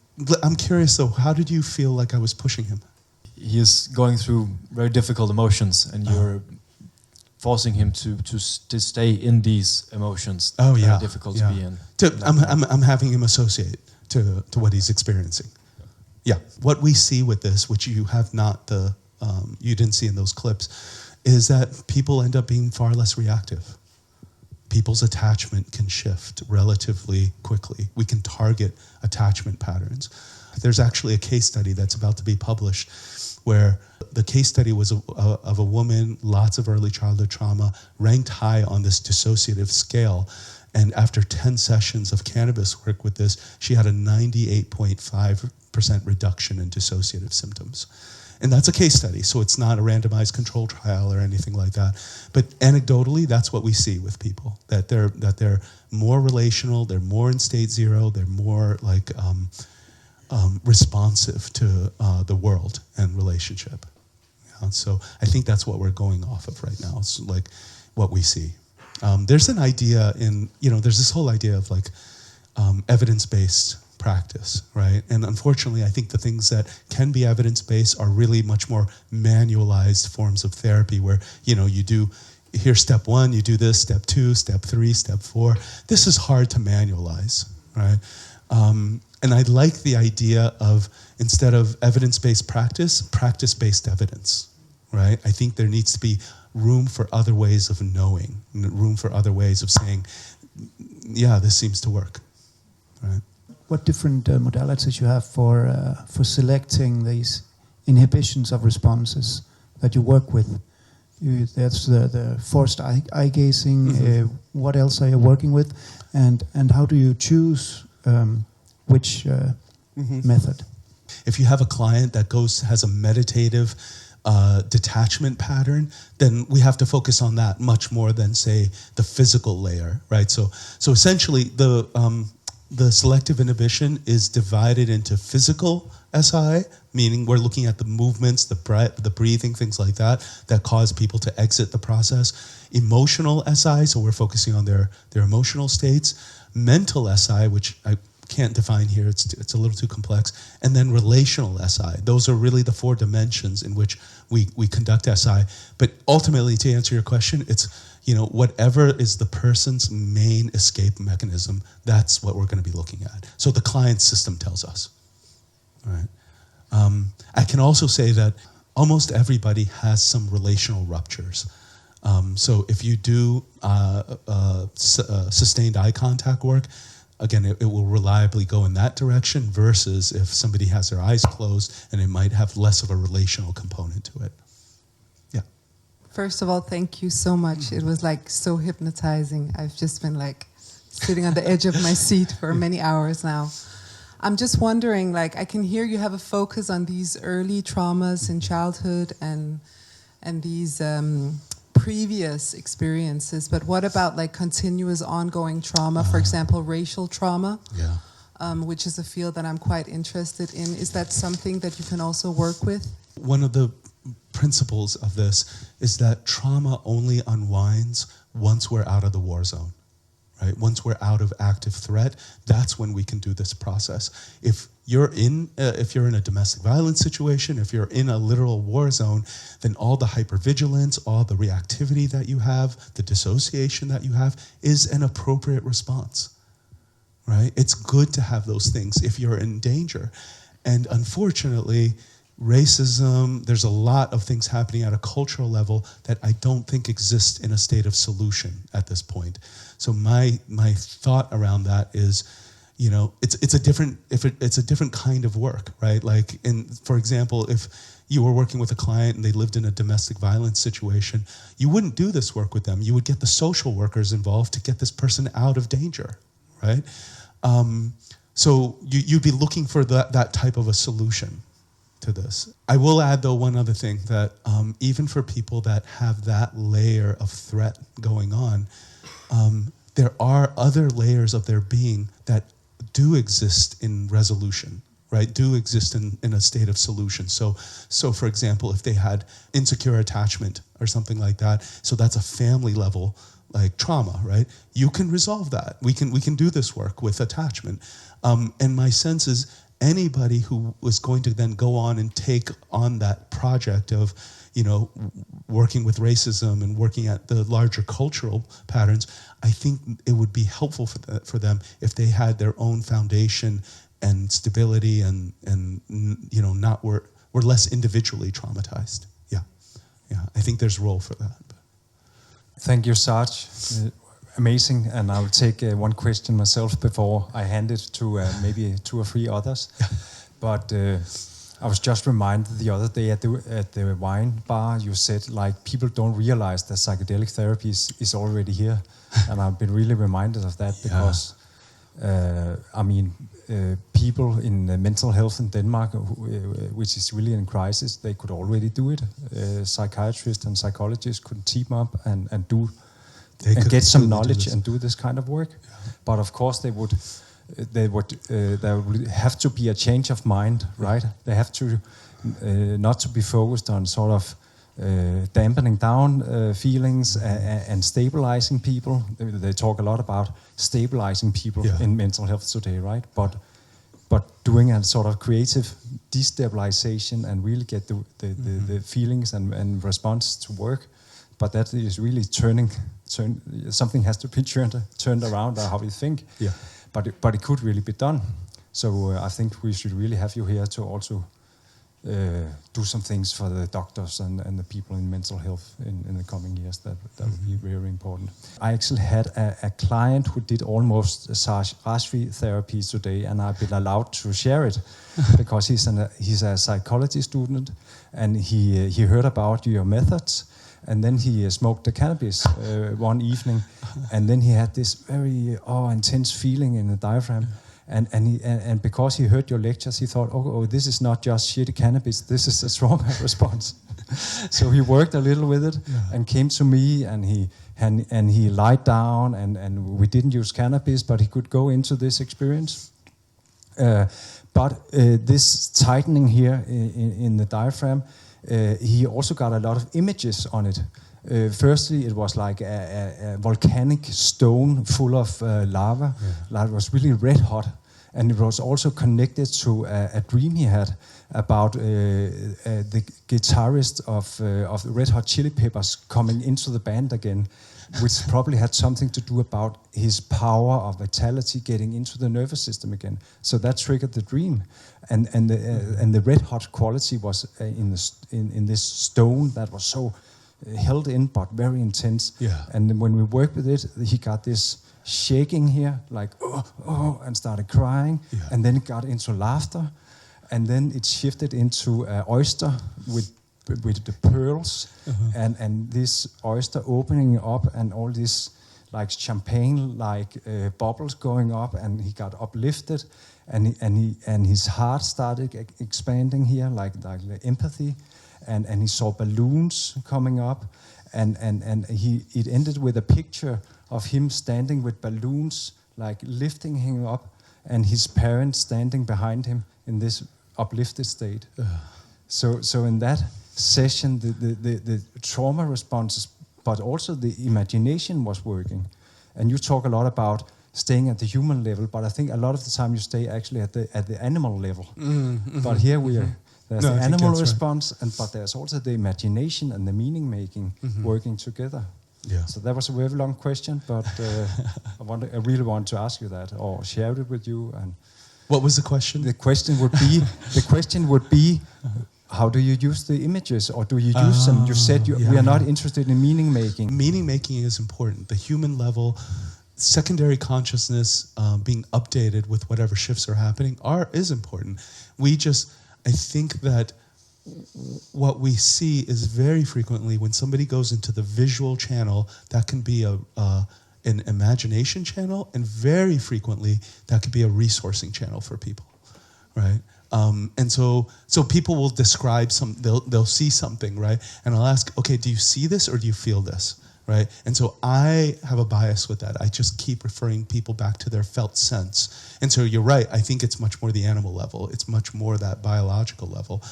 curious though, how did you feel like I was pushing him? He is going through very difficult emotions, and you're forcing him to stay in these emotions that are difficult to be in. I'm having him associate to what he's experiencing. Yeah, what we see with this, which you have not you didn't see in those clips, is that people end up being far less reactive. People's attachment can shift relatively quickly. We can target attachment patterns. There's actually a case study that's about to be published where the case study was of a woman, lots of early childhood trauma, ranked high on this dissociative scale. And after 10 sessions of cannabis work with this, she had a 98.5% reduction in dissociative symptoms. And that's a case study, so it's not a randomized control trial or anything like that. But anecdotally, that's what we see with people, that they're more relational, they're more in state zero, they're more like responsive to the world and relationship. Yeah, so I think that's what we're going off of right now. It's like what we see. There's an idea there's this whole idea of like evidence-based practice, right? And unfortunately, I think the things that can be evidence-based are really much more manualized forms of therapy where, you do, here's step 1, you do this, step 2, step 3, step 4. This is hard to manualize, right? And I like the idea of, instead of evidence-based practice, practice-based evidence, right? I think there needs to be room for other ways of knowing, room for other ways of saying, yeah, this seems to work, right? What different modalities you have for selecting these inhibitions of responses that you work with? That's the forced eye gazing. Mm-hmm. What else are you working with, and how do you choose which method? If you have a client that has a meditative detachment pattern, then we have to focus on that much more than, say, the physical layer, right? So essentially, the selective inhibition is divided into physical SI, meaning we're looking at the movements, the breathing, things like that cause people to exit the process. Emotional SI, so we're focusing on their emotional states. Mental SI, which I can't define here, it's a little too complex. And then relational SI. Those are really the 4 dimensions in which we conduct SI. But ultimately, to answer your question, it's whatever is the person's main escape mechanism, that's what we're going to be looking at. So the client system tells us. Right. I can also say that almost everybody has some relational ruptures. So if you do sustained eye contact work, again, it will reliably go in that direction versus if somebody has their eyes closed and it might have less of a relational component to it. Yeah. First of all, thank you so much. It was like so hypnotizing. I've just been like sitting on the edge of my seat for many hours now. I'm just wondering, like, I can hear you have a focus on these early traumas in childhood and these previous experiences, but what about like continuous ongoing trauma, for example, racial trauma, which is a field that I'm quite interested in. Is that something that you can also work with? One of the principles of this is that trauma only unwinds once we're out of the war zone, right? Once we're out of active threat, that's when we can do this process. If you're in a domestic violence situation, if you're in a literal war zone, then all the hypervigilance, all the reactivity that you have, the dissociation that you have is an appropriate response, right? It's good to have those things if you're in danger. And unfortunately, racism, there's a lot of things happening at a cultural level that I don't think exist in a state of solution at this point. So my thought around that is, it's a different kind of work, right? Like, for example, if you were working with a client and they lived in a domestic violence situation, you wouldn't do this work with them. You would get the social workers involved to get this person out of danger, right? So you'd be looking for that type of a solution to this. I will add, though, one other thing, that even for people that have that layer of threat going on, there are other layers of their being that do exist in resolution, right? Do exist in a state of solution. So for example, if they had insecure attachment or something like that, so that's a family level like trauma, right? You can resolve that. We can do this work with attachment. And my sense is anybody who was going to then go on and take on that project of, working with racism and working at the larger cultural patterns, I think it would be helpful for them if they had their own foundation and stability and were less individually traumatized. Yeah. I think there's role for that. Thank you, Saj. Amazing. And I'll take one question myself before I hand it to maybe 2 or 3 others. But I was just reminded the other day at the wine bar, you said like people don't realize that psychedelic therapy is already here. And I've been really reminded of that because, people in mental health in Denmark, which is really in crisis, they could already do it. Psychiatrists and psychologists could team up and do and get some knowledge and do this kind of work. But of course, there would have to be a change of mind, right? They have to not to be focused on sort of dampening down feelings and stabilizing people. They talk a lot about stabilizing people in mental health today, right? But doing a sort of creative destabilization and really get the feelings and response to work. But that is really something has to be turned around how we think. Yeah. But it could really be done. So I think we should really have you here to also do some things for the doctors and the people in mental health in the coming years. That would be very important. I actually had a client who did almost Saj Razvi therapy today, and I've been allowed to share it because he's a psychology student, and he heard about your methods. And then he smoked the cannabis one evening, and then he had this very intense feeling in the diaphragm. And because he heard your lectures, he thought, oh, this is not just shitty cannabis, this is a strong response. So he worked a little with it and came to me, and he lied down, and we didn't use cannabis, but he could go into this experience. But this tightening here in the diaphragm, he also got a lot of images on it. Firstly, it was like a volcanic stone full of lava. It was really red hot. And it was also connected to a dream he had about the guitarist of the Red Hot Chili Peppers coming into the band again, which probably had something to do about his power of vitality getting into the nervous system again. So that triggered the dream, and the red hot quality was in this stone that was so held in but very intense. Yeah. And when we worked with it, he got this shaking here, like and started crying, and then it got into laughter, and then it shifted into oyster with the pearls, and this oyster opening up, and all this like champagne like bubbles going up, and he got uplifted, and his heart started expanding here, like the empathy, and he saw balloons coming up, and it ended with a picture of him standing with balloons like lifting him up, and his parents standing behind him in this uplifted state. So in that session, the trauma responses, but also the imagination was working. And you talk a lot about staying at the human level, but I think a lot of the time you stay actually at the animal level. But here there's the animal response, but there's also the imagination and the meaning making working together. Yeah. So that was a very long question, but I really want to ask you that or share it with you. And what was the question? The question would be, how do you use the images, or do you use them? You said we are not interested in meaning making. Meaning making is important. The human level, secondary consciousness being updated with whatever shifts are happening is important. I think that what we see is very frequently when somebody goes into the visual channel, that can be an imagination channel, and very frequently that could be a resourcing channel for people, right? And so people will describe they'll see something, right? And I'll ask, okay, do you see this or do you feel this, right? And so I have a bias with that. I just keep referring people back to their felt sense. And so you're right. I think it's much more the animal level. It's much more that biological level.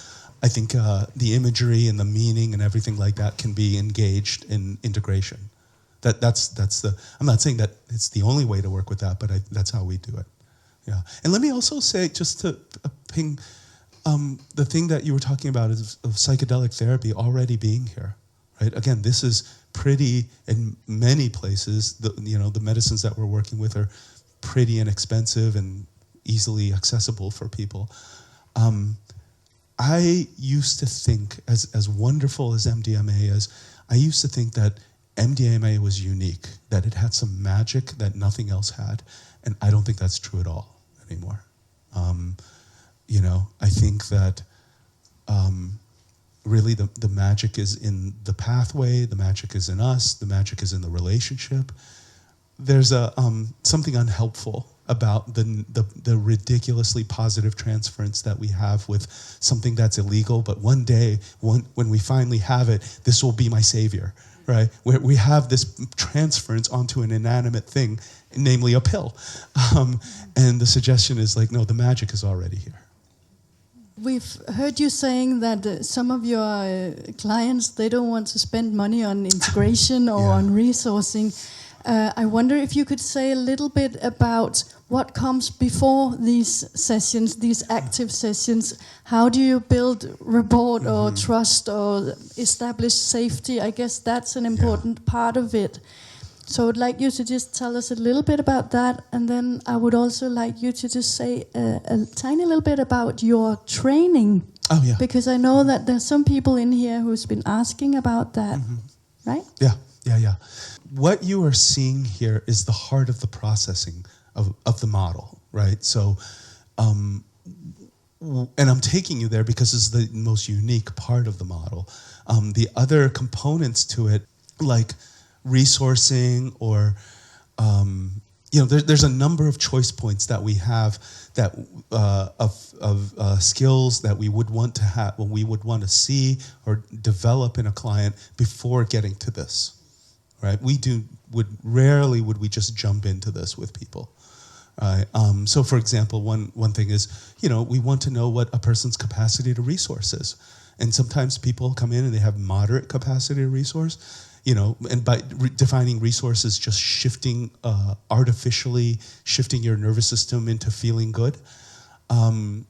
I think the imagery and the meaning and everything like that can be engaged in integration. I'm not saying that it's the only way to work with that, but that's how we do it. Yeah. And let me also say, just to ping, the thing that you were talking about is of psychedelic therapy already being here, right? Again, this is pretty, in many places, the medicines that we're working with are pretty inexpensive and easily accessible for people. I used to think, as wonderful as MDMA is, I used to think that MDMA was unique, that it had some magic that nothing else had. And I don't think that's true at all anymore. I think that really the magic is in the pathway, the magic is in us, the magic is in the relationship. There's something unhelpful about the ridiculously positive transference that we have with something that's illegal, but one day, when we finally have it, this will be my savior, right? Where we have this transference onto an inanimate thing, namely a pill. And the suggestion is like, no, the magic is already here. We've heard you saying that some of your clients, they don't want to spend money on integration or on resourcing. I wonder if you could say a little bit about what comes before these sessions, these active sessions. How do you build rapport or trust or establish safety? I guess that's an important part of it. So I would like you to just tell us a little bit about that, and then I would also like you to just say a tiny little bit about your training. Oh, yeah. Because I know that there's some people in here who's been asking about that, right? Yeah. What you are seeing here is the heart of the processing of the model, right? So, and I'm taking you there because it's the most unique part of the model. The other components to it, like resourcing or, there's a number of choice points that we have that of skills that we would want to have, when we would want to see or develop in a client before getting to this. Right, rarely would we just jump into this with people. So, for example, one thing is, we want to know what a person's capacity to resource is, and sometimes people come in and they have moderate capacity to resource, and by defining resources, just artificially shifting your nervous system into feeling good. And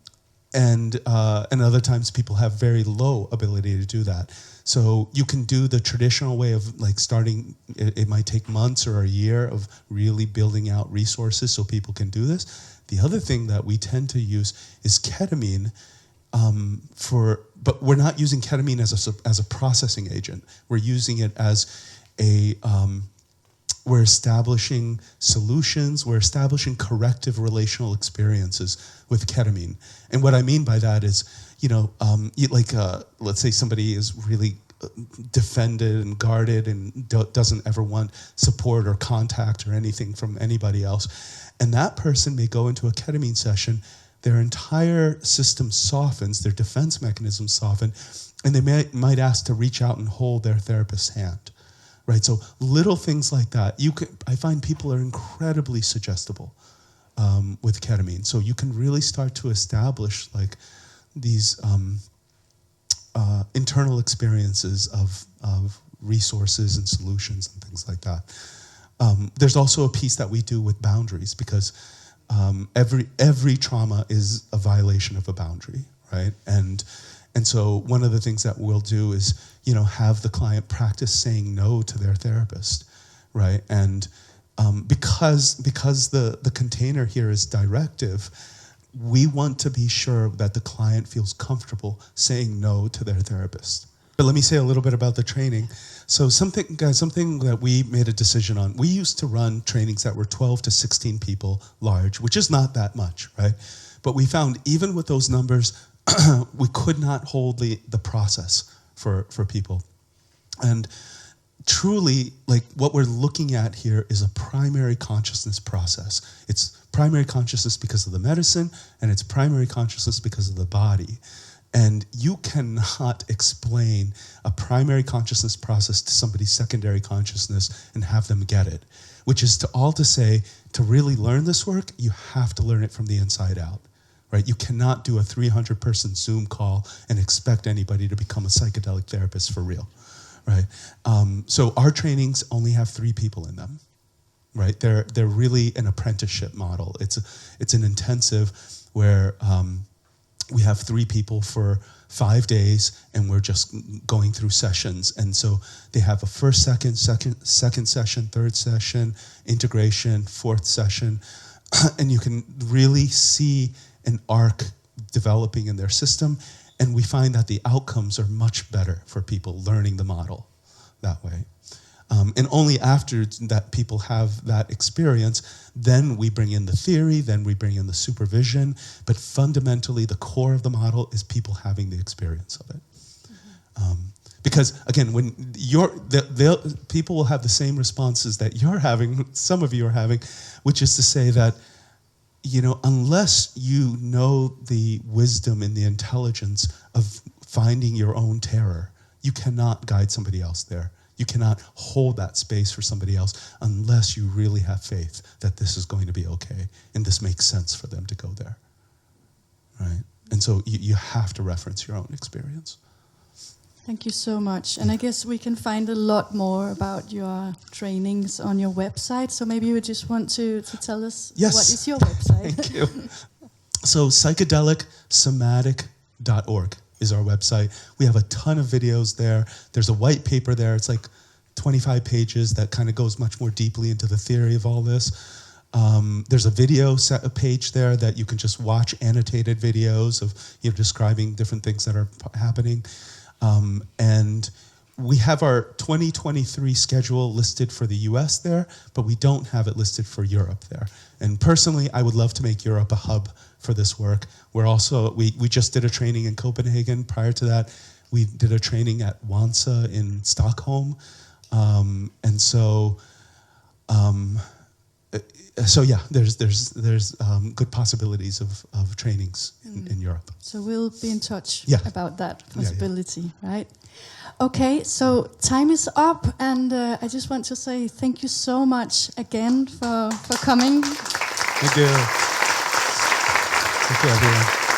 other times people have very low ability to do that. So you can do the traditional way of like starting, it might take months or a year of really building out resources so people can do this. The other thing that we tend to use is ketamine but we're not using ketamine as a processing agent. We're using it as we're establishing solutions, we're establishing corrective relational experiences with ketamine. And what I mean by that is, let's say somebody is really defended and guarded and doesn't ever want support or contact or anything from anybody else. And that person may go into a ketamine session, their entire system softens, their defense mechanisms soften, and they might ask to reach out and hold their therapist's hand. Right, so little things like that. I find people are incredibly suggestible with ketamine. So you can really start to establish like these internal experiences of resources and solutions and things like that. There's also a piece that we do with boundaries because every trauma is a violation of a boundary, right? And so one of the things that we'll do is, have the client practice saying no to their therapist, right? And because the container here is directive, we want to be sure that the client feels comfortable saying no to their therapist. But let me say a little bit about the training. So something that we made a decision on, we used to run trainings that were 12 to 16 people large, which is not that much, right? But we found even with those numbers, we could not hold the process for people. And truly, like what we're looking at here is a primary consciousness process. It's primary consciousness because of the medicine, and it's primary consciousness because of the body. And you cannot explain a primary consciousness process to somebody's secondary consciousness and have them get it. Which is to say, to really learn this work, you have to learn it from the inside out. Right? You cannot do a 300-person Zoom call and expect anybody to become a psychedelic therapist for real, right? So our trainings only have 3 people in them, right? They're really an apprenticeship model. It's an intensive where we have 3 people for 5 days, and we're just going through sessions. And so they have a first, second session, third session, integration, 4th session, and you can really see an arc developing in their system. And we find that the outcomes are much better for people learning the model that way. And only after that people have that experience, then we bring in the theory, then we bring in the supervision. But fundamentally, the core of the model is people having the experience of it. Because again, when people will have the same responses that you're having, some of you are having, which is to say that, unless you know the wisdom and the intelligence of finding your own terror, you cannot guide somebody else there. You cannot hold that space for somebody else unless you really have faith that this is going to be okay and this makes sense for them to go there, right? And so you have to reference your own experience. Thank you so much. And I guess we can find a lot more about your trainings on your website. So maybe you would just want to tell us Yes. what is your website? Thank you. So psychedelicsomatic.org is our website. We have a ton of videos there. There's a white paper there. It's like 25 pages that kind of goes much more deeply into the theory of all this. There's a video page there that you can just watch annotated videos of describing different things that are happening. And we have our 2023 schedule listed for the US there, but we don't have it listed for Europe there. And personally, I would love to make Europe a hub for this work. We're also, we just did a training in Copenhagen. Prior to that, we did a training at Wansa in Stockholm. And so yeah, there's good possibilities of trainings in Europe. So we'll be in touch Yeah. about that possibility, right? Okay, so time is up, and I just want to say thank you so much again for coming. Thank you. Thank you, everyone.